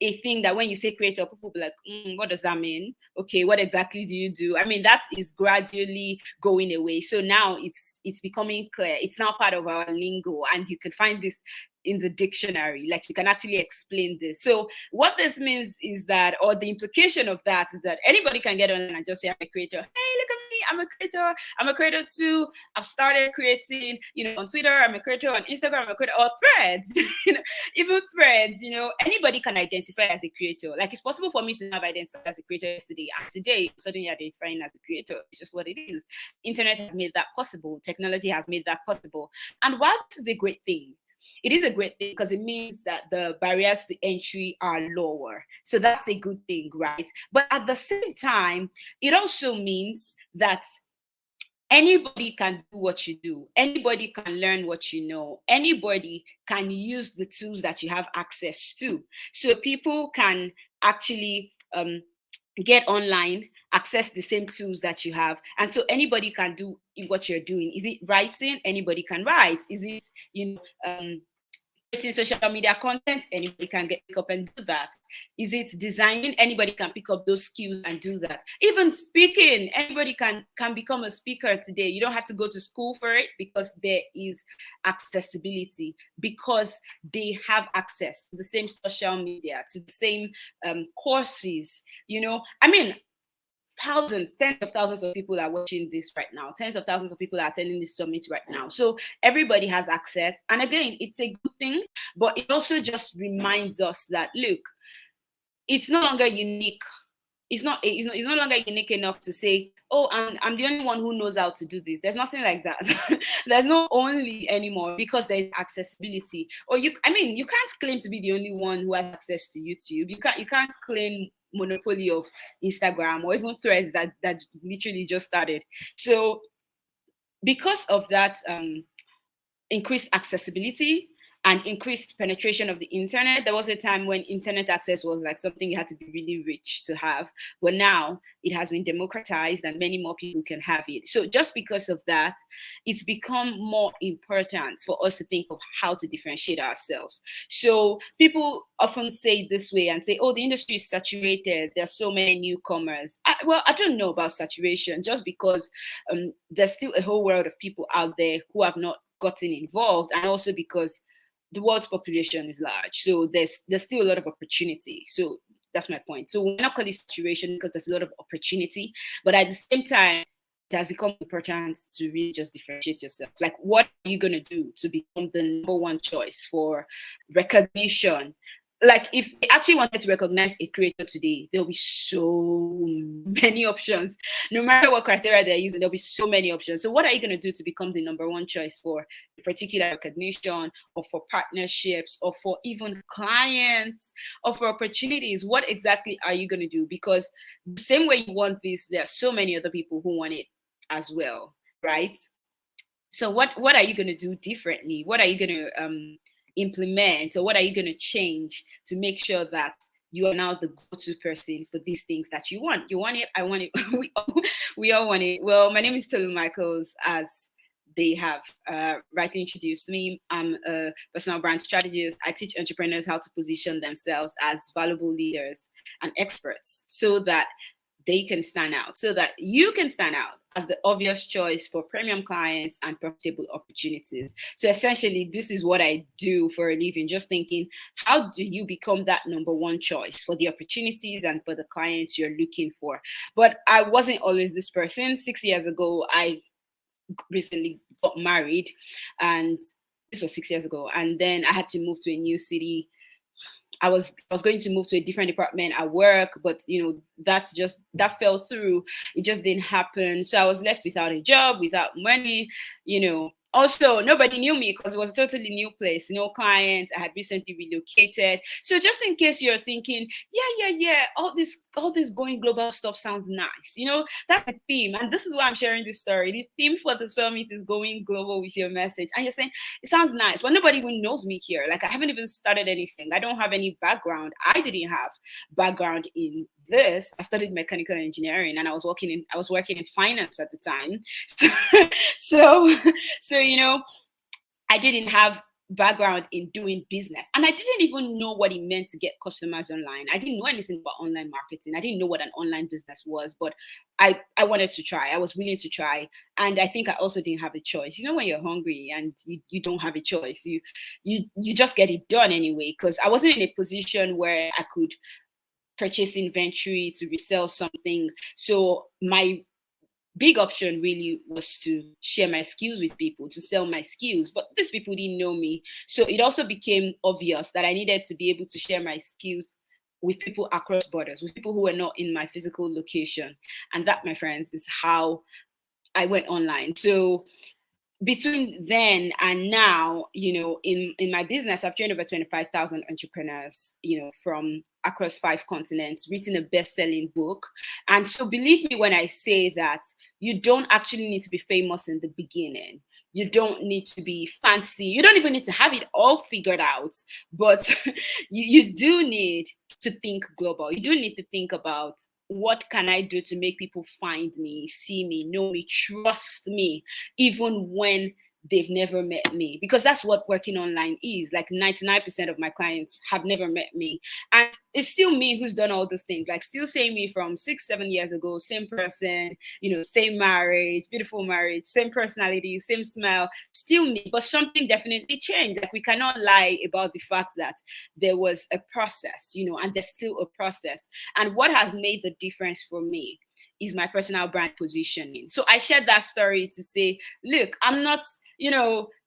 a thing that when you say creator, people be like, what does that mean? Okay, what exactly do you do? I mean, that is gradually going away. So now it's becoming clear. It's now part of our lingo, and you can find this in the dictionary. Like, you can actually explain this. So what this means is that, or the implication of that is that anybody can get on and just say, I'm a creator. Hey, look at me, I'm a creator. I'm a creator too. I've started creating, on Twitter, I'm a creator, on Instagram, I'm a creator, or Threads, even Threads, anybody can identify as a creator. Like, it's possible for me to have identified as a creator yesterday, and today I'm suddenly identifying as a creator. It's just what it is. Internet has made that possible. Technology has made that possible. And while this is a great thing, it is a great thing because it means that the barriers to entry are lower. So that's a good thing, right? But at the same time, it also means that anybody can do what you do. Anybody can learn what you know. Anybody can use the tools that you have access to. So people can actually get online, access the same tools that you have. And so anybody can do what you're doing. Is it writing? Anybody can write. Is it, creating social media content? Anybody can get pick up and do that. Is it designing? Anybody can pick up those skills and do that. Even speaking, anybody can become a speaker today. You don't have to go to school for it, because there is accessibility, because they have access to the same social media, to the same courses. I mean, thousands, tens of thousands of people are watching this right now. Tens of thousands of people are attending this summit right now. So everybody has access. And again, it's a good thing, but it also just reminds us that, look, it's no longer unique. It's no longer unique enough to say, oh, I'm the only one who knows how to do this. There's nothing like that. There's no only anymore, because there's accessibility. Or you can't claim to be the only one who has access to YouTube. You can't claim monopoly of Instagram or even Threads that literally just started. So because of that increased accessibility and increased penetration of the internet, there was a time when internet access was like something you had to be really rich to have. But now it has been democratized and many more people can have it. So just because of that, it's become more important for us to think of how to differentiate ourselves. So people often say it this way and say, oh, the industry is saturated. There are so many newcomers. I don't know about saturation, just because there's still a whole world of people out there who have not gotten involved, and also because the world's population is large, so there's still a lot of opportunity. So that's my point. So we're not calling it saturation because there's a lot of opportunity, but at the same time, it has become important to really just differentiate yourself. Like, what are you going to do to become the number one choice for recognition? Like, if they actually wanted to recognize a creator today, there'll be so many options. No matter what criteria they're using, there'll be so many options. So what are you going to do to become the number one choice for a particular recognition, or for partnerships, or for even clients, or for opportunities? What exactly are you going to do? Because the same way you want this, there are so many other people who want it as well, right? So what are you going to do differently? What are you going to implement, or what are you going to change to make sure that you are now the go-to person for these things that you want? You want it, I want it, we all want it. Well, my name is Tolu Michaels, as they have rightly introduced me. I'm a personal brand strategist. I teach entrepreneurs how to position themselves as valuable leaders and experts, so that they can stand out, so that you can stand out as the obvious choice for premium clients and profitable opportunities. So essentially, this is what I do for a living, just thinking, how do you become that number one choice for the opportunities and for the clients you're looking for? But I wasn't always this person. 6 years ago, I recently got married, and this was 6 years ago. And then I had to move to a new city. I was going to move to a different department at work, but that fell through. It just didn't happen. So I was left without a job, without money. Also, nobody knew me because it was a totally new place, no clients. I had recently relocated. So just in case you're thinking, yeah, all this going global stuff sounds nice. That's a theme. And this is why I'm sharing this story. The theme for the summit is going global with your message. And you're saying, it sounds nice, but nobody even knows me here. Like, I haven't even started anything. I don't have any background. I didn't have background in this. I studied mechanical engineering, and I was working in finance at the time. So I didn't have background in doing business, and I didn't even know what it meant to get customers online. I didn't know anything about online marketing. I didn't know what an online business was, but I wanted to try. I was willing to try, and I think I also didn't have a choice. When you're hungry and you don't have a choice, you just get it done anyway. Because I wasn't in a position where I could purchase inventory to resell something. So my big option really was to share my skills with people, to sell my skills, but these people didn't know me. So it also became obvious that I needed to be able to share my skills with people across borders, with people who were not in my physical location. And that, my friends, is how I went online. So between then and now, in my business, I've trained over 25,000 entrepreneurs, from across 5 continents, written a best-selling book. And so believe me when I say that you don't actually need to be famous in the beginning. You don't need to be fancy. You don't even need to have it all figured out. But you do need to think global. You do need to think about, what can I do to make people find me, see me, know me, trust me, even when they've never met me, because that's what working online is. Like 99% of my clients have never met me, and it's still me who's done all those things. Like still seeing me from 6-7 years ago, same person, same marriage, beautiful marriage, same personality, same smile, still me. But something definitely changed. Like we cannot lie about the fact that there was a process, and there's still a process. And what has made the difference for me is my personal brand positioning. So I shared that story to say, look, I'm not,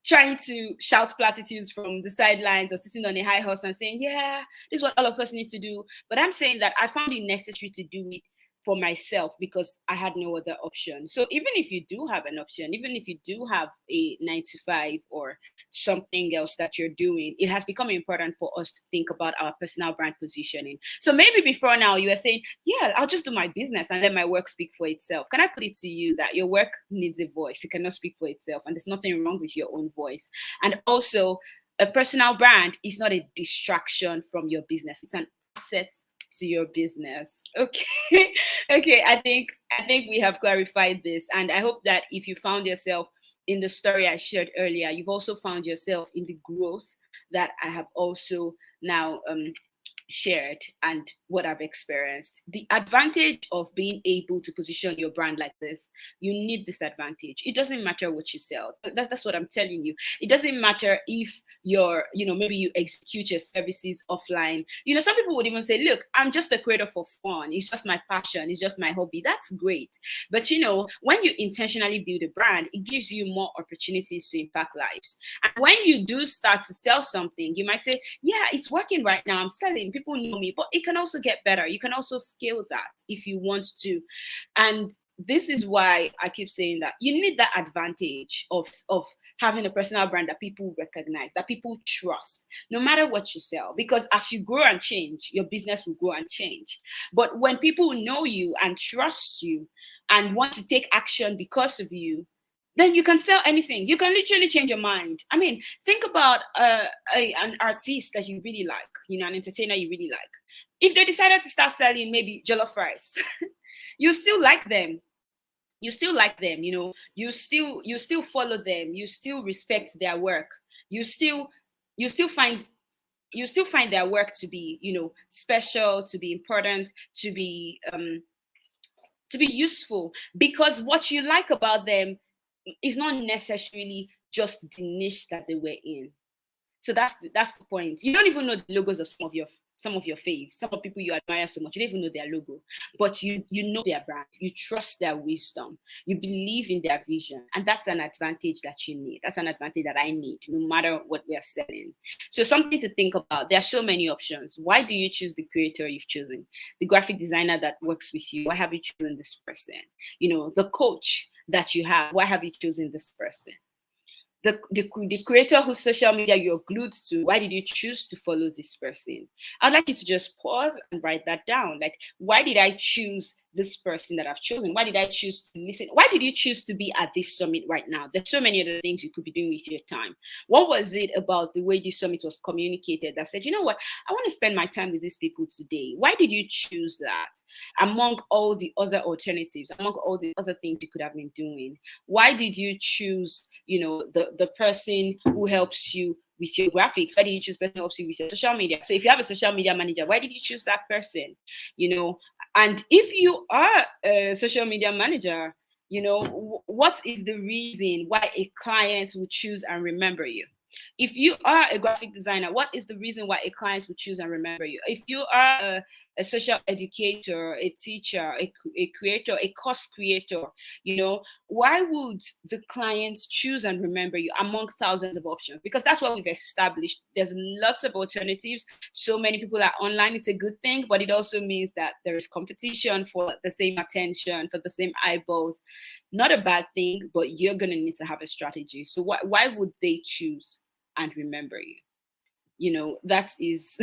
trying to shout platitudes from the sidelines or sitting on a high horse and saying, yeah, this is what all of us need to do. But I'm saying that I found it necessary to do it for myself because I had no other option. So even if you do have an option, even if you do have a 9 to 5 or something else that you're doing, it has become important for us to think about our personal brand positioning. So maybe before now you were saying, yeah, I'll just do my business and let my work speak for itself. Can I put it to you that your work needs a voice? It cannot speak for itself, and there's nothing wrong with your own voice. And also, a personal brand is not a distraction from your business. It's an asset to your business. Okay. Okay, I think we have clarified this, and I hope that if you found yourself in the story I shared earlier, you've also found yourself in the growth that I have also now shared and what I've experienced. The advantage of being able to position your brand like this, you need this advantage. It doesn't matter what you sell. That's what I'm telling you. It doesn't matter if you're, maybe you execute your services offline. Some people would even say, look, I'm just a creator for fun. It's just my passion. It's just my hobby. That's great. But when you intentionally build a brand, it gives you more opportunities to impact lives. And when you do start to sell something, you might say, yeah, it's working right now. I'm selling. People know me, but it can also get better. You can also scale that if you want to. And this is why I keep saying that you need that advantage of having a personal brand that people recognize, that people trust, no matter what you sell. Because as you grow and change, your business will grow and change. But when people know you and trust you and want to take action because of you, then you can sell anything. You can literally change your mind. I mean, think about an artist that you really like, an entertainer you really like. If they decided to start selling maybe jollof rice, you still like them. You still like them, you still follow them. You still respect their work. You still find their work to be, special, to be important, to be useful, because what you like about them is not necessarily just the niche that they were in. So that's the point. You don't even know the logos of some of your faves, some of people you admire so much. You don't even know their logo, but you know their brand. You trust their wisdom. You believe in their vision, and that's an advantage that you need. That's an advantage that I need, no matter what we are selling. So something to think about. There are so many options. Why do you choose the creator you've chosen? The graphic designer that works with you. Why have you chosen this person? The coach that you have. Why have you chosen this person? The creator whose social media you're glued to, why did you choose to follow this person? I'd like you to just pause and write that down. Like, why did I choose this person that I've chosen? Why did I choose to listen? Why did you choose to be at this summit right now? There's so many other things you could be doing with your time. What was it about the way this summit was communicated that said, you know what, I want to spend my time with these people today? Why did you choose that among all the other alternatives, among all the other things you could have been doing? Why did you choose, the person who helps you with your graphics? Why did you choose person who helps you with your social media? So if you have a social media manager, why did you choose that person? And if you are a social media manager, what is the reason why a client will choose and remember you? If you are a graphic designer, what is the reason why a client will choose and remember you? If you are a social educator, a teacher, a creator, a course creator, why would the client choose and remember you among thousands of options? Because that's what we've established. There's lots of alternatives. So many people are online. It's a good thing, but it also means that there is competition for the same attention, for the same eyeballs. Not a bad thing, but you're going to need to have a strategy. So why would they choose and remember you? That is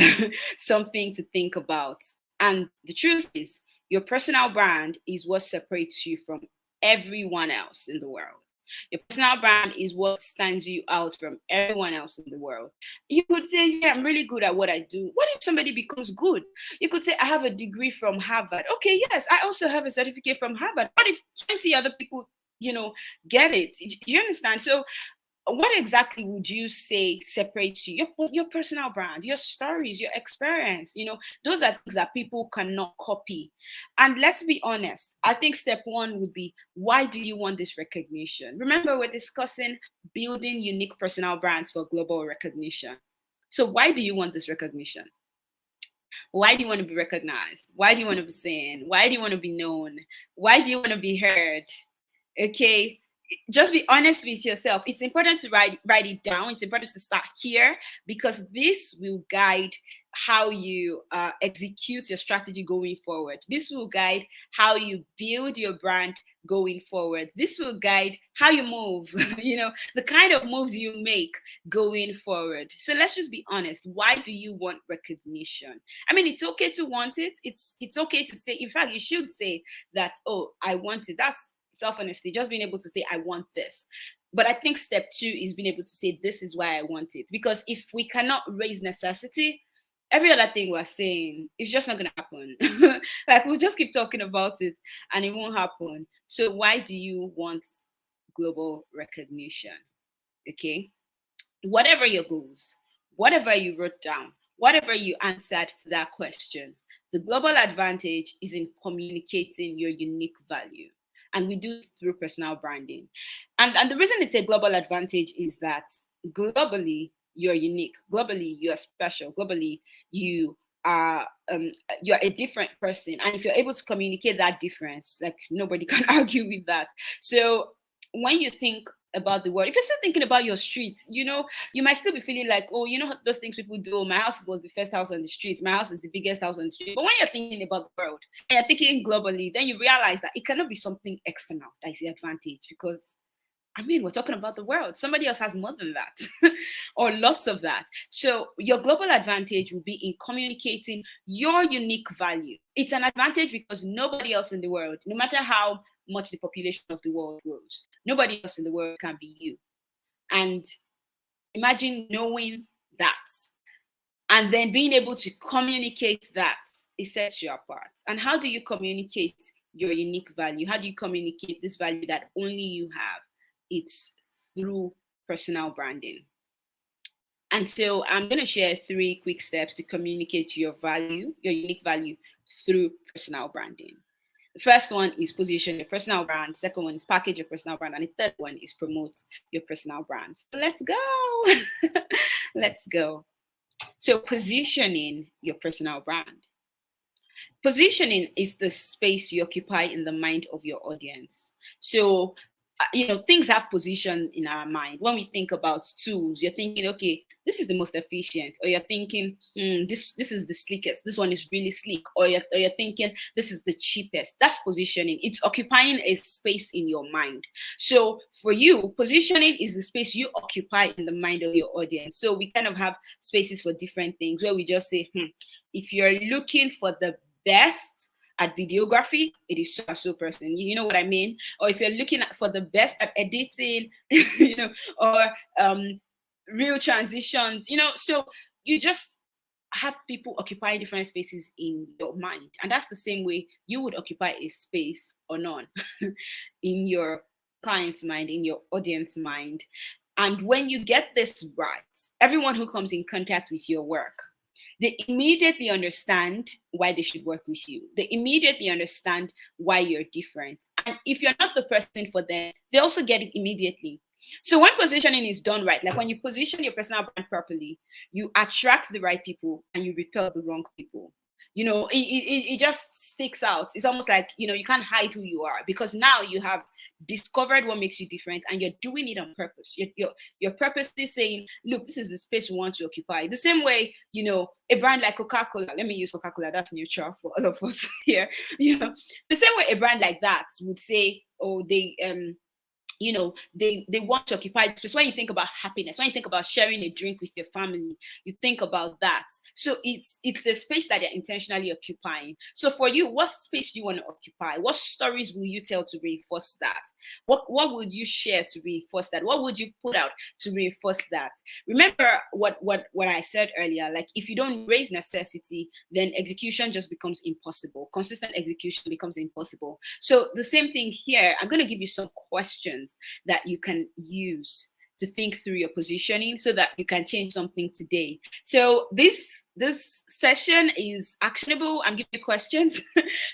something to think about. And the truth is, your personal brand is what separates you from everyone else in the world. Your personal brand is what stands you out from everyone else in the world. You could say, yeah, I'm really good at what I do. What if somebody becomes good? You could say, I have a degree from Harvard. Okay, yes, I also have a certificate from Harvard. What if 20 other people, get it? Do you understand? So what exactly would you say separates you? Your personal brand, your stories, your experience. Those are things that people cannot copy. And let's be honest, I think step one would be, why do you want this recognition? Remember, we're discussing building unique personal brands for global recognition. So why do you want this recognition? Why do you want to be recognized? Why do you want to be seen? Why do you want to be known? Why do you want to be heard? Okay, just be honest with yourself. It's important to write it down. It's important to start here, because this will guide how you execute your strategy going forward. This will guide how you build your brand going forward. This will guide how you move, the kind of moves you make going forward. So let's just be honest. Why do you want recognition? I mean, it's okay to want it. It's okay to say, in fact, you should say that, oh, I want it. That's self-honesty, just being able to say, I want this. But I think step two is being able to say, this is why I want it. Because if we cannot raise necessity, every other thing we're saying is just not going to happen. Like, we'll just keep talking about it and it won't happen. So why do you want global recognition? Okay. Whatever your goals, whatever you wrote down, whatever you answered to that question, the global advantage is in communicating your unique value. And we do this through personal branding. And the reason it's a global advantage is that globally, you're unique. Globally, you're special. Globally, you're a different person. And if you're able to communicate that difference, like, nobody can argue with that. So when you think about the world, if you're still thinking about your streets, you might still be feeling like, oh, those things people do. My house was the first house on the street. My house is the biggest house on the street. But when you're thinking about the world and you're thinking globally, then you realize that it cannot be something external that is the advantage, because we're talking about the world. Somebody else has more than that or lots of that. So your global advantage will be in communicating your unique value. It's an advantage because nobody else in the world, no matter how much the population of the world grows, nobody else in the world can be you. And imagine knowing that and then being able to communicate that. It sets you apart. And how do you communicate your unique value? How do you communicate this value that only you have? It's through personal branding. And so I'm going to share 3 quick steps to communicate your value, your unique value, through personal branding. The first one is position your personal brand. The second one is package your personal brand. And the third one is promote your personal brand. So let's go. Let's go. So positioning your personal brand. Positioning is the space you occupy in the mind of your audience. So things have position in our mind. When we think about tools, you're thinking, okay, this is the most efficient, or you're thinking, this is the slickest. This one is really sleek, or you're thinking, this is the cheapest. That's positioning. It's occupying a space in your mind. So for you, positioning is the space you occupy in the mind of your audience. So we kind of have spaces for different things where we just say, if you're looking for the best at videography, it is so person. You know what I mean? Or if you're looking for the best at editing, or real transitions, so you just have people occupying different spaces in your mind. And that's the same way you would occupy a space or none in your client's mind, in your audience mind. And when you get this right, everyone who comes in contact with your work, they immediately understand why they should work with you. They immediately understand why you're different. And if you're not the person for them, they also get it immediately. So when positioning is done right, like when you position your personal brand properly, you attract the right people and you repel the wrong people. It just sticks out. It's almost like, you can't hide who you are, because now you have discovered what makes you different and you're doing it on purpose. You're purposely saying, look, this is the space we want to occupy. The same way, a brand like Coca-Cola, let me use Coca-Cola, that's neutral for all of us here. The same way a brand like that would say, oh, they want to occupy the space. When you think about happiness, when you think about sharing a drink with your family, you think about that. So it's a space that you're intentionally occupying. So for you, what space do you want to occupy? What stories will you tell to reinforce that? What would you share to reinforce that? What would you put out to reinforce that? Remember what I said earlier, like if you don't raise necessity, then execution just becomes impossible. Consistent execution becomes impossible. So the same thing here, I'm going to give you some questions that you can use to think through your positioning so that you can change something today. So this session is actionable. I'm giving you questions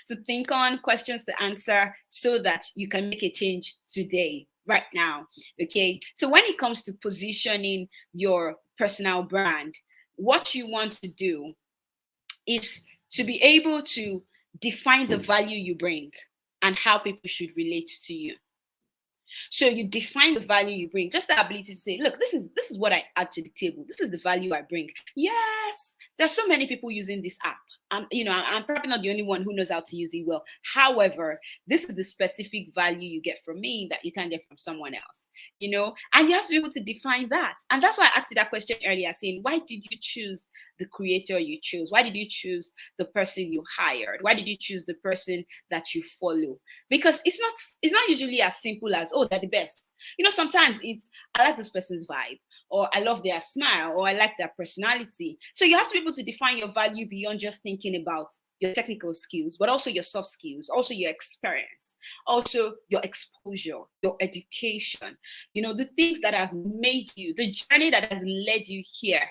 to think on, questions to answer so that you can make a change today, right now. Okay. So when it comes to positioning your personal brand, what you want to do is to be able to define the value you bring and how people should relate to you. So you define the value you bring, just the ability to say, look, this is what I add to the table. This is the value I bring. Yes, there's so many people using this app. I'm probably not the only one who knows how to use it well. However, this is the specific value you get from me that you can't get from someone else, and you have to be able to define that. And that's why I asked you that question earlier, saying, why did you choose the creator you chose? Why did you choose the person you hired? Why did you choose the person that you follow? Because it's not usually as simple as, oh, they're the best. Sometimes it's, I like this person's vibe, or I love their smile, or I like their personality. So you have to be able to define your value beyond just thinking about your technical skills, but also your soft skills, also your experience, also your exposure, your education, the things that have made you, the journey that has led you here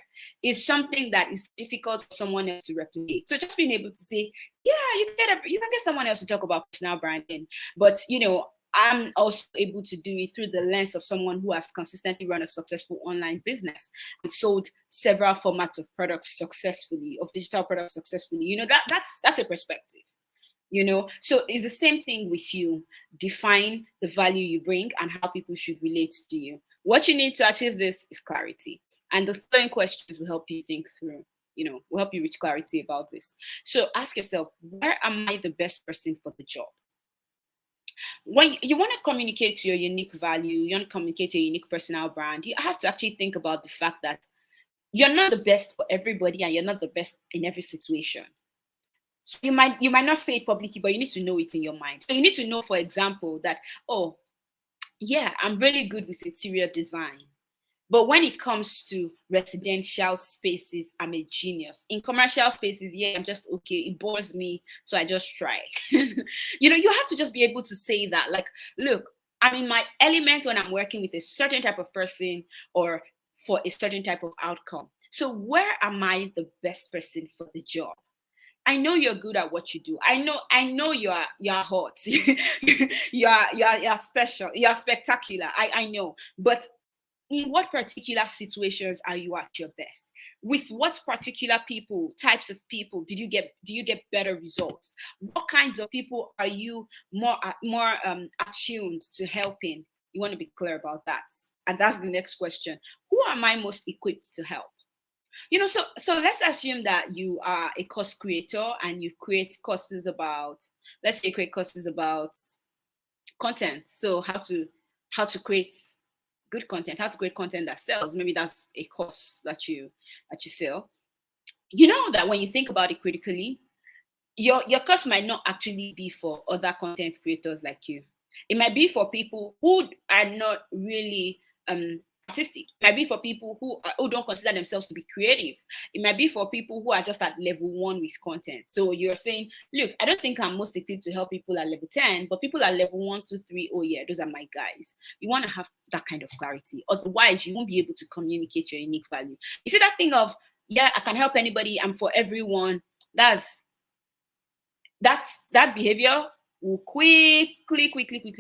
is something that is difficult for someone else to replicate. So just being able to say, yeah, you can get someone else to talk about personal branding, but I'm also able to do it through the lens of someone who has consistently run a successful online business and sold several formats of products successfully, of digital products successfully. That's a perspective, So it's the same thing with you. Define the value you bring and how people should relate to you. What you need to achieve this is clarity. And the following questions will help you think through, will help you reach clarity about this. So ask yourself, where am I the best person for the job? When you want to communicate your unique value, you want to communicate your unique personal brand, you have to actually think about the fact that you're not the best for everybody and you're not the best in every situation. So you might not say it publicly, but you need to know it in your mind. So you need to know, for example, that, oh, yeah, I'm really good with interior design. But when it comes to residential spaces, I'm a genius. In commercial spaces, yeah, I'm just okay. It bores me, so I just try. You have to just be able to say that. Like, look, I'm in my element when I'm working with a certain type of person or for a certain type of outcome. So where am I the best person for the job? I know you're good at what you do. I know you're hot. you're special. You're spectacular. I know, but in what particular situations are you at your best? With what particular types of people do you get better results? What kinds of people are you more attuned to helping? You want to be clear about that. And that's the next question. Who am I most equipped to help? So let's assume that you are a course creator and you create courses about, let's say you create courses about content. So how to create good content, how to create content that sells. Maybe that's a course that you sell. You know that when you think about it critically, your course might not actually be for other content creators like you. It might be for people who are not really artistic. It might be for people who don't consider themselves to be creative. It might be for people who are just at level 1 with content. So you're saying, look, I don't think I'm most equipped to help people at level 10, but people at level 1, 2, 3, oh yeah, those are my guys. You want to have that kind of clarity. Otherwise, you won't be able to communicate your unique value. You see that thing of, yeah, I can help anybody, I'm for everyone. That behavior will quickly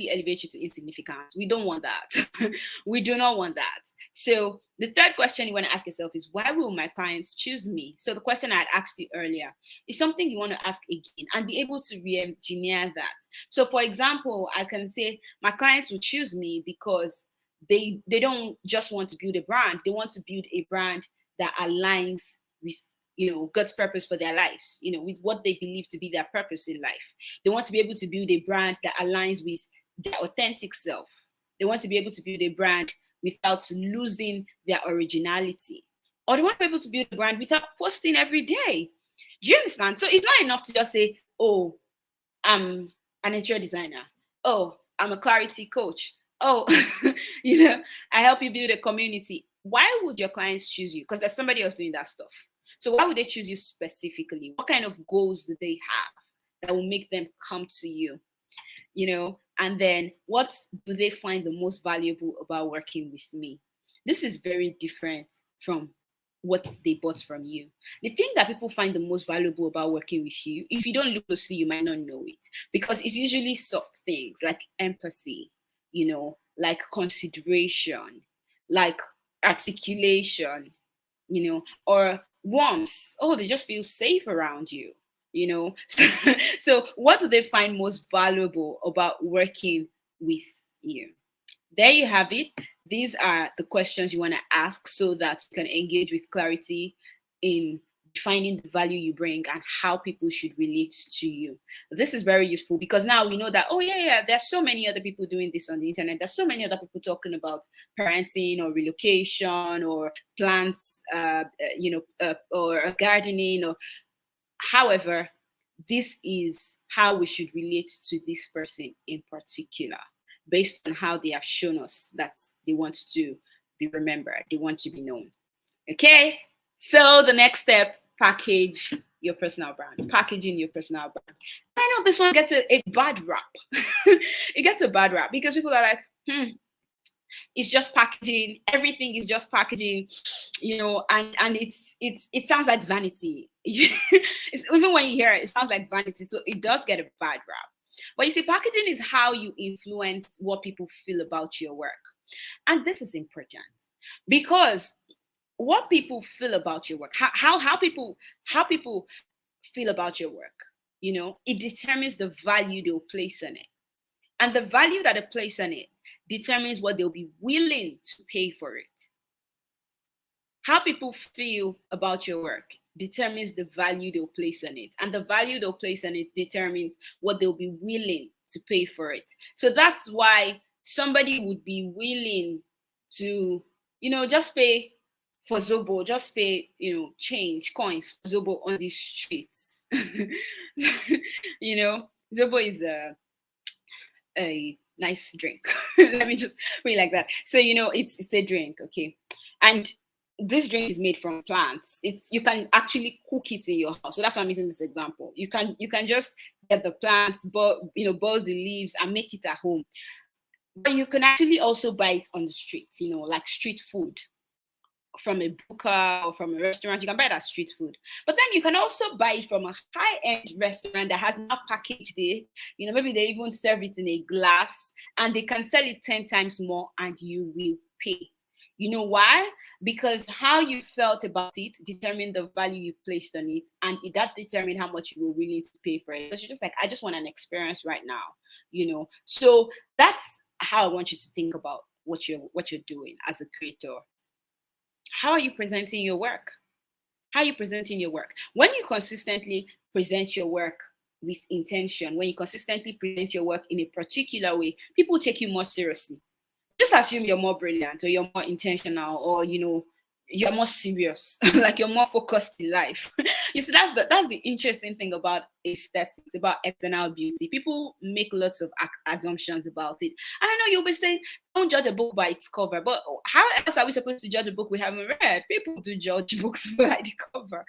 elevate you to insignificance. We don't want that. We do not want that. So the third question you want to ask yourself is, why will my clients choose me? So the question I had asked you earlier is something you want to ask again and be able to re-engineer that. So for example, I can say my clients will choose me because they don't just want to build a brand. They want to build a brand that aligns with God's purpose for their lives, with what they believe to be their purpose in life. They want to be able to build a brand that aligns with their authentic self. They want to be able to build a brand without losing their originality. Or they want to be able to build a brand without posting every day. Do you understand? So it's not enough to just say, oh, I'm an interior designer. Oh, I'm a clarity coach. Oh, I help you build a community. Why would your clients choose you? Because there's somebody else doing that stuff. So why would they choose you specifically? What kind of goals do they have that will make them come to you? And then what do they find the most valuable about working with me? This is very different from what they bought from you. The thing that people find the most valuable about working with you, if you don't look closely, you might not know it, because it's usually soft things like empathy, like consideration, like articulation, or warmth. Oh, they just feel safe around you, So what do they find most valuable about working with you? There you have it. These are the questions you want to ask so that you can engage with clarity in defining the value you bring and how people should relate to you. This is very useful because now we know that, oh yeah, there's so many other people doing this on the internet. There's so many other people talking about parenting or relocation or plants, or gardening, or however, this is how we should relate to this person in particular, based on how they have shown us that they want to be remembered, they want to be known. Okay, so the next step, package your personal brand, packaging your personal brand. I know this one gets a bad rap. It gets a bad rap because people are like, it's just packaging, everything is just packaging, and it sounds like vanity. Even when you hear it, it sounds like vanity, so it does get a bad rap. But you see, packaging is how you influence what people feel about your work. And this is important because what people feel about your work, how people feel about your work, it determines the value they'll place on it. And the value that they place on it determines what they'll be willing to pay for it. How people feel about your work determines the value they'll place on it. And the value they'll place on it determines what they'll be willing to pay for it. So that's why somebody would be willing to, just pay for Zobo, just pay, change, coins for Zobo on the streets. Zobo is a nice drink. Let me just put it like that. So, it's a drink, okay? And this drink is made from plants. You can actually cook it in your house. So that's why I'm using this example. You can just get the plants, boil the leaves and make it at home. But you can actually also buy it on the street, like street food from a booker or from a restaurant. You can buy that street food. But then you can also buy it from a high-end restaurant that has not packaged it. Maybe they even serve it in a glass and they can sell it 10 times more and you will pay. You know why? Because how you felt about it determined the value you placed on it, and that determined how much you were willing to pay for it. Because you're just like, I just want an experience right now, So that's how I want you to think about what you're doing as a creator. How are you presenting your work? How are you presenting your work? When you consistently present your work with intention, when you consistently present your work in a particular way, people take you more seriously. Just assume you're more brilliant or you're more intentional or, you're more serious, like you're more focused in life. You see, that's the interesting thing about aesthetics, about external beauty. People make lots of assumptions about it. And I know you'll be saying, don't judge a book by its cover, but how else are we supposed to judge a book we haven't read? People do judge books by the cover,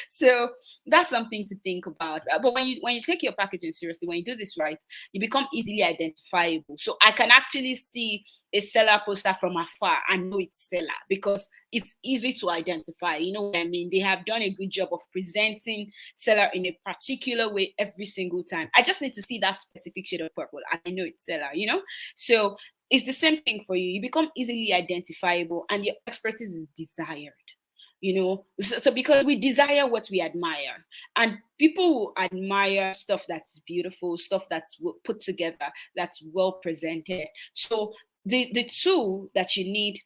So that's something to think about. But when you take your packaging seriously, when you do this right, you become easily identifiable. So I can actually see a Selar poster from afar and know it's Selar because it's easy to identify. You know what I mean? They have done a good job of presenting Selar in a particular way every single time. I just need to see that specific shade of purple and I know it's Selar, So it's the same thing for you. You become easily identifiable and your expertise is desired. So because we desire what we admire, and people will admire stuff that's beautiful, stuff that's put together, that's well presented. So the tool that you need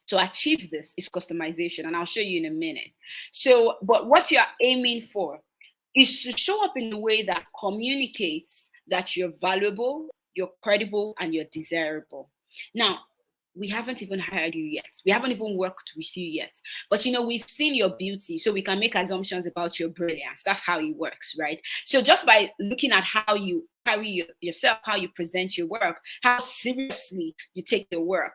to achieve this is customization, and I'll show you in a minute. So, but what you're aiming for is to show up in a way that communicates that you're valuable, you're credible, and you're desirable. Now, we haven't even hired you yet. We haven't even worked with you yet. But we've seen your beauty, so we can make assumptions about your brilliance. That's how it works, right? So just by looking at how you carry yourself, how you present your work, how seriously you take your work,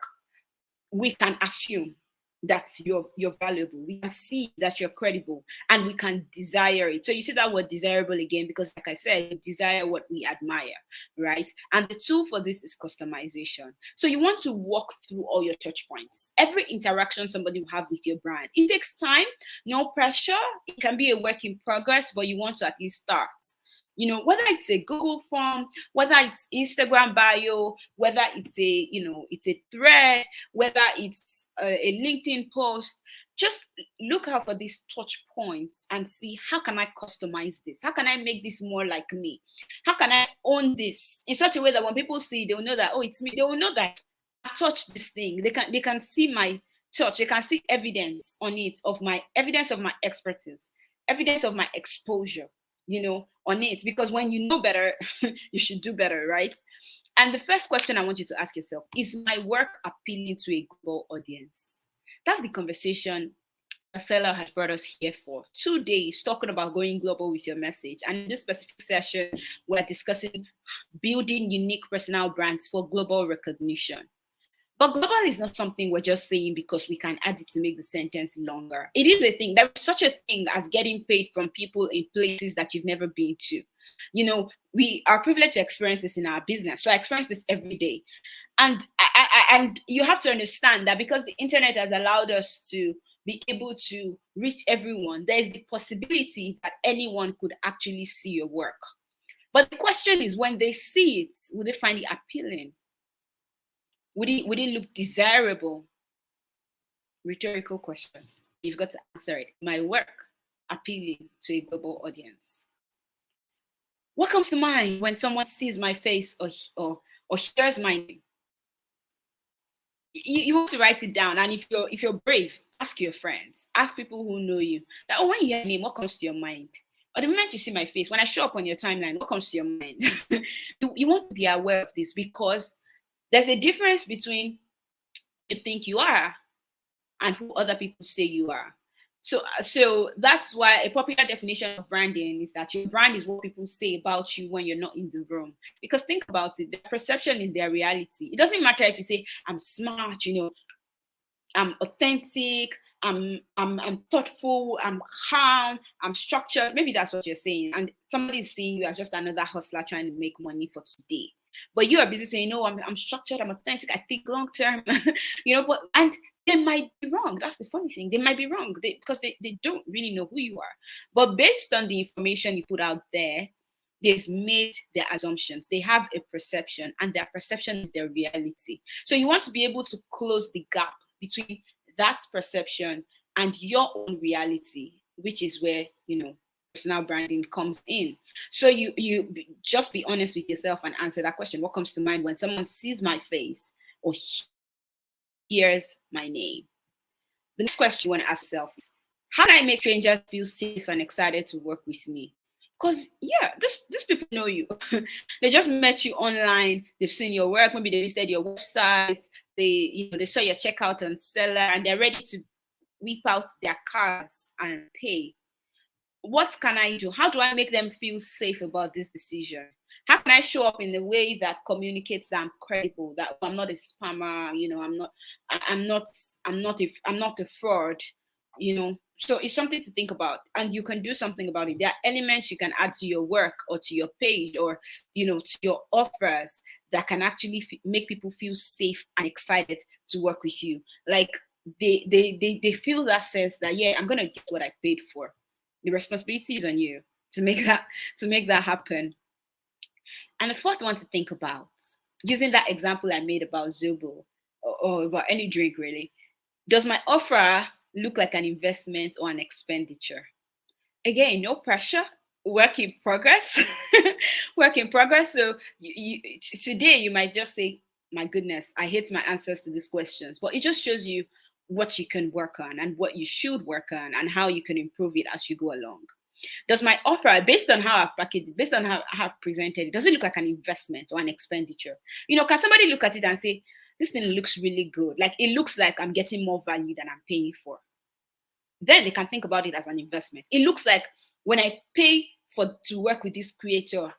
we can assume that you're valuable. We can see that you're credible, and we can desire it. So you see that word desirable again, because like I said, we desire what we admire, right? And the tool for this is customization. So you want to walk through all your touch points. Every interaction somebody will have with your brand, it takes time, no pressure. It can be a work in progress, but you want to at least start. Whether it's a Google form, whether it's Instagram bio, whether it's a thread, whether it's a LinkedIn post, just look out for these touch points and see, how can I customize this? How can I make this more like me? How can I own this in such a way that when people see, they'll know that, oh, it's me. They will know that I've touched this thing. They can see my touch. They can see evidence on it, evidence of my expertise, evidence of my exposure, on it. Because when you know better, you should do better, right? And the first question I want you to ask yourself, is my work appealing to a global audience? That's the conversation Selar has brought us here for 2 days, talking about going global with your message. And in this specific session, we're discussing building unique personal brands for global recognition. But global is not something we're just saying because we can add it to make the sentence longer. It is a thing. There is such a thing as getting paid from people in places that you've never been to. We are privileged to experience this in our business. So I experience this every day. And and you have to understand that because the internet has allowed us to be able to reach everyone, there is the possibility that anyone could actually see your work. But the question is, when they see it, will they find it appealing? Would it look desirable? Rhetorical question. You've got to answer it. My work appealing to a global audience? What comes to mind when someone sees my face or hears my name? You want to write it down, and if you're brave, ask your friends, ask people who know you. That, when you hear my name, what comes to your mind? Or the moment you see my face, when I show up on your timeline, what comes to your mind? You want to be aware of this, because there's a difference between you think you are and who other people say you are. So that's why a popular definition of branding is that your brand is what people say about you when you're not in the room. Because think about it, their perception is their reality. It doesn't matter if you say, I'm smart, I'm authentic, I'm thoughtful, I'm calm, I'm structured. Maybe that's what you're saying. And somebody's seeing you as just another hustler trying to make money for today. But you are busy saying, no, I'm structured, I'm authentic, I think long term, and they might be wrong. That's the funny thing. They might be wrong because they don't really know who you are. But based on the information you put out there, they've made their assumptions. They have a perception, and their perception is their reality. So you want to be able to close the gap between that perception and your own reality, which is where, personal branding comes in. So you just be honest with yourself and answer that question. What comes to mind when someone sees my face or hears my name? The next question you want to ask yourself is, how can I make strangers feel safe and excited to work with me? Because these people know you. They just met you online. They've seen your work. Maybe they visited your website. They saw your checkout on Selar, and they're ready to whip out their cards and pay. What can I do? How do I make them feel safe about this decision? How can I show up in a way that communicates that I'm credible, that I'm not a spammer, I'm not a fraud, So it's something to think about, and you can do something about it. There are elements you can add to your work or to your page or, to your offers that can actually make people feel safe and excited to work with you. Like they feel that sense that, yeah, I'm going to get what I paid for. The responsibility is on you to make that happen. And the fourth one to think about, using that example I made about Zobo or about any drink really, does my offer look like an investment or an expenditure? Again, no pressure, work in progress. Work in progress. So today you might just say, my goodness, I hate my answers to these questions, but it just shows you what you can work on and what you should work on and how you can improve it as you go along. Does my offer, based on how I've packaged it, based on how I've presented it, does it look like an investment or an expenditure? Can somebody look at it and say, this thing looks really good. Like, it looks like I'm getting more value than I'm paying for. Then they can think about it as an investment. It looks like when I pay to work with this creator,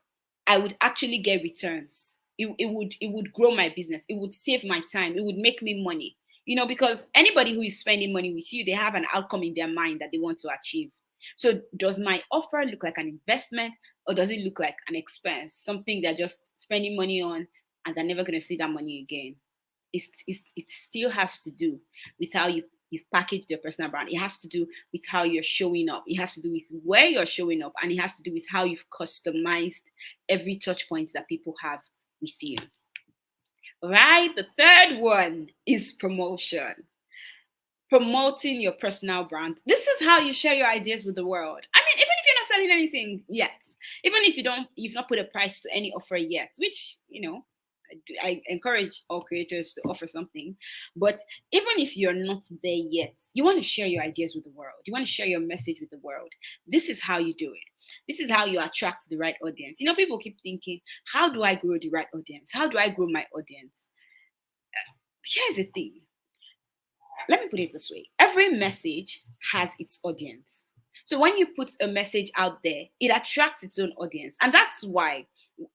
I would actually get returns. It would grow my business. It would save my time. It would make me money. Because anybody who is spending money with you, they have an outcome in their mind that they want to achieve. So does my offer look like an investment, or does it look like an expense, something they're just spending money on and they're never going to see that money again? It still has to do with how you've packaged your personal brand. It has to do with how you're showing up. It has to do with where you're showing up, and it has to do with how you've customized every touch point that people have with you. Right? The third one is promotion. Promoting your personal brand. This is how you share your ideas with the world. I mean, even if you're not selling anything yet, even if you've not put a price to any offer yet, which, I encourage all creators to offer something. But even if you're not there yet, you want to share your ideas with the world. You want to share your message with the world. This is how you do it. This is how you attract the right audience. People keep thinking, how do I grow the right audience? How do I grow my audience? Here's the thing. Let me put it this way. Every message has its audience. So when you put a message out there, it attracts its own audience. And that's why,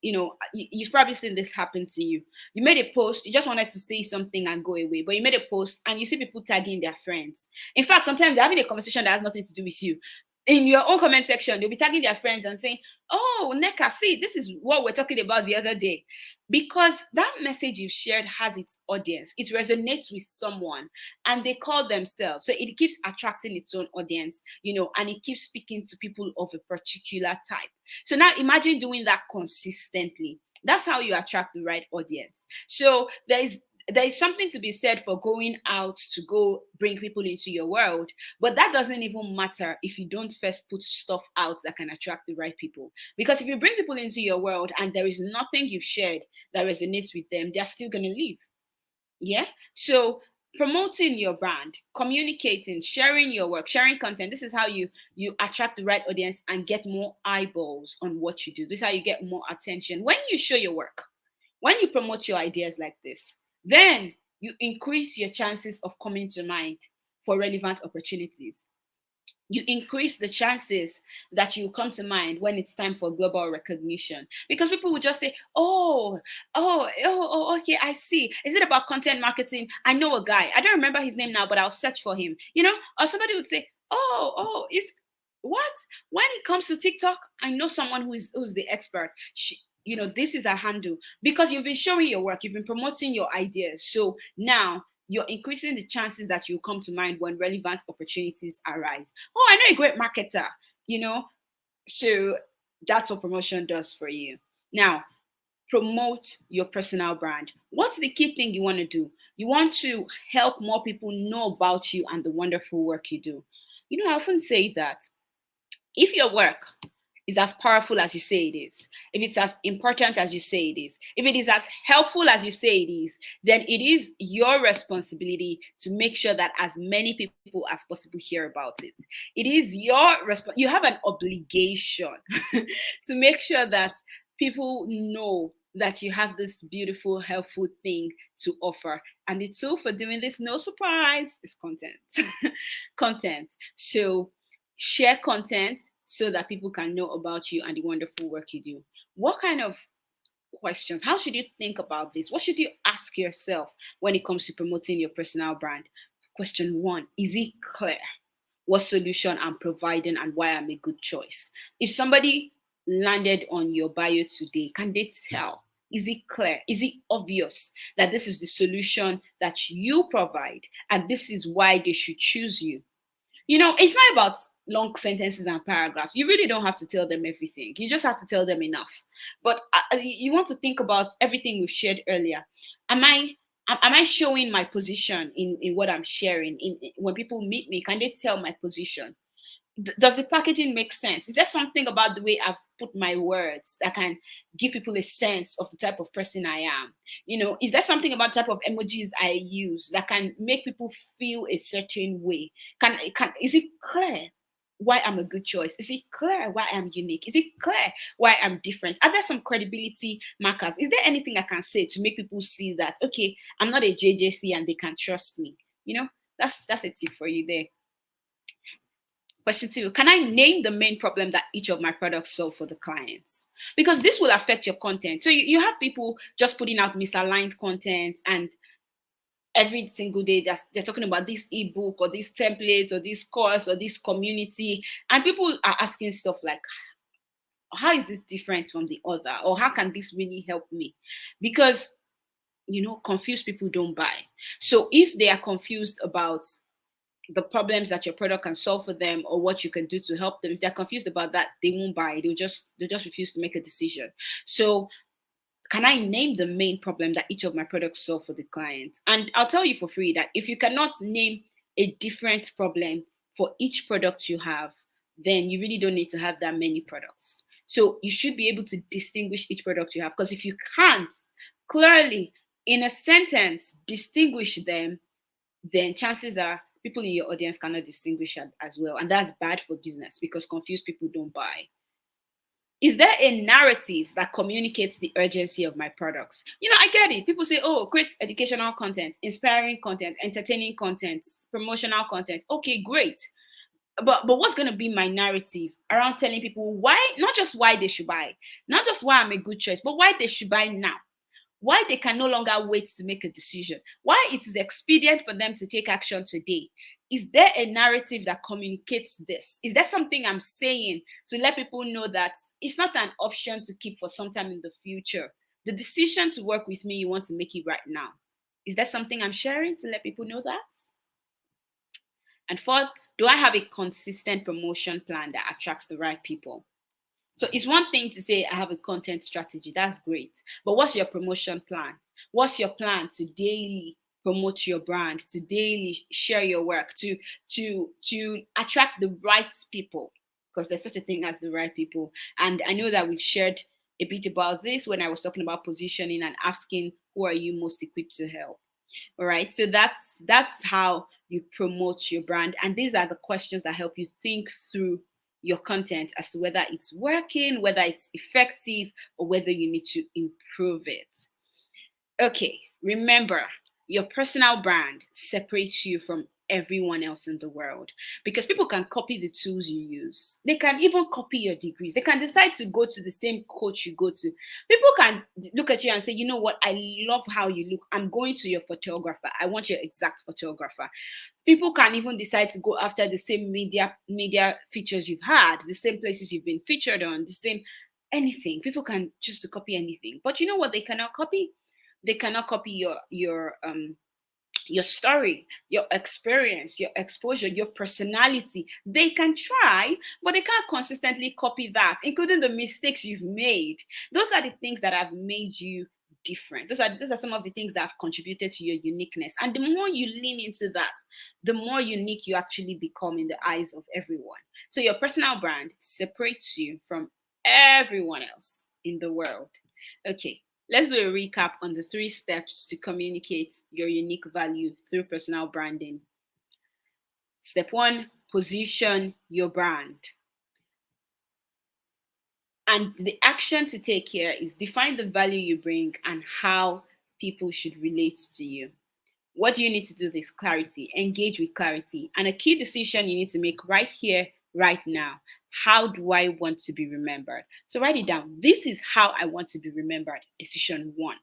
you've probably seen this happen to you. You made a post, you just wanted to say something and go away, but you made a post and you see people tagging their friends. In fact, sometimes they're having a conversation that has nothing to do with you. In your own comment section, they'll be tagging their friends and saying, oh, Neka, see, this is what we're talking about the other day. Because that message you've shared has its audience. It resonates with someone and they call themselves. So it keeps attracting its own audience, and it keeps speaking to people of a particular type. So now imagine doing that consistently. That's how you attract the right audience. So there is something to be said for going out to go bring people into your world, but that doesn't even matter if you don't first put stuff out that can attract the right people. Because if you bring people into your world and there is nothing you've shared that resonates with them, they're still going to leave. Yeah? So promoting your brand, communicating, sharing your work, sharing content, this is how you attract the right audience and get more eyeballs on what you do. This is how you get more attention. When you show your work, when you promote your ideas like this, then you increase your chances of coming to mind for relevant opportunities. You increase the chances that you come to mind when it's time for global recognition. Because people will just say, oh, okay, I see. Is it about content marketing? I know a guy. I don't remember his name now, but I'll search for him. Or somebody would say, is what? When it comes to TikTok, I know someone who's the expert. This is a handle, because you've been showing your work, you've been promoting your ideas. So now you're increasing the chances that you come to mind when relevant opportunities arise. Oh, I know a great marketer, So that's what promotion does for you. Now, promote your personal brand. What's the key thing you want to do? You want to help more people know about you and the wonderful work you do. I often say that if your work is as powerful as you say it is, if it's as important as you say it is, if it is as helpful as you say it is, then it is your responsibility to make sure that as many people as possible hear about it. It is your you have an obligation to make sure that people know that you have this beautiful, helpful thing to offer. And the tool for doing this, no surprise, is content. Content. So share content so that people can know about you and the wonderful work you do. What kind of questions? How should you think about this? What should you ask yourself when it comes to promoting your personal brand? Question 1, is it clear what solution I'm providing and why I'm a good choice? If somebody landed on your bio today, can they tell? Is it clear? Is it obvious that this is the solution that you provide and this is why they should choose you? It's not about long sentences and paragraphs. You really don't have to tell them everything. You just have to tell them enough. But you want to think about everything we've shared earlier. Am I showing my position in what I'm sharing? When people meet me, can they tell my position? Does the packaging make sense? Is there something about the way I've put my words that can give people a sense of the type of person I am? Is there something about the type of emojis I use that can make people feel a certain way? Is it clear why I'm a good choice? Is it clear why I'm unique? Is it clear why I'm different? Are there some credibility markers? Is there anything I can say to make people see that, okay, I'm not a JJC and they can trust me? That's a tip for you there. Question 2, can I name the main problem that each of my products solve for the clients? Because this will affect your content. So you have people just putting out misaligned content, and every single day they're talking about this ebook or these templates or this course or this community, and people are asking stuff like, how is this different from the other, or how can this really help me? Because confused people don't buy. So if they are confused about the problems that your product can solve for them or what you can do to help them, if they're confused about that, they won't buy. They'll just refuse to make a decision. So can I name the main problem that each of my products solve for the client? And I'll tell you for free that if you cannot name a different problem for each product you have, then you really don't need to have that many products. So you should be able to distinguish each product you have, because if you can't clearly in a sentence distinguish them, then chances are people in your audience cannot distinguish as well. And that's bad for business, because confused people don't buy. Is there a narrative that communicates the urgency of my products? I get it. People say, oh, create educational content, inspiring content, entertaining content, promotional content. Okay, great. But what's going to be my narrative around telling people why, not just why they should buy, not just why I'm a good choice, but why they should buy now? Why they can no longer wait to make a decision, why it is expedient for them to take action today. Is there a narrative that communicates this? Is there something I'm saying to let people know that it's not an option to keep for some time in the future? The decision to work with me, you want to make it right now. Is there something I'm sharing to let people know that? And fourth, do I have a consistent promotion plan that attracts the right people? So it's one thing to say I have a content strategy. That's great. But what's your promotion plan? What's your plan to daily promote your brand, to daily share your work, to attract the right people? Because there's such a thing as the right people. And I know that we've shared a bit about this when I was talking about positioning and asking who are you most equipped to help. All right. So that's how you promote your brand. And these are the questions that help you think through your content as to whether it's working, whether it's effective, or whether you need to improve it. Okay, remember, your personal brand separates you from everyone else in the world, because people can copy the tools you use. They can even copy your degrees. They can decide to go to the same coach you go to. People can look at you and say, you know what, I love how you look. I'm going to your photographer. I want your exact photographer. People can even decide to go after the same media features you've had, the same places you've been featured on, the same anything. People can just copy anything. But you know what they cannot copy? They cannot copy your story, your experience, your exposure, your personality. They can try, but they can't consistently copy that, including the mistakes you've made. Those are the things that have made you different. Those are some of the things that have contributed to your uniqueness. And the more you lean into that, the more unique you actually become in the eyes of everyone. So your personal brand separates you from everyone else in the world. Okay. Let's do a recap on the 3 steps to communicate your unique value through personal branding. Step 1, position your brand. And the action to take here is define the value you bring and how people should relate to you. What do you need to do? This clarity, engage with clarity. And a key decision you need to make right here, right now. How do I want to be remembered? So write it down. This is how I want to be remembered. Decision 1.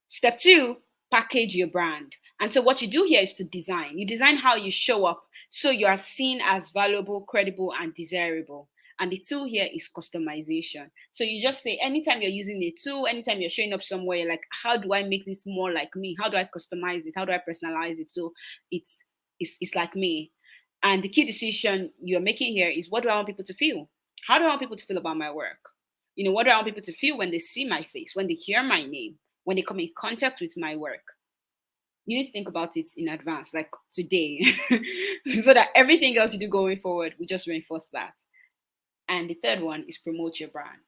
Step 2, package your brand. And so what you do here is to design. You design how you show up so you are seen as valuable, credible, and desirable. And the tool here is customization. So you just say, anytime you're using a tool, anytime you're showing up somewhere, you're like, how do I make this more like me? How do I customize it? How do I personalize it so it's like me? And the key decision you're making here is, what do I want people to feel? How do I want people to feel about my work? What do I want people to feel when they see my face, when they hear my name, when they come in contact with my work? You need to think about it in advance, like today, so that everything else you do going forward will just reinforce that. And the third one is promote your brand.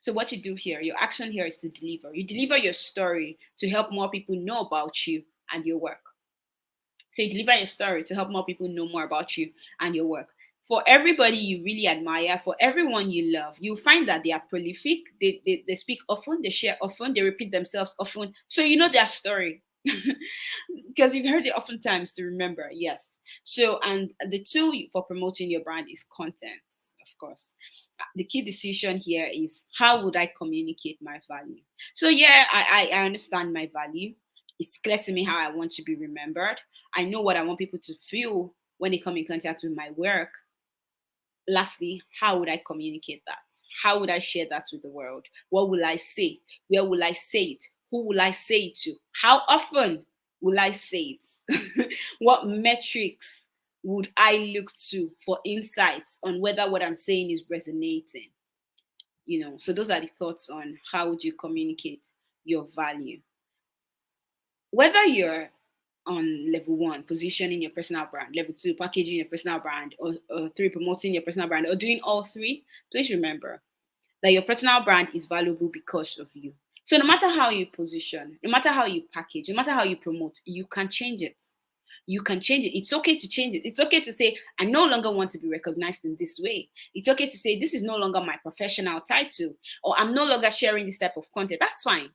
So what you do here, your action here is to deliver. You deliver your story to help more people know about you and your work. So you deliver your story to help more people know more about you and your work. For everybody you really admire, for everyone you love, you'll find that they are prolific, they speak often, they share often, they repeat themselves often. So you know their story. Because you've heard it oftentimes to remember, yes. So, and the tool for promoting your brand is content, of course. The key decision here is, how would I communicate my value? So yeah, I understand my value. It's clear to me how I want to be remembered. I know what I want people to feel when they come in contact with my work. Lastly, how would I communicate that? How would I share that with the world? What will I say? Where will I say it? Who will I say it to? How often will I say it? What metrics would I look to for insights on whether what I'm saying is resonating? So those are the thoughts on how would you communicate your value. Whether you're on level 1, positioning your personal brand, level 2, packaging your personal brand, or 3, promoting your personal brand, or doing all 3, please remember that your personal brand is valuable because of you. So no matter how you position, no matter how you package, no matter how you promote, you can change it. You can change it. It's okay to change it. It's okay to say, I no longer want to be recognized in this way. It's okay to say, this is no longer my professional title, or I'm no longer sharing this type of content. That's fine.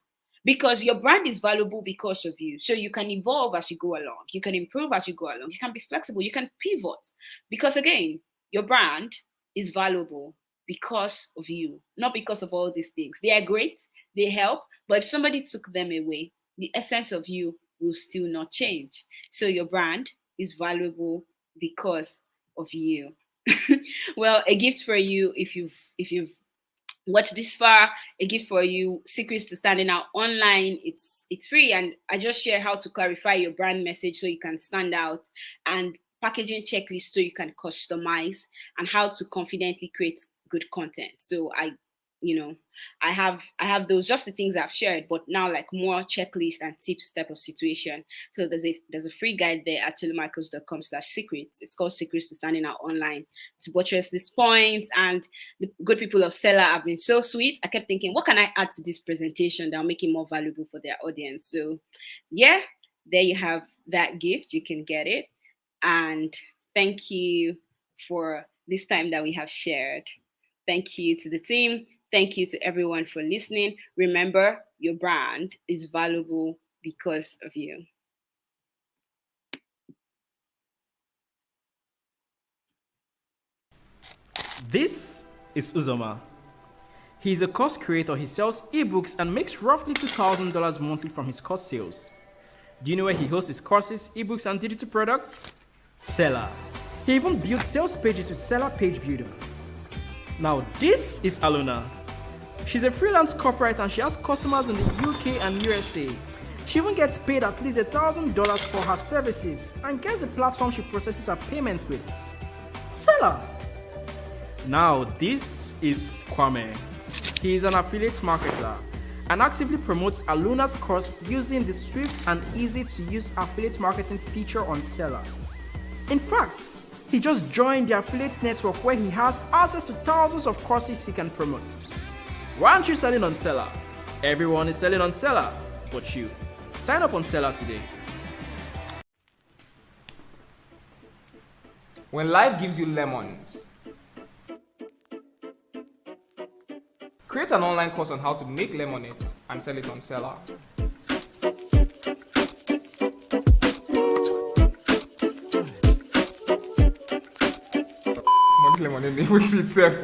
Because your brand is valuable because of you. So you can evolve as you go along. You can improve as you go along. You can be flexible. You can pivot. Because again, your brand is valuable because of you, not because of all these things. They are great. They help. But if somebody took them away, the essence of you will still not change. So your brand is valuable because of you. Well, a gift for you if you've watched this far, a gift for you, secrets to standing out online. It's free, and I just share how to clarify your brand message so you can stand out, and packaging checklist so you can customize, and how to confidently create good content. So I have those, just the things I've shared, but now like more checklist and tips type of situation. So there's a free guide there at tolumichaels.com/secrets. It's called Secrets to Standing Out Online, to buttress these points. And the good people of Selar have been so sweet. I kept thinking, what can I add to this presentation that will make it more valuable for their audience? So yeah, there you have that gift. You can get it. And thank you for this time that we have shared. Thank you to the team. Thank you to everyone for listening. Remember, your brand is valuable because of you. This is Uzoma. He's a course creator. He sells ebooks and makes roughly $2,000 monthly from his course sales. Do you know where he hosts his courses, ebooks, and digital products? Selar. He even built sales pages with Selar Page Builder. Now, this is Aluna. She's a freelance corporate and she has customers in the UK and USA. She even gets paid at least $1,000 for her services and gets the platform she processes her payment with. Selar. Now, this is Kwame. He is an affiliate marketer and actively promotes Aluna's course using the swift and easy to use affiliate marketing feature on Selar. In fact, he just joined the affiliate network where he has access to thousands of courses he can promote. Why aren't you selling on Selar? Everyone is selling on Selar, but you. Sign up on Selar today. When life gives you lemons, create an online course on how to make lemonade and sell it on Selar. This lemonade name was sweet self.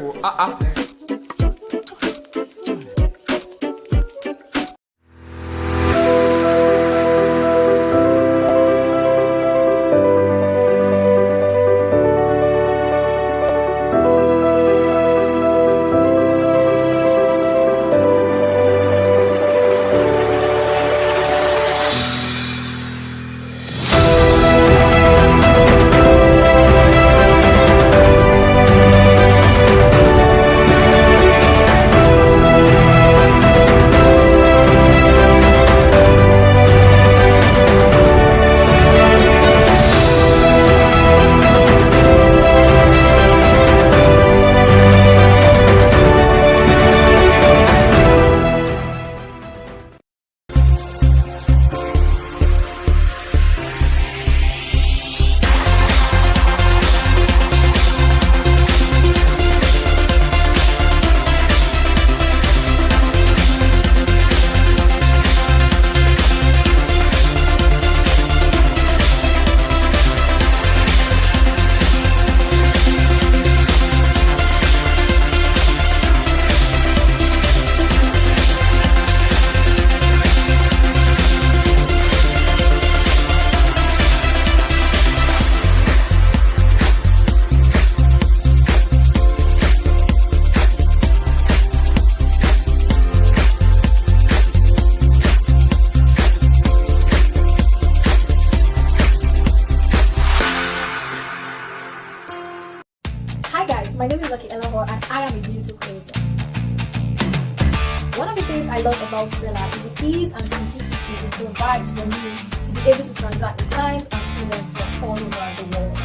My name is Lucky Elahor and I am a digital creator. One of the things I love about Selar is the ease and simplicity it provides for me to be able to transact with clients and students from all over the world.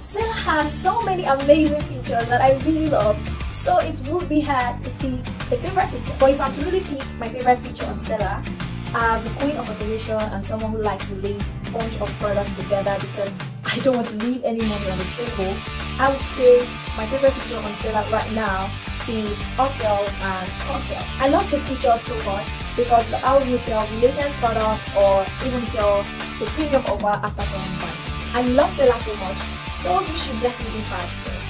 Selar has so many amazing features that I really love, so it would be hard to pick a favorite feature. But if I'm to really pick my favorite feature on Selar, as a queen of automation and someone who likes to link a bunch of products together because I don't want to leave any money on the table, I would say my favorite feature on Selar right now is upsells and cross-sells. I love this feature so much because the how you sell related products or even sell the premium offer after someone buys. I love Selar so much, so you should definitely try it.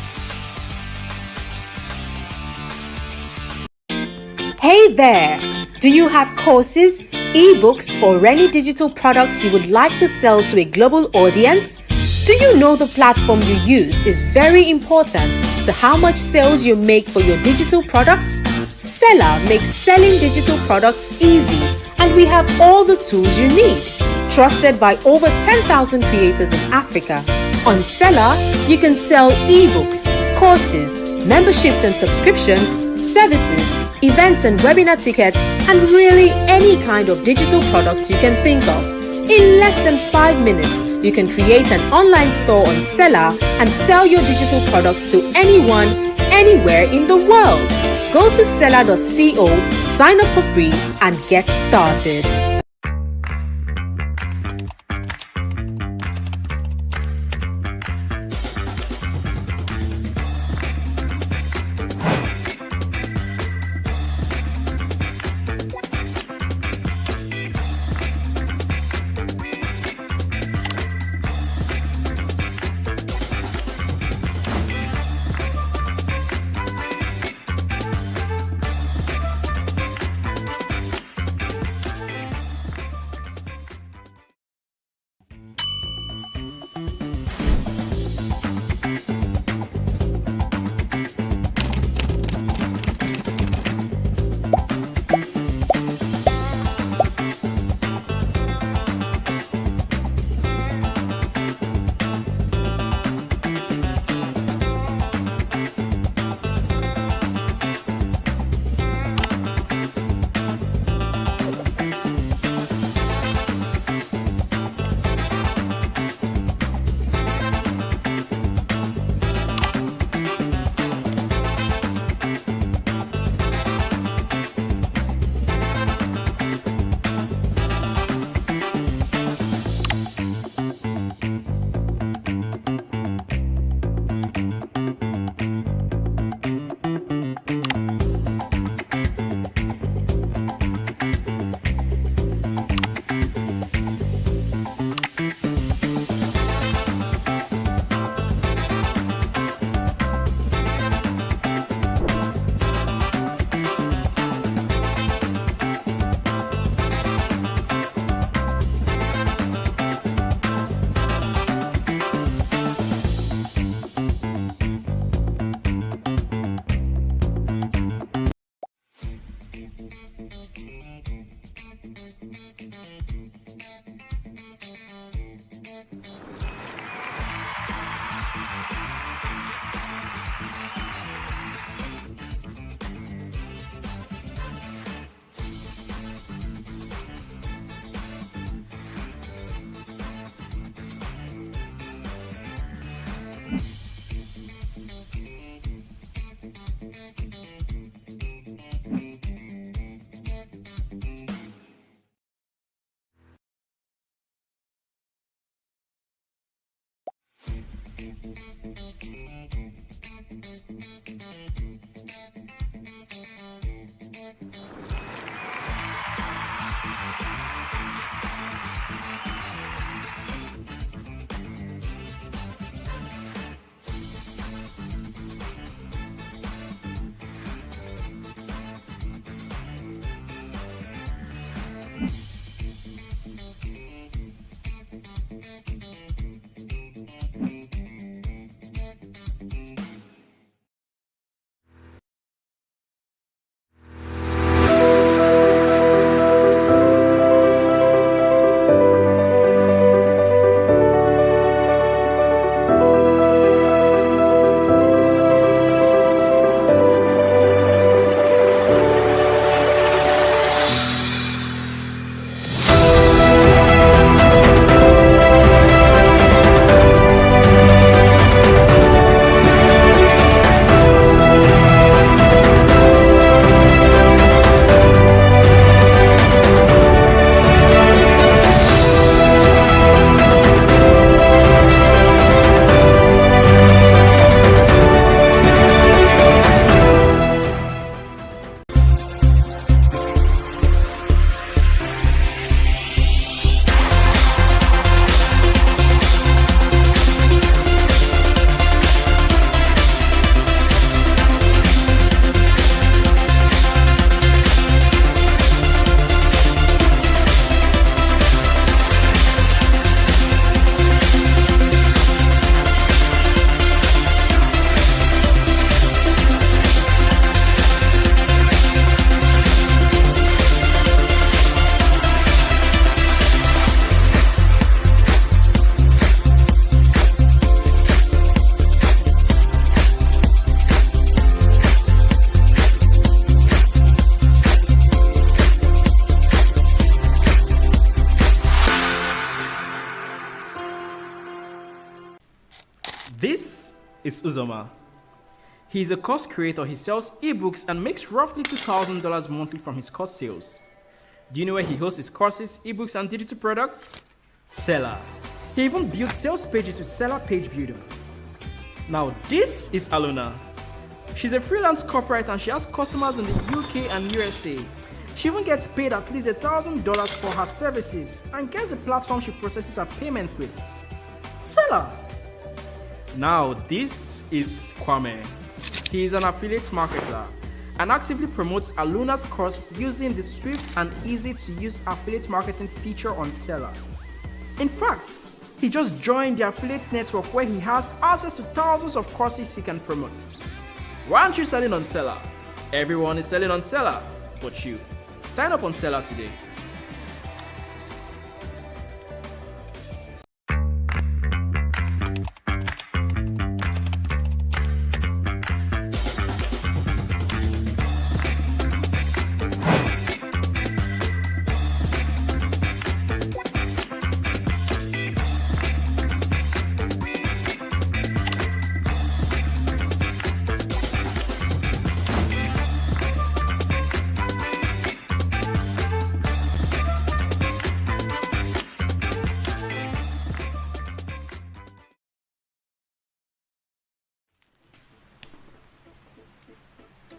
Hey there! Do you have courses, ebooks, or any digital products you would like to sell to a global audience? Do you know the platform you use is very important to how much sales you make for your digital products? Selar makes selling digital products easy, and we have all the tools you need. Trusted by over 10,000 creators in Africa. On Selar, you can sell ebooks, courses, memberships and subscriptions, services, events and webinar tickets, and really any kind of digital product you can think of. In less than 5 minutes, you can create an online store on Selar and sell your digital products to anyone, anywhere in the world. Go to selar.co, sign up for free, and get started. This is Uzoma. He's a course creator. He sells ebooks and makes roughly $2,000 monthly from his course sales. Do you know where he hosts his courses, ebooks, and digital products? Selar. He even builds sales pages with Selar Page Builder. Now, this is Alona. She's a freelance corporate and she has customers in the UK and USA. She even gets paid at least $1,000 for her services and gets the platform she processes her payments with. Selar. Now, this is Kwame. He is an affiliate marketer and actively promotes Aluna's course using the swift and easy to use affiliate marketing feature on Selar. In fact, he just joined the affiliate network where he has access to thousands of courses he can promote. Why aren't you selling on Selar? Everyone is selling on Selar, but you. Sign up on Selar today.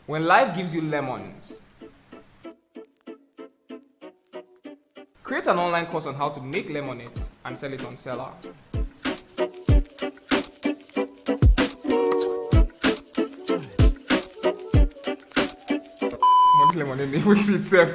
When life gives you lemons, create an online course on how to make lemonade and sell it on Selar. This lemonade name was sweet self.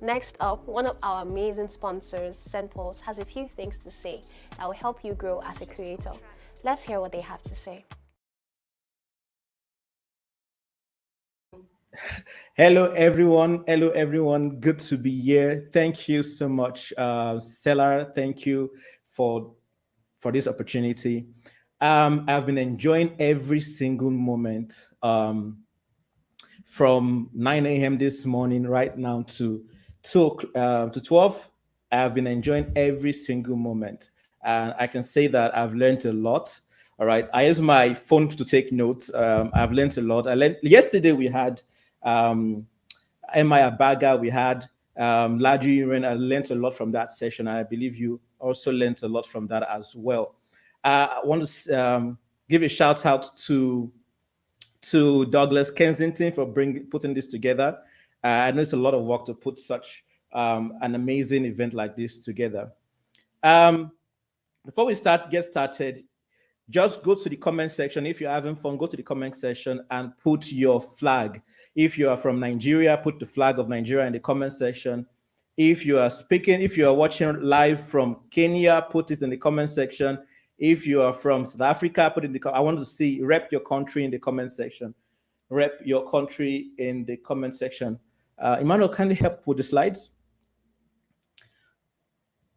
Next up, one of our amazing sponsors, Sendpulse, has a few things to say that will help you grow as a creator. Let's hear what they have to say. Hello, everyone. Hello, everyone. Good to be here. Thank you so much, Selar. Thank you for this opportunity. I've been enjoying every single moment from 9 a.m. this morning right now to 12. I've been enjoying every single moment. And I can say that I've learned a lot. All right. I use my phone to take notes. I've learned a lot. Yesterday we had Emma Abaga, we had Laju Uren. I learned a lot from that session. I believe you also learned a lot from that as well. I want to give a shout out to Douglas Kensington for putting this together. I know it's a lot of work to put such an amazing event like this together. Before we get started, just go to the comment section. If you're having fun, go to the comment section and put your flag. If you are from Nigeria, put the flag of Nigeria in the comment section. If you are watching live from Kenya, put it in the comment section. If you are from South Africa, put it in the I want to see, rep your country in the comment section. Rep your country in the comment section. Emmanuel, can you help with the slides?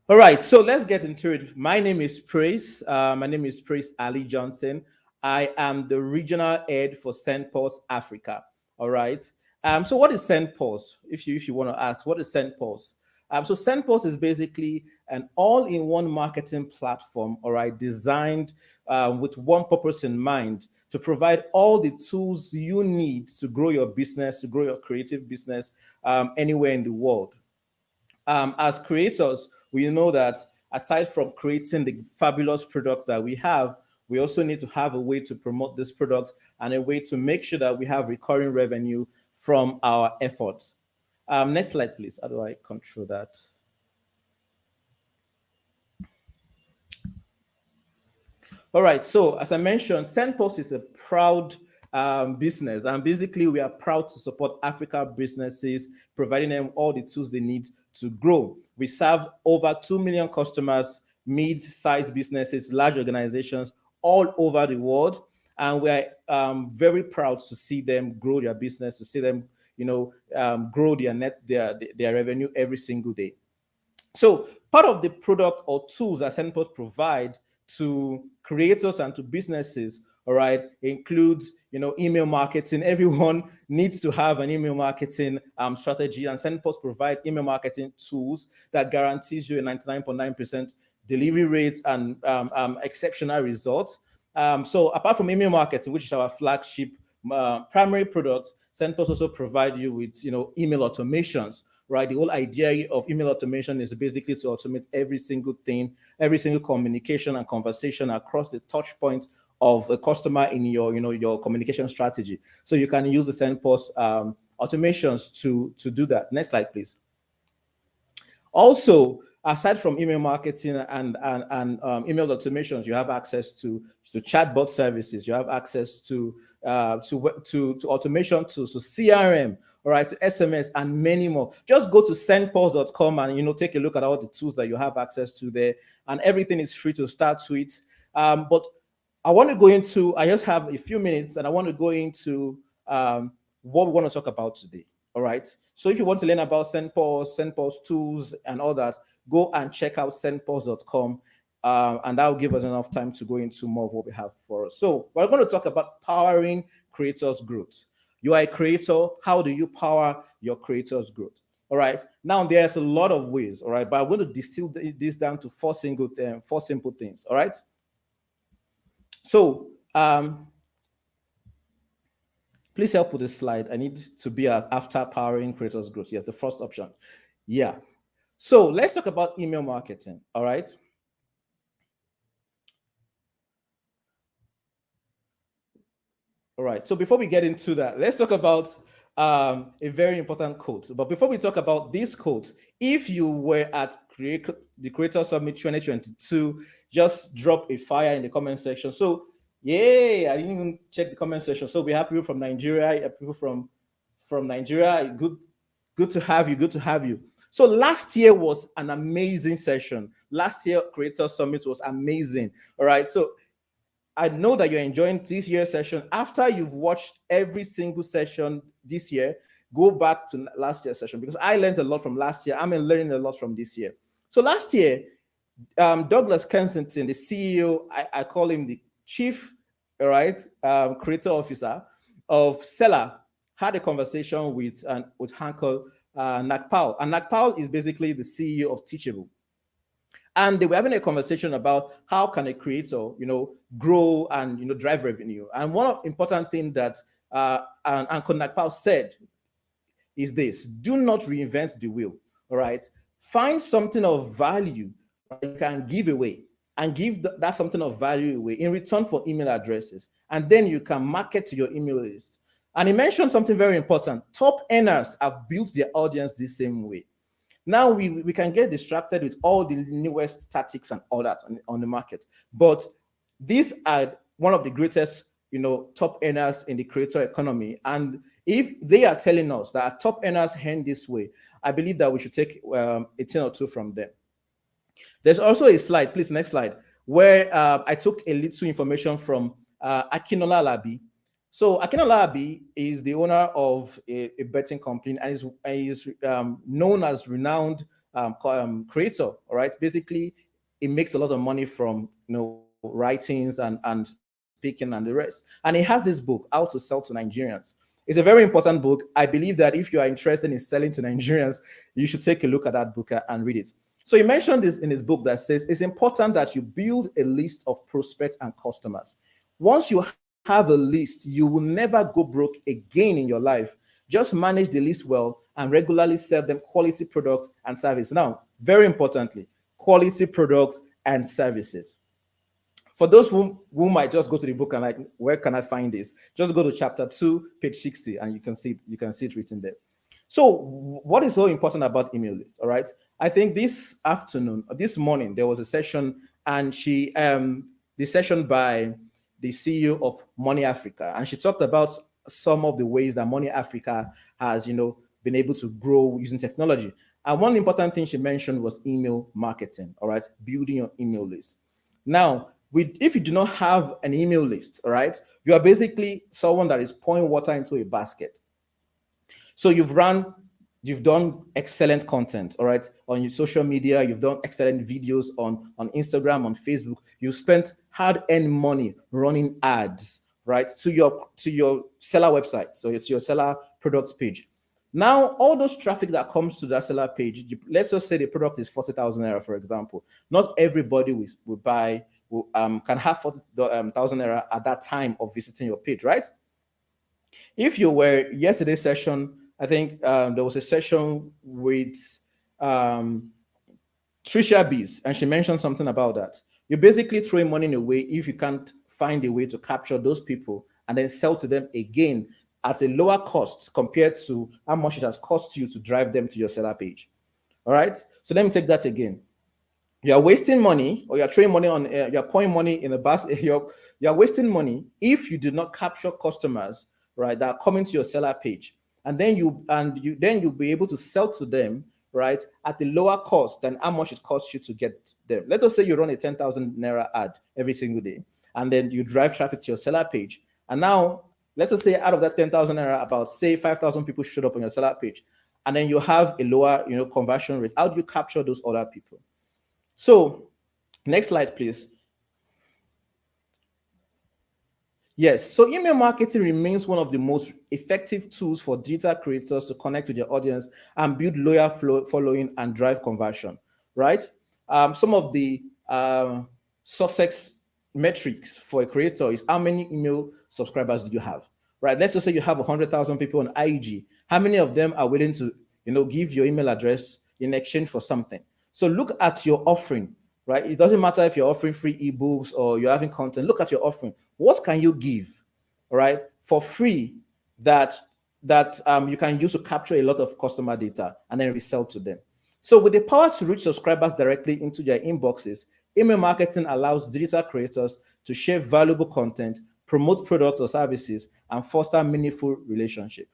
All right, so let's get into it. My name is Praise. My name is Praise Ali Johnson. I am the regional head for Sendpulse Africa. All right. So what is Sendpulse? If you want to ask, what is Sendpulse? So Sendpulse is basically an all-in-one marketing platform, all right, designed with one purpose in mind, to provide all the tools you need to grow your business, to grow your creative business anywhere in the world. As creators, we know that aside from creating the fabulous products that we have, we also need to have a way to promote this product and a way to make sure that we have recurring revenue from our efforts. Next slide, please. How do I control that? All right, so as I mentioned, Sendpulse is a proud business, and basically we are proud to support Africa businesses, providing them all the tools they need to grow. We serve over 2 million customers, mid-sized businesses, large organizations all over the world, and we're very proud to see them grow their business, to see them, grow their revenue every single day. So part of the product or tools that Sendpulse provide to creators and to businesses, all right, includes, email marketing. Everyone needs to have an email marketing strategy, and Sendpulse provide email marketing tools that guarantees you a 99.9% delivery rate and exceptional results. So apart from email marketing, which is our flagship primary product, Sendpulse also provide you with, email automations, right? The whole idea of email automation is basically to automate every single thing, every single communication and conversation across the touch point of the customer in your communication strategy. So you can use the Sendpulse automations to do that. Next slide, please. Also, aside from email marketing and email automations, you have access to chatbot services. You have access to automation tools, to CRM, all right, to SMS, and many more. Just go to sendpulse.com and take a look at all the tools that you have access to there, and everything is free to start with. But I want to go into. I just have a few minutes, and I want to go into what we want to talk about today. All right. So if you want to learn about Sendpulse tools and all that, go and check out sendpulse.com, and that will give us enough time to go into more of what we have for us. So we're going to talk about powering creators' growth. You are a creator. How do you power your creators' growth? All right. Now there's a lot of ways. All right, but I'm going to distill this down to four simple things. All right. So please help with this slide. I need to be after powering creators' growth. Yes, the first option. Yeah. So let's talk about email marketing. All right. All right. So before we get into that, let's talk about a very important quote. But before we talk about this quote, if you were at the Creator Summit 2022, just drop a fire in the comment section. So yay, I didn't even check the comment section. So we have people from Nigeria, people from Nigeria. Good to have you. Good to have you. So last year was an amazing session. Last year, Creator Summit was amazing. All right. So I know that you're enjoying this year's session. After you've watched every single session this year, go back to last year's session, because I learned a lot from last year. I'm learning a lot from this year. So last year, Douglas Kensington, the CEO, I call him the chief, all right, creator officer of Selar, had a conversation with Hankel Nagpal. And Nagpal is basically the CEO of Teachable. And they were having a conversation about how can a creator, grow and, drive revenue. And one important thing that Uncle Nagpal said is this: do not reinvent the wheel, all right? Find something of value you can give away, and give that something of value away in return for email addresses. And then you can market to your email list. And he mentioned something very important. Top earners have built their audience the same way. Now we can get distracted with all the newest tactics and all that on the market. But these are one of the greatest, top earners in the creator economy. And if they are telling us that our top earners earn this way, I believe that we should take a thing or two from them. There's also a slide, please, next slide, where I took a little information from Akinola Alabi. So Akinola Alabi is the owner of a betting company, and is known as renowned creator. All right, basically, he makes a lot of money from writings and speaking and the rest. And he has this book, How to Sell to Nigerians. It's a very important book. I believe that if you are interested in selling to Nigerians, you should take a look at that book and read it. So he mentioned this in his book that says it's important that you build a list of prospects and customers. Once you have a list, you will never go broke again in your life. Just manage the list well and regularly sell them quality products and services. Now, very importantly, quality products and services. For those who might just go to the book and like, where can I find this? Just go to chapter 2, page 60, and you can see it written there. So what is so important about email list? All right. I think this morning, there was a session, and the session by the CEO of Money Africa, and she talked about some of the ways that Money Africa has, been able to grow using technology. And one important thing she mentioned was email marketing. All right, building your email list. Now, if you do not have an email list, all right, you are basically someone that is pouring water into a basket. So you've done excellent content, all right, on your social media. You've done excellent videos on Instagram, on Facebook. You spent hard-earned money running ads, right, to your seller website. So it's your seller products page. Now, all those traffic that comes to that seller page, let's just say the product is 40,000 naira, for example. Not everybody can have 40,000 naira at that time of visiting your page, right? If you were yesterday's session, I think there was a session with Trisha Bees, and she mentioned something about that. You're basically throwing money away if you can't find a way to capture those people and then sell to them again at a lower cost compared to how much it has cost you to drive them to your seller page. All right. So let me take that again. You're wasting money, or you're throwing money on, you're pouring money in the basket. You're wasting money if you do not capture customers, right, that are coming to your seller page. And then you'll be able to sell to them, right, at a lower cost than how much it costs you to get them. Let us say you run a 10,000 naira ad every single day, and then you drive traffic to your seller page. And now, let us say out of that 10,000 naira, about say 5,000 people showed up on your seller page, and then you have a lower, conversion rate. How do you capture those other people? So, next slide, please. Yes, so email marketing remains one of the most effective tools for digital creators to connect with their audience and build loyal following and drive conversion, right? Some of the success metrics for a creator is how many email subscribers do you have, right? Let's just say you have 100,000 people on IG. How many of them are willing to, give your email address in exchange for something? So look at your offering. Right? It doesn't matter if you're offering free ebooks or you're having content. Look at your offering. What can you give, all right, for free that you can use to capture a lot of customer data and then resell to them? So with the power to reach subscribers directly into their inboxes, email marketing allows digital creators to share valuable content, promote products or services, and foster meaningful relationships.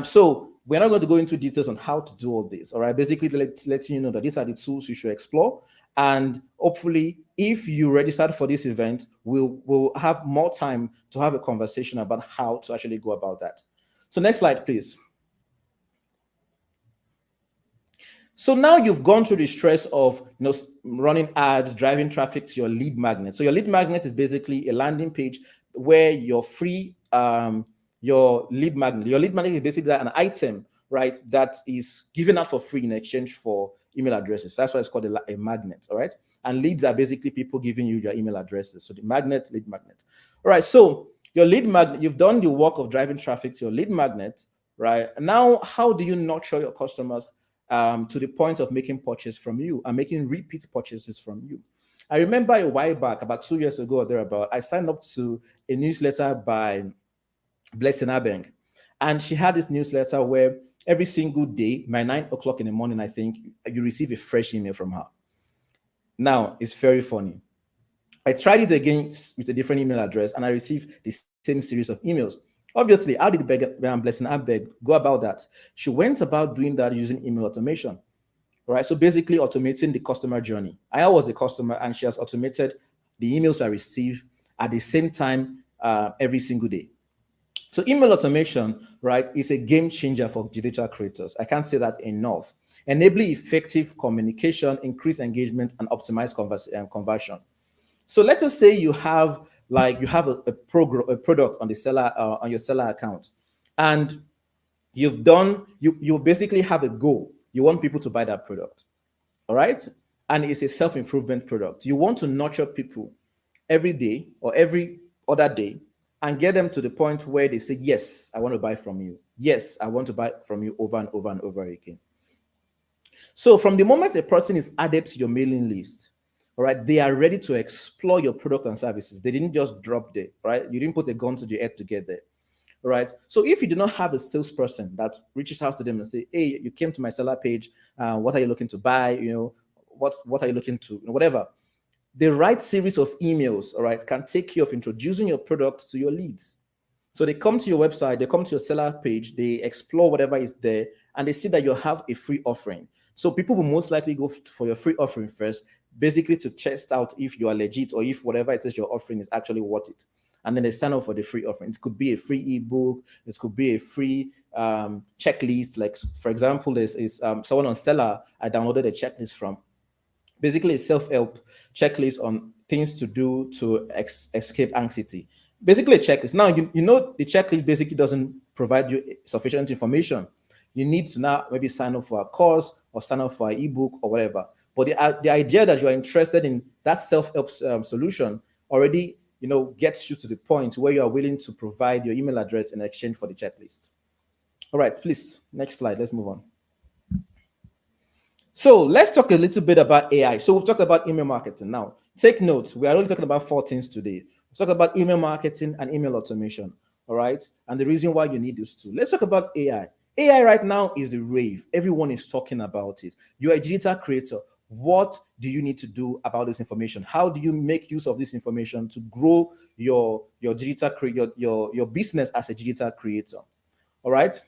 So we're not going to go into details on how to do all this, all right? Basically, let's you know that these are the tools you should explore. And hopefully, if you registered for this event, we'll have more time to have a conversation about how to actually go about that. So next slide, please. So now you've gone through the stress of running ads, driving traffic to your lead magnet. So your lead magnet is basically a landing page where you're free your lead magnet is basically an item, right, that is given out for free in exchange for email addresses. That's why it's called a magnet, all right? And leads are basically people giving you your email addresses. So the magnet, lead magnet. All right, so your lead magnet, you've done the work of driving traffic to your lead magnet, right? Now, how do you nurture your customers to the point of making purchase from you and making repeat purchases from you? I remember a while back, about 2 years ago or thereabout, I signed up to a newsletter by Blessing Abeng, and she had this newsletter where every single day, by 9 o'clock in the morning, I think, you receive a fresh email from her. Now, it's very funny. I tried it again with a different email address, and I received the same series of emails. Obviously, how did Blessing Abeng go about that? She went about doing that using email automation, right? So basically automating the customer journey. I was a customer, and she has automated the emails I receive at the same time every single day. So email automation, right, is a game changer for digital creators. I can't say that enough. Enabling effective communication, increase engagement, and optimize conversion. So let's just say you have a product on the seller on your seller account, and you basically have a goal. You want people to buy that product, all right? And it's a self-improvement product. You want to nurture people every day or every other day, and get them to the point where they say, yes, I want to buy from you. Yes, I want to buy from you over and over and over again. So from the moment a person is added to your mailing list, all right, they are ready to explore your product and services. They didn't just drop there, right? You didn't put a gun to the head to get there. All right. So if you do not have a salesperson that reaches out to them and say, hey, you came to my seller page, what are you looking to buy? What are you looking to, whatever. The right series of emails, all right, can take care of introducing your product to your leads. So they come to your website, they come to your seller page, they explore whatever is there, and they see that you have a free offering. So people will most likely go for your free offering first, basically to test out if you are legit or if whatever it is you're offering is actually worth it. And then they sign up for the free offering. It could be a free ebook, it could be a free checklist. Like, for example, there's someone on Selar I downloaded a checklist from. Basically, a self-help checklist on things to do to escape anxiety. Basically, a checklist. Now, you know the checklist basically doesn't provide you sufficient information. You need to now maybe sign up for a course or sign up for an ebook or whatever. But the idea that you are interested in that self-help solution already, gets you to the point where you are willing to provide your email address in exchange for the checklist. All right, please, next slide. Let's move on. So let's talk a little bit about AI. So we've talked about email marketing. Now, take notes. We are only talking about 4 things today. We've talked about email marketing and email automation. All right, and the reason why you need those two. Let's talk about AI. AI right now is the rave. Everyone is talking about it. You're a digital creator. What do you need to do about this information? How do you make use of this information to grow your digital your business as a digital creator? All right.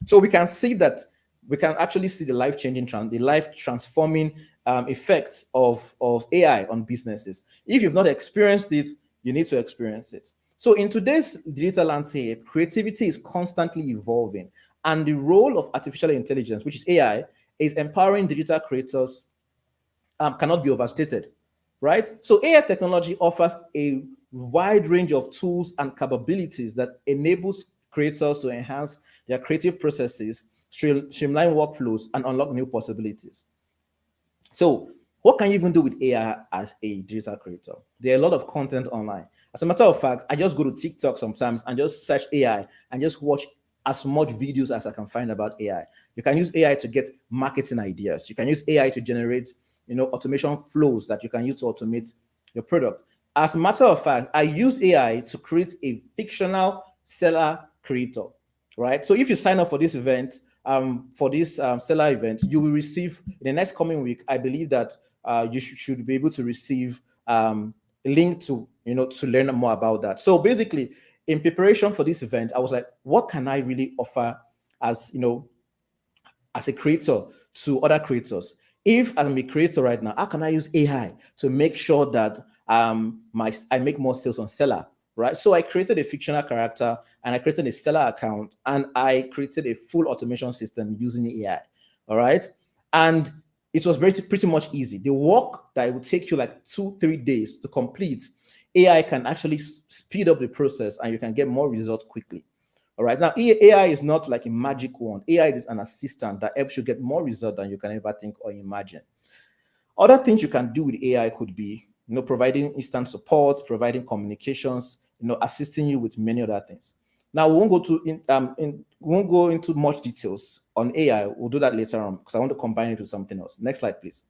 So we can see that we can actually see the life-changing, the life-transforming effects of AI on businesses. If you've not experienced it, you need to experience it. So in today's digital landscape, creativity is constantly evolving, and the role of artificial intelligence, which is AI, is empowering digital creators, cannot be overstated, right? So AI technology offers a wide range of tools and capabilities that enables creators to enhance their creative processes, streamline workflows, and unlock new possibilities. So what can you even do with AI as a digital creator? There are a lot of content online. As a matter of fact, I just go to TikTok sometimes and just search AI and just watch as much videos as I can find about AI. You can use AI to get marketing ideas. You can use AI to generate, automation flows that you can use to automate your product. As a matter of fact, I use AI to create a fictional seller creator, right? So if you sign up for this event, seller event, you will receive in the next coming week. I believe that you should be able to receive a link to learn more about that. So basically, in preparation for this event, I was like, what can I really offer as as a creator to other creators? If I'm a creator right now, how can I use AI to make sure that I make more sales on Seller? Right. So I created a fictional character and I created a seller account and I created a full automation system using AI. All right. And it was pretty much easy. The work that it would take you like 2-3 days to complete, AI can actually speed up the process and you can get more results quickly. All right. Now, AI is not like a magic wand. AI is an assistant that helps you get more results than you can ever think or imagine. Other things you can do with AI could be, providing instant support, providing communications, assisting you with many other things. Now, we won't go into much details on AI. We'll do that later on because I want to combine it with something else. Next slide, please.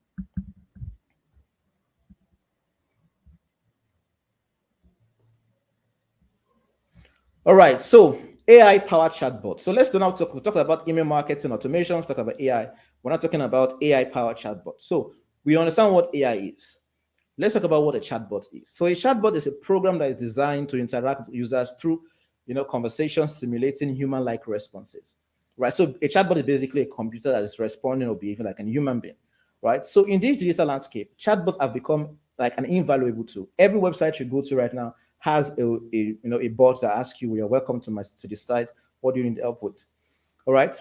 All right, so AI-powered chatbot. So let's now talk. We talked about email marketing automation. Let's talk about AI. We're not talking about AI-powered chatbot. So we understand what AI is. Let's talk about what a chatbot is. So a chatbot is a program that is designed to interact with users through, conversations simulating human-like responses, right? So a chatbot is basically a computer that is responding or behaving like a human being, right? So in this digital landscape, chatbots have become like an invaluable tool. Every website you go to right now has a bot that asks you, "You're welcome to the site. What do you need help with?" All right.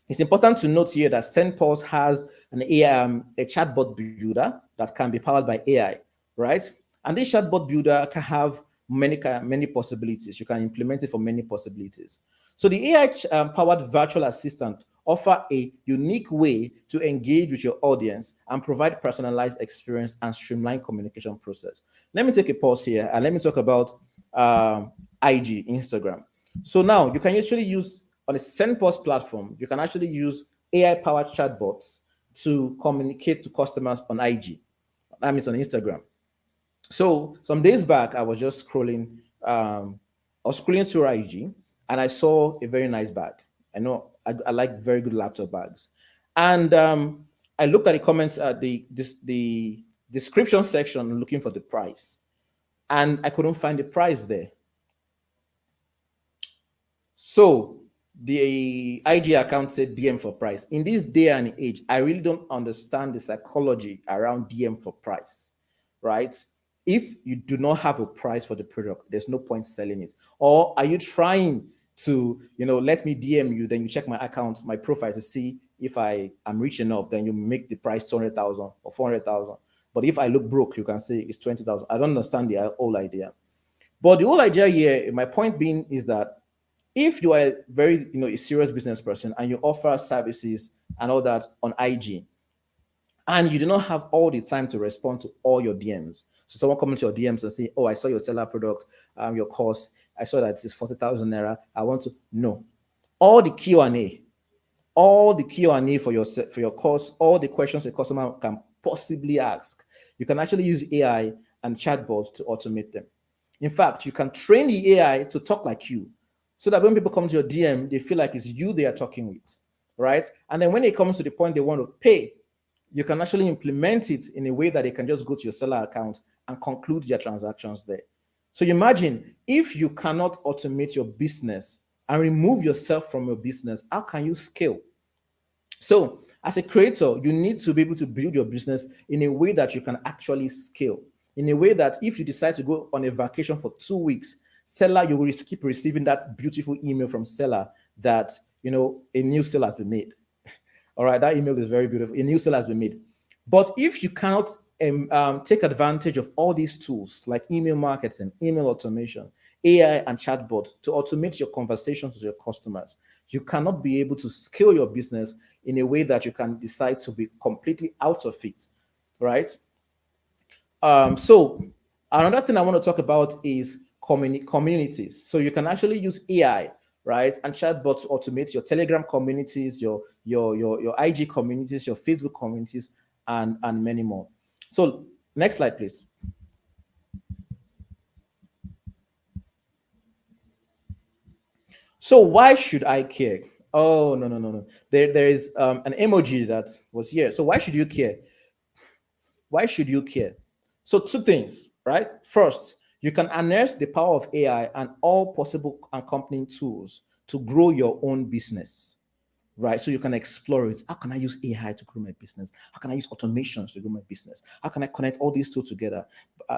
It's important to note here that Sendpulse has a chatbot builder that can be powered by AI, right? And this chatbot builder can have many possibilities. You can implement it for many possibilities. So the AI-powered virtual assistant offer a unique way to engage with your audience and provide personalized experience and streamline communication process. Let me take a pause here and let me talk about IG, Instagram. So now you can actually use on a Sendpulse platform, you can actually use AI-powered chatbots to communicate to customers on IG. That means on Instagram. So some days back, I was just scrolling, I was scrolling through IG, and I saw a very nice bag. I know I like very good laptop bags, and I looked at the comments at the description section looking for the price, and I couldn't find the price there. So the IG account said DM for price. In this day and age, I really don't understand the psychology around DM for price, right? If you do not have a price for the product, there's no point selling it. Or are you trying to, let me DM you, then you check my account, my profile to see if I am rich enough, then you make the price 200,000 or 400,000. But if I look broke, you can say it's 20,000. I don't understand the whole idea. But the whole idea here, my point being, is that if you are very, a serious business person and you offer services and all that on IG, and you do not have all the time to respond to all your DMs. So someone comes to your DMs and say, "Oh, I saw your Selar product, your course. I saw that it's 40,000 naira. I want to know all the Q&A, for your course, all the questions a customer can possibly ask. You can actually use AI and chatbots to automate them. In fact, you can train the AI to talk like you, so that when people come to your DM, they feel like it's you they are talking with, right? And then when it comes to the point they want to pay, you can actually implement it in a way that they can just go to your Selar account and conclude their transactions there. So imagine if you cannot automate your business and remove yourself from your business, how can you scale? So as a creator, you need to be able to build your business in a way that you can actually scale, in a way that if you decide to go on a vacation for 2 weeks, Selar, you will keep receiving that beautiful email from Selar that, a new sale has been made. All right, that email is very beautiful. A new sale has been made. But if you cannot take advantage of all these tools like email marketing, email automation, AI and chatbot to automate your conversations with your customers, you cannot be able to scale your business in a way that you can decide to be completely out of it, right? So another thing I want to talk about is communities. So you can actually use AI, right, and chatbots to automate your Telegram communities, your IG communities, your Facebook communities, and many more. So next slide, please. So why should I care? Oh, no. There is an emoji that was here. So why should you care? Why should you care? So two things, right? First, you can harness the power of AI and all possible accompanying tools to grow your own business, right? So you can explore it. How can I use AI to grow my business? How can I use automations to grow my business? How can I connect all these tools together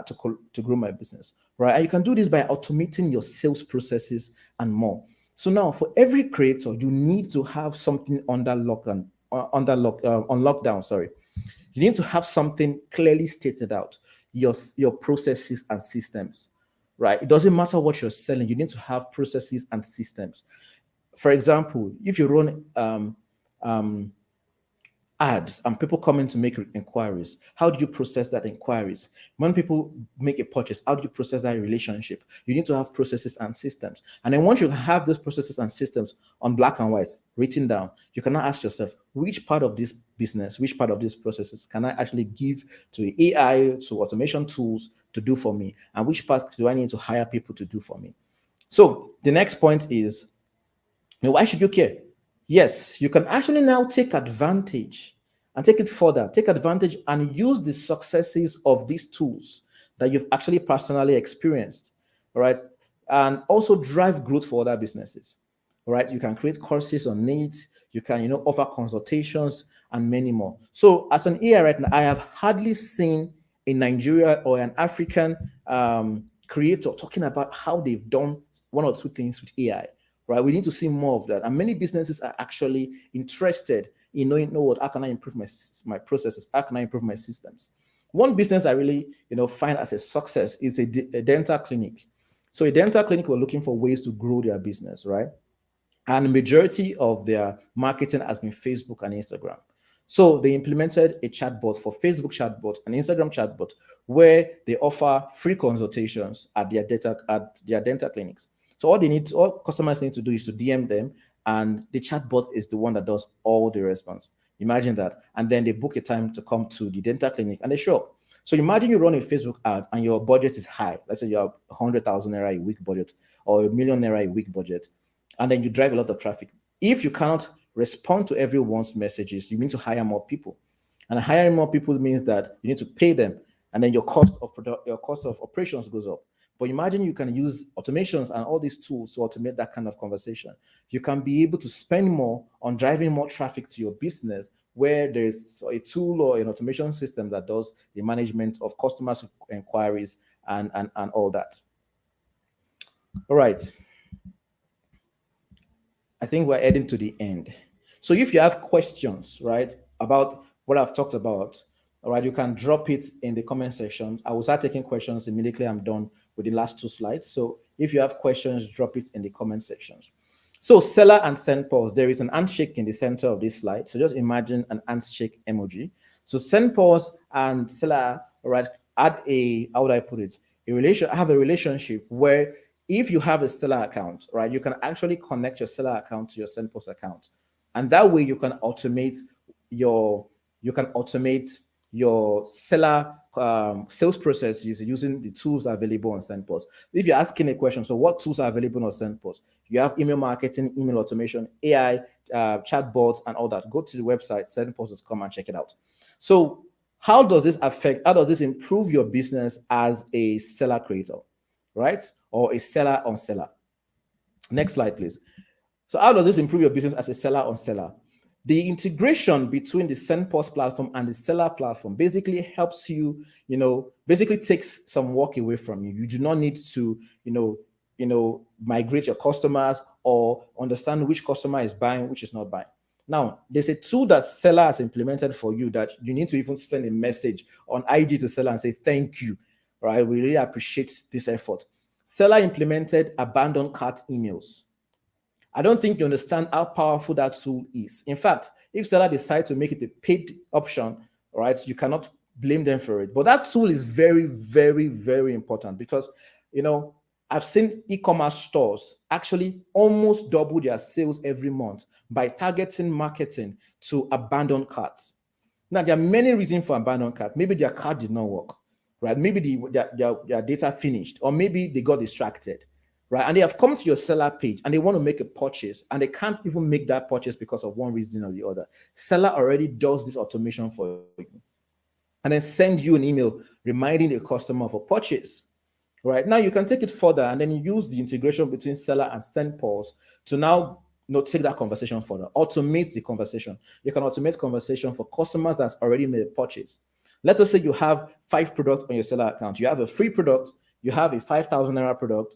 to grow my business, right? And you can do this by automating your sales processes and more. So now, for every creator, you need to have something on lockdown. Sorry, you need to have something clearly stated out, your processes and systems, right? It doesn't matter what you're selling. You need to have processes and systems. For example, if you run ads and people come in to make inquiries, how do you process that inquiries? When people make a purchase, how do you process that relationship? You need to have processes and systems. And then once you have those processes and systems on black and white written down, you can now ask yourself, which part of this business, which part of these processes can I actually give to AI, to automation tools to do for me? And which part do I need to hire people to do for me? So the next point is, why should you care? Yes, you can actually now take advantage and take it further. Take advantage and use the successes of these tools that you've actually personally experienced, all right? And also drive growth for other businesses, all right? You can create courses on needs. You can, offer consultations and many more. So as an AI right now, I have hardly seen a Nigeria or an African creator talking about how they've done one or two things with AI. Right, we need to see more of that, and many businesses are actually interested in knowing, what, how can I improve my processes? How can I improve my systems? One business I really, find as a success is a dental clinic. So a dental clinic were looking for ways to grow their business, right? And the majority of their marketing has been Facebook and Instagram. So they implemented a chatbot for Facebook chatbot and Instagram chatbot, where they offer free consultations at their dental clinics. So all customers need to do is to DM them, and the chatbot is the one that does all the response. Imagine that. And then they book a time to come to the dental clinic and they show up. So imagine you run a Facebook ad and your budget is high. Let's say you have 100,000 naira a week budget or a million naira a week budget, and then you drive a lot of traffic. If you cannot respond to everyone's messages, you need to hire more people. And hiring more people means that you need to pay them, and then your cost of operations goes up. But imagine you can use automations and all these tools to automate that kind of conversation. You can be able to spend more on driving more traffic to your business, where there's a tool or an automation system that does the management of customers' inquiries and all that. All right. I think we're heading to the end. So if you have questions, right, about what I've talked about, all right, you can drop it in the comment section. I will start taking questions immediately I'm done with the last 2 slides. So if you have questions, drop it in the comment sections. So Selar and Sendpulse, there is an handshake in the center of this slide. So just imagine an handshake emoji. So Sendpulse and Selar, right, add a, how would I put it? Have a relationship where if you have a Selar account, right, you can actually connect your Selar account to your Sendpulse account. And that way you can automate your seller sales process using the tools available on Sendpulse. If you're asking a question, so what tools are available on Sendpulse? You have email marketing, email automation, AI, chatbots, and all that. Go to the website, sendpulse.com, and check it out. So how does this improve your business as a seller creator, right? Or a seller on seller? Next slide, please. So how does this improve your business as a seller on seller? The integration between the Sendpulse platform and the Selar platform basically helps you, basically takes some work away from you. You do not need to, migrate your customers or understand which customer is buying, which is not buying. Now, there's a tool that Selar has implemented for you that you need to even send a message on IG to Selar and say, thank you, right? We really appreciate this effort. Selar implemented abandoned cart emails. I don't think you understand how powerful that tool is. In fact, if Selar decides to make it a paid option, right, you cannot blame them for it. But that tool is very, very, very important because, I've seen e-commerce stores actually almost double their sales every month by targeting marketing to abandoned carts. Now, there are many reasons for abandoned cart. Maybe their cart did not work, right? Maybe their data finished, or maybe they got distracted. Right, and they have come to your seller page and they want to make a purchase and they can't even make that purchase because of one reason or the other. Seller already does this automation for you and then send you an email reminding the customer of a purchase. Right, now you can take it further and then use the integration between Selar and Sendpulse to now take that conversation further, automate the conversation. You can automate conversation for customers that's already made a purchase. Let us say you have 5 products on your Selar account. You have a free product, you have a 5,000 naira product,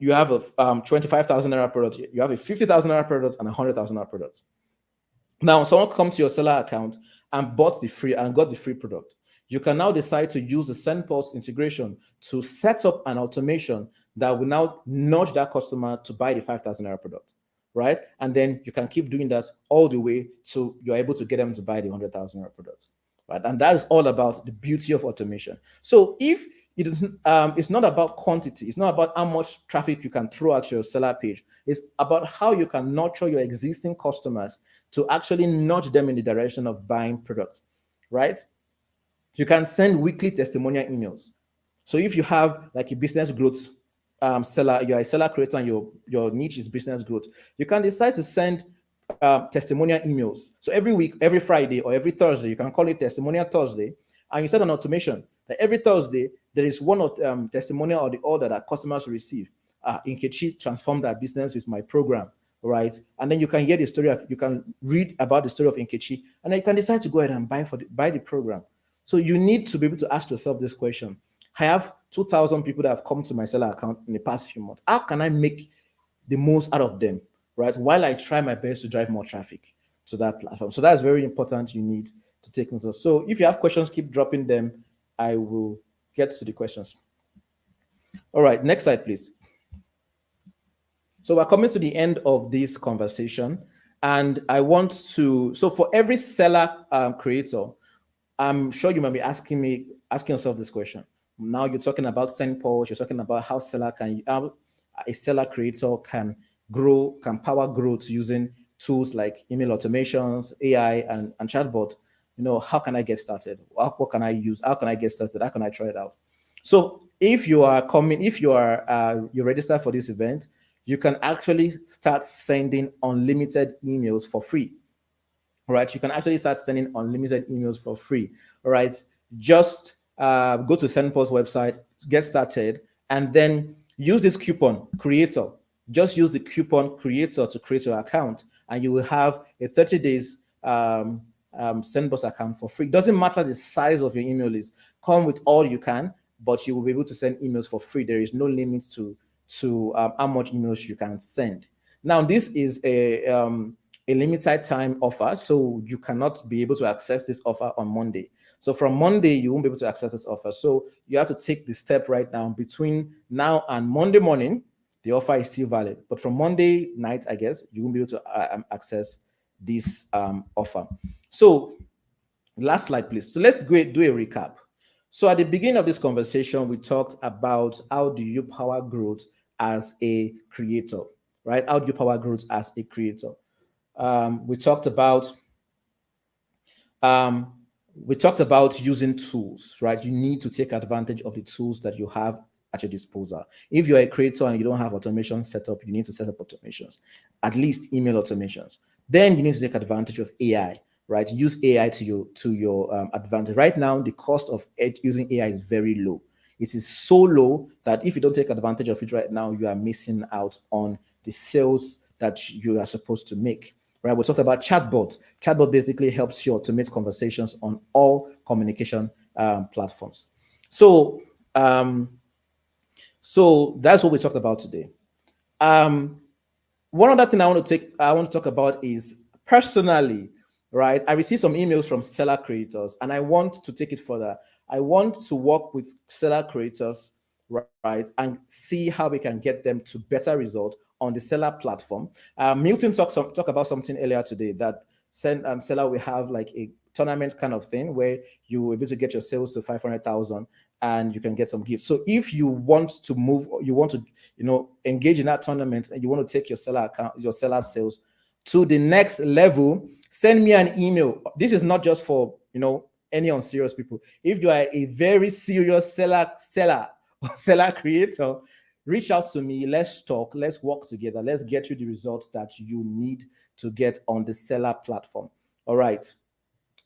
you have a 25,000 naira product, you have a 50,000 naira product, and a 100,000 naira product. Now, someone comes to your Selar account and got the free product. You can now decide to use the Sendpulse integration to set up an automation that will now nudge that customer to buy the 5,000 naira product, right? And then you can keep doing that all the way to you're able to get them to buy the 100,000 naira product, right? And that's all about the beauty of automation. So if it's not about quantity. It's not about how much traffic you can throw at your seller page. It's about how you can nurture your existing customers to actually nudge them in the direction of buying products, right? You can send weekly testimonial emails. So if you have like a business growth seller, you're a seller creator and your niche is business growth, you can decide to send testimonial emails. So every week, every Friday or every Thursday, you can call it Testimonial Thursday, and you set an automation that every Thursday there is one testimonial or the order that customers will receive. Nkechi transformed their business with my program, right? And then you can hear the story you can read about the story of Nkechi, and then you can decide to go ahead and buy the program. So you need to be able to ask yourself this question. I have 2,000 people that have come to my seller account in the past few months. How can I make the most out of them, right? While I try my best to drive more traffic to that platform. So that's very important. You need to take note of. So if you have questions, keep dropping them. I will get to the questions. All right, next slide, please. So we're coming to the end of this conversation, and I want to, so for every seller creator, I'm sure you might be asking yourself this question. Now you're talking about Sendpulse, you're talking about how a seller creator can power growth using tools like email automations, AI, and chatbot. how can I get started? What can I use? How can I get started? How can I try it out? So if you are you register for this event, you can actually start sending unlimited emails for free. All right, you can actually start sending unlimited emails for free. All right, just go to Sendpulse website, get started, and then use this coupon creator. Just use the coupon creator to create your account, and you will have a 30 days Sendpulse account for free. Doesn't matter the size of your email list. Come with all you can, but you will be able to send emails for free. There is no limit to how much emails you can send. Now, this is a limited time offer, so you cannot be able to access this offer on Monday. So from Monday, you won't be able to access this offer. So you have to take the step right now. Between now and Monday morning, the offer is still valid. But from Monday night, I guess, you won't be able to access this offer. So last slide, please. So let's go do a recap. So at the beginning of this conversation, we talked about how do you power growth as a creator, right? How do you power growth as a creator? We talked about using tools, right? You need to take advantage of the tools that you have at your disposal. If you're a creator and you don't have automation set up, you need to set up automations, at least email automations. Then you need to take advantage of AI, right? Use AI to your advantage. Right now, the cost of using AI is very low. It is so low that if you don't take advantage of it right now, you are missing out on the sales that you are supposed to make. Right, we talked about chatbot. Chatbot basically helps you automate conversations on all communication platforms. So that's what we talked about today. One other thing I want to talk about is personally, right? I received some emails from Selar creators, and I want to take it further. I want to work with Selar creators, right, and see how we can get them to better results on the Selar platform. Milton talked about something earlier today that Selar will have like a tournament kind of thing where you will be able to get your sales to 500,000 and you can get some gifts. So if you want to move, you want to engage in that tournament and you want to take your Selar sales to the next level, send me an email. This is not just for any unserious people. If you are a very serious seller creator, reach out to me. Let's talk. Let's work together. Let's get you the results that you need to get on the Selar platform. All right.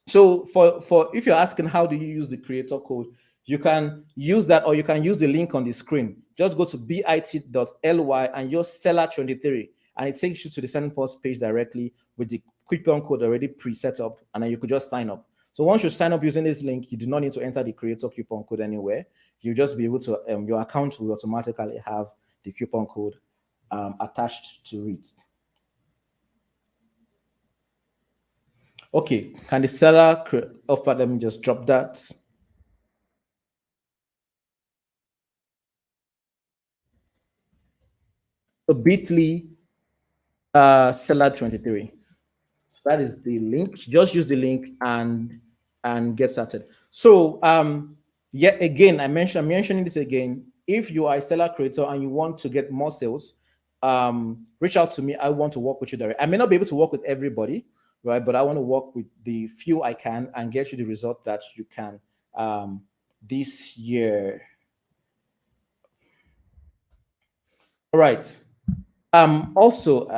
So for if you're asking how do you use the creator code, you can use that, or you can use the link on the screen. Just go to bit.ly and use Selar23, and it takes you to the Sendpulse page directly with the coupon code already pre-set up, and then you could just sign up. So once you sign up using this link, you do not need to enter the creator coupon code anywhere. You'll just be able to, your account will automatically have the coupon code attached to it. Okay, can the seller offer, let me just drop that. So bit.ly Selar23. That is the link. Just use the link and get started. So yet again, I'm mentioning this again. If you are a Selar creator and you want to get more sales, reach out to me. I want to work with you directly. I may not be able to work with everybody, right? But I want to work with the few I can and get you the result that you can this year. All right. Also,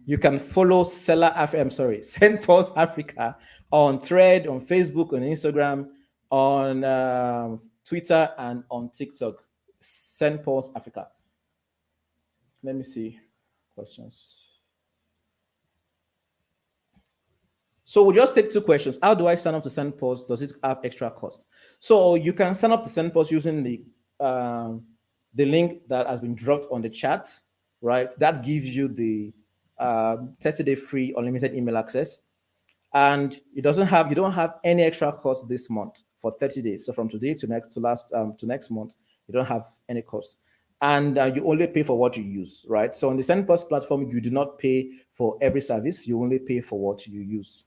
you can follow Sendpulse Africa on Thread, on Facebook, on Instagram, on Twitter, and on TikTok. Sendpulse Africa. Let me see questions. So we'll just take two questions. How do I sign up to Sendpulse? Does it have extra cost? So you can sign up to Sendpulse using the link that has been dropped on the chat. Right, that gives you the 30-day free unlimited email access, and you don't have any extra cost this month for 30 days. So from today to next month, you don't have any cost, and you only pay for what you use. Right. So on the Sendpulse platform, you do not pay for every service. You only pay for what you use.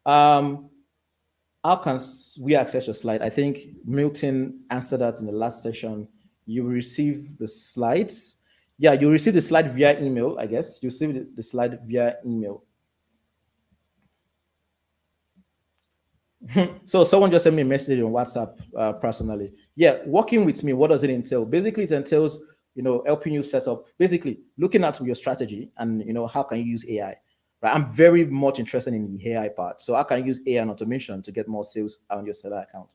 How can we access your slide? I think Milton answered that in the last session. You will receive the slides. Yeah, you receive the slide via email, I guess. You receive the slide via email. So someone just sent me a message on WhatsApp personally. Yeah, working with me, what does it entail? Basically, it entails, helping you set up, basically looking at your strategy and, how can you use AI? Right? I'm very much interested in the AI part. So how can you use AI and automation to get more sales on your seller account?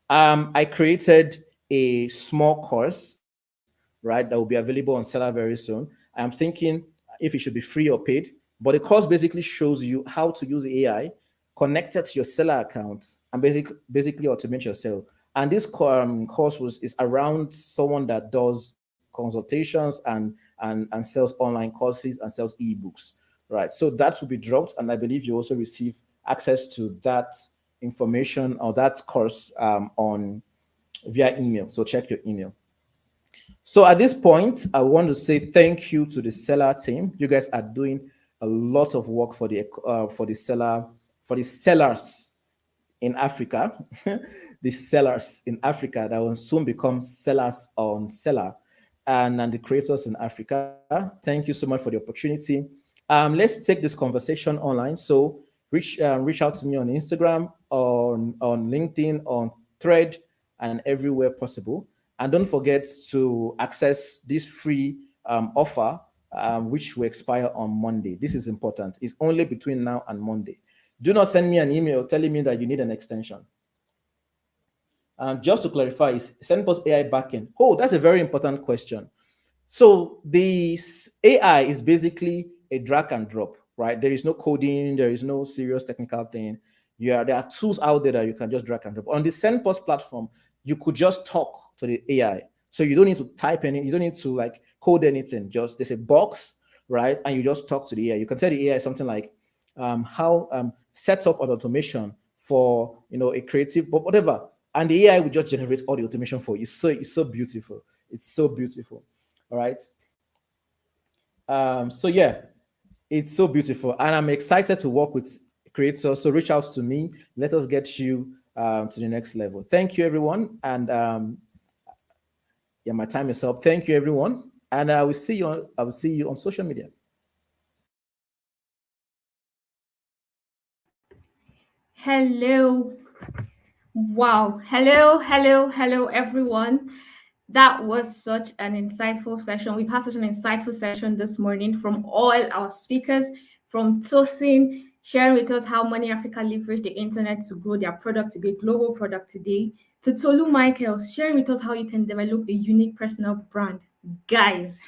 I created a small course, right, that will be available on Seller very soon. I'm thinking if it should be free or paid, but the course basically shows you how to use AI connected to your seller account and basically automate your sale. And this course is around someone that does consultations and sells online courses and sells ebooks, right? So that will be dropped, and I believe you also receive access to that information or that course on via email. So check your email. So at this point, I want to say thank you to the seller team. You guys are doing a lot of work for the sellers in Africa, the sellers in Africa that will soon become sellers on Seller, and the creators in Africa. Thank you so much for the opportunity. Let's take this conversation online. So reach out to me on Instagram, on LinkedIn, on Thread, and everywhere possible. And don't forget to access this free offer, which will expire on Monday. This is important. It's only between now and Monday. Do not send me an email telling me that you need an extension. Just to clarify, is Sendpulse AI backend? Oh, that's a very important question. So the AI is basically a drag and drop, right? There is no coding, there is no serious technical thing. There are tools out there that you can just drag and drop. On the Sendpulse platform, you could just talk to the AI. So you don't need to type any, you don't need to like code anything. Just there's a box, right? And you just talk to the AI. You can tell the AI something like how set up an automation for a creative, but whatever. And the AI will just generate all the automation for you. It's so beautiful. It's so beautiful. All right. So yeah, it's so beautiful, and I'm excited to work with creators. So reach out to me. Let us get you to the next level. Thank you, everyone. And yeah, my time is up. Thank you, everyone. And I will see you on social media. Hello. Wow. Hello, everyone. That was such an insightful session. We've had such an insightful session this morning from all our speakers, from Tosin sharing with us how Money Africa leverage the internet to grow their product to be a global product today, to Tolu Michaels sharing with us how you can develop a unique personal brand. Guys,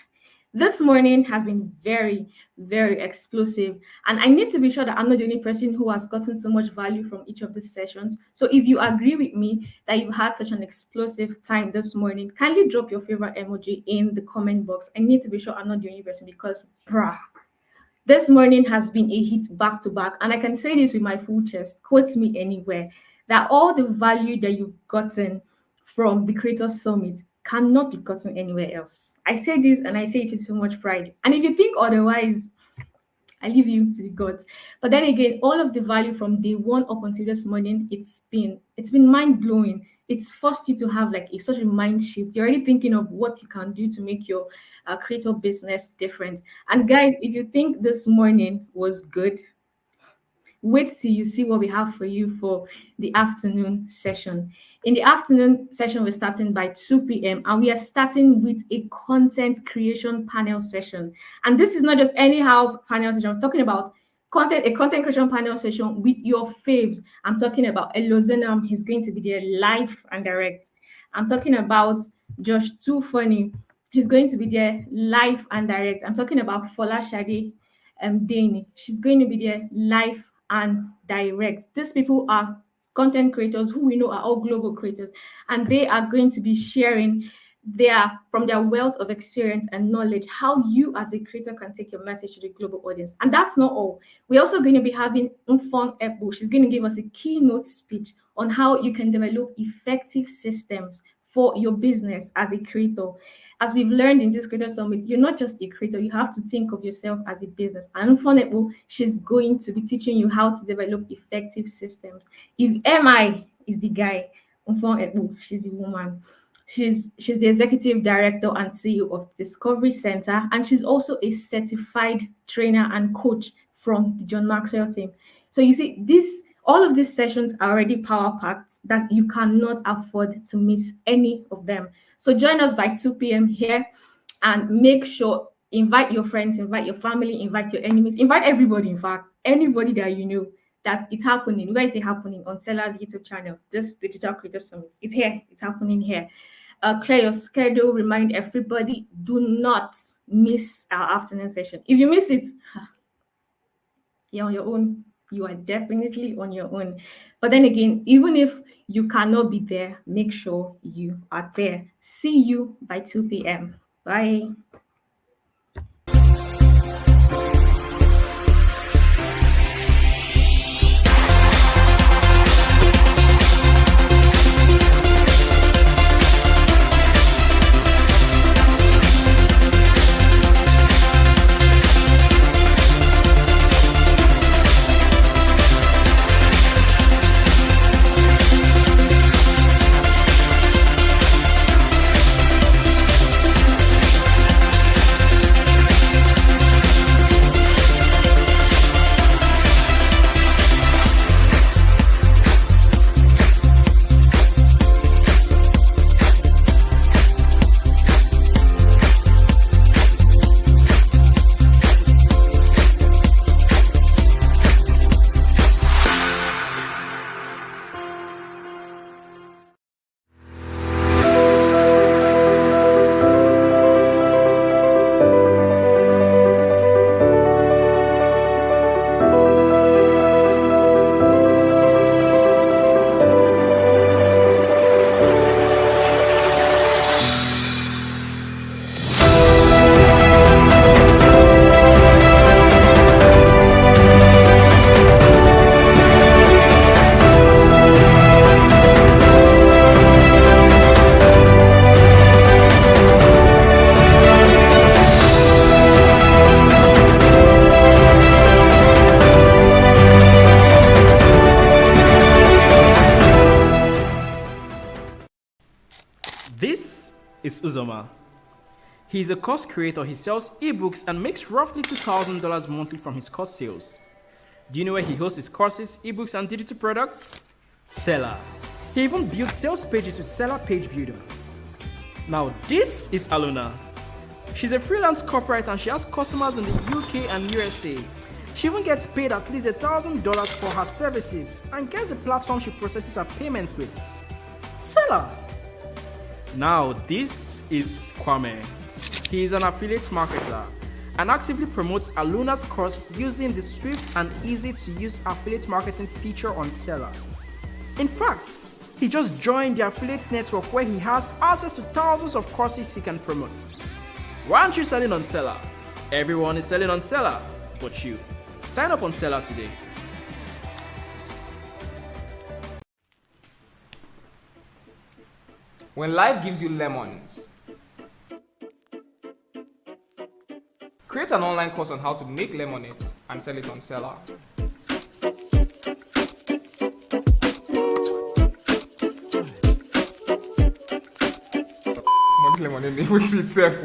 this morning has been very, very explosive. And I need to be sure that I'm not the only person who has gotten so much value from each of these sessions. So if you agree with me that you've had such an explosive time this morning, kindly drop your favorite emoji in the comment box. I need to be sure I'm not the only person because, bruh, this morning has been a hit back to back. And I can say this with my full chest, quote me anywhere, that all the value that you've gotten from the Creators Summit cannot be gotten anywhere else. I say this and I say it with so much pride. And if you think otherwise, I leave you to the gods. But then again, all of the value from day one up until this morning, it's been mind blowing. It's forced you to have like such a mind shift. You're already thinking of what you can do to make your creator business different. And guys, if you think this morning was good, wait till you see what we have for you for the afternoon session. In the afternoon session, we're starting by 2 p.m. and we are starting with a content creation panel session. And this is not just anyhow panel session. I'm talking about a content creation panel session with your faves. I'm talking about Elozenam. He's going to be there live and direct. I'm talking about Josh Too Funny. He's going to be there live and direct. I'm talking about Fola Shade Dani. She's going to be there live and direct. These people are content creators who we know are all global creators, and they are going to be sharing from their wealth of experience and knowledge how you as a creator can take your message to the global audience. And that's not all. We're also going to be having Mfong Ebo. She's going to give us a keynote speech on how you can develop effective systems for your business as a creator. As we've learned in this Creator Summit, you're not just a creator, you have to think of yourself as a business. And Mfong, she's going to be teaching you how to develop effective systems. If MI is the guy, Mfong, she's the woman. She's the executive director and CEO of Discovery Center, and she's also a certified trainer and coach from the John Maxwell team. So you see, this All of these sessions are already power packed that you cannot afford to miss any of them. So join us by 2 p.m. here and make sure invite your friends, invite your family, invite your enemies, invite everybody, in fact, anybody that you know that it's happening. Where is it happening? On Selar's YouTube channel, this Digital Creator Summit. It's here, it's happening here. Clear your schedule, remind everybody, do not miss our afternoon session. If you miss it, you're on your own. You are definitely on your own. But then again, even if you cannot be there, make sure you are there. See you by 2 p.m. Bye. This is Uzoma. He's a course creator. He sells ebooks and makes roughly $2,000 monthly from his course sales. Do you know where he hosts his courses, ebooks, and digital products? Selar. He even builds sales pages with Selar Page Builder. Now, this is Aluna. She's a freelance corporate and she has customers in the UK and USA. She even gets paid at least $1,000 for her services and gets the platform she processes her payment with. Selar. Now, this is Kwame. He is an affiliate marketer and actively promotes Aluna's course using the swift and easy to use affiliate marketing feature on Selar. In fact, he just joined the affiliate network where he has access to thousands of courses he can promote. Why aren't you selling on Selar? Everyone is selling on Selar, but you. Sign up on Selar today. When life gives you lemons, create an online course on how to make lemonade and sell it on Selar. This lemonade name was sweet, self.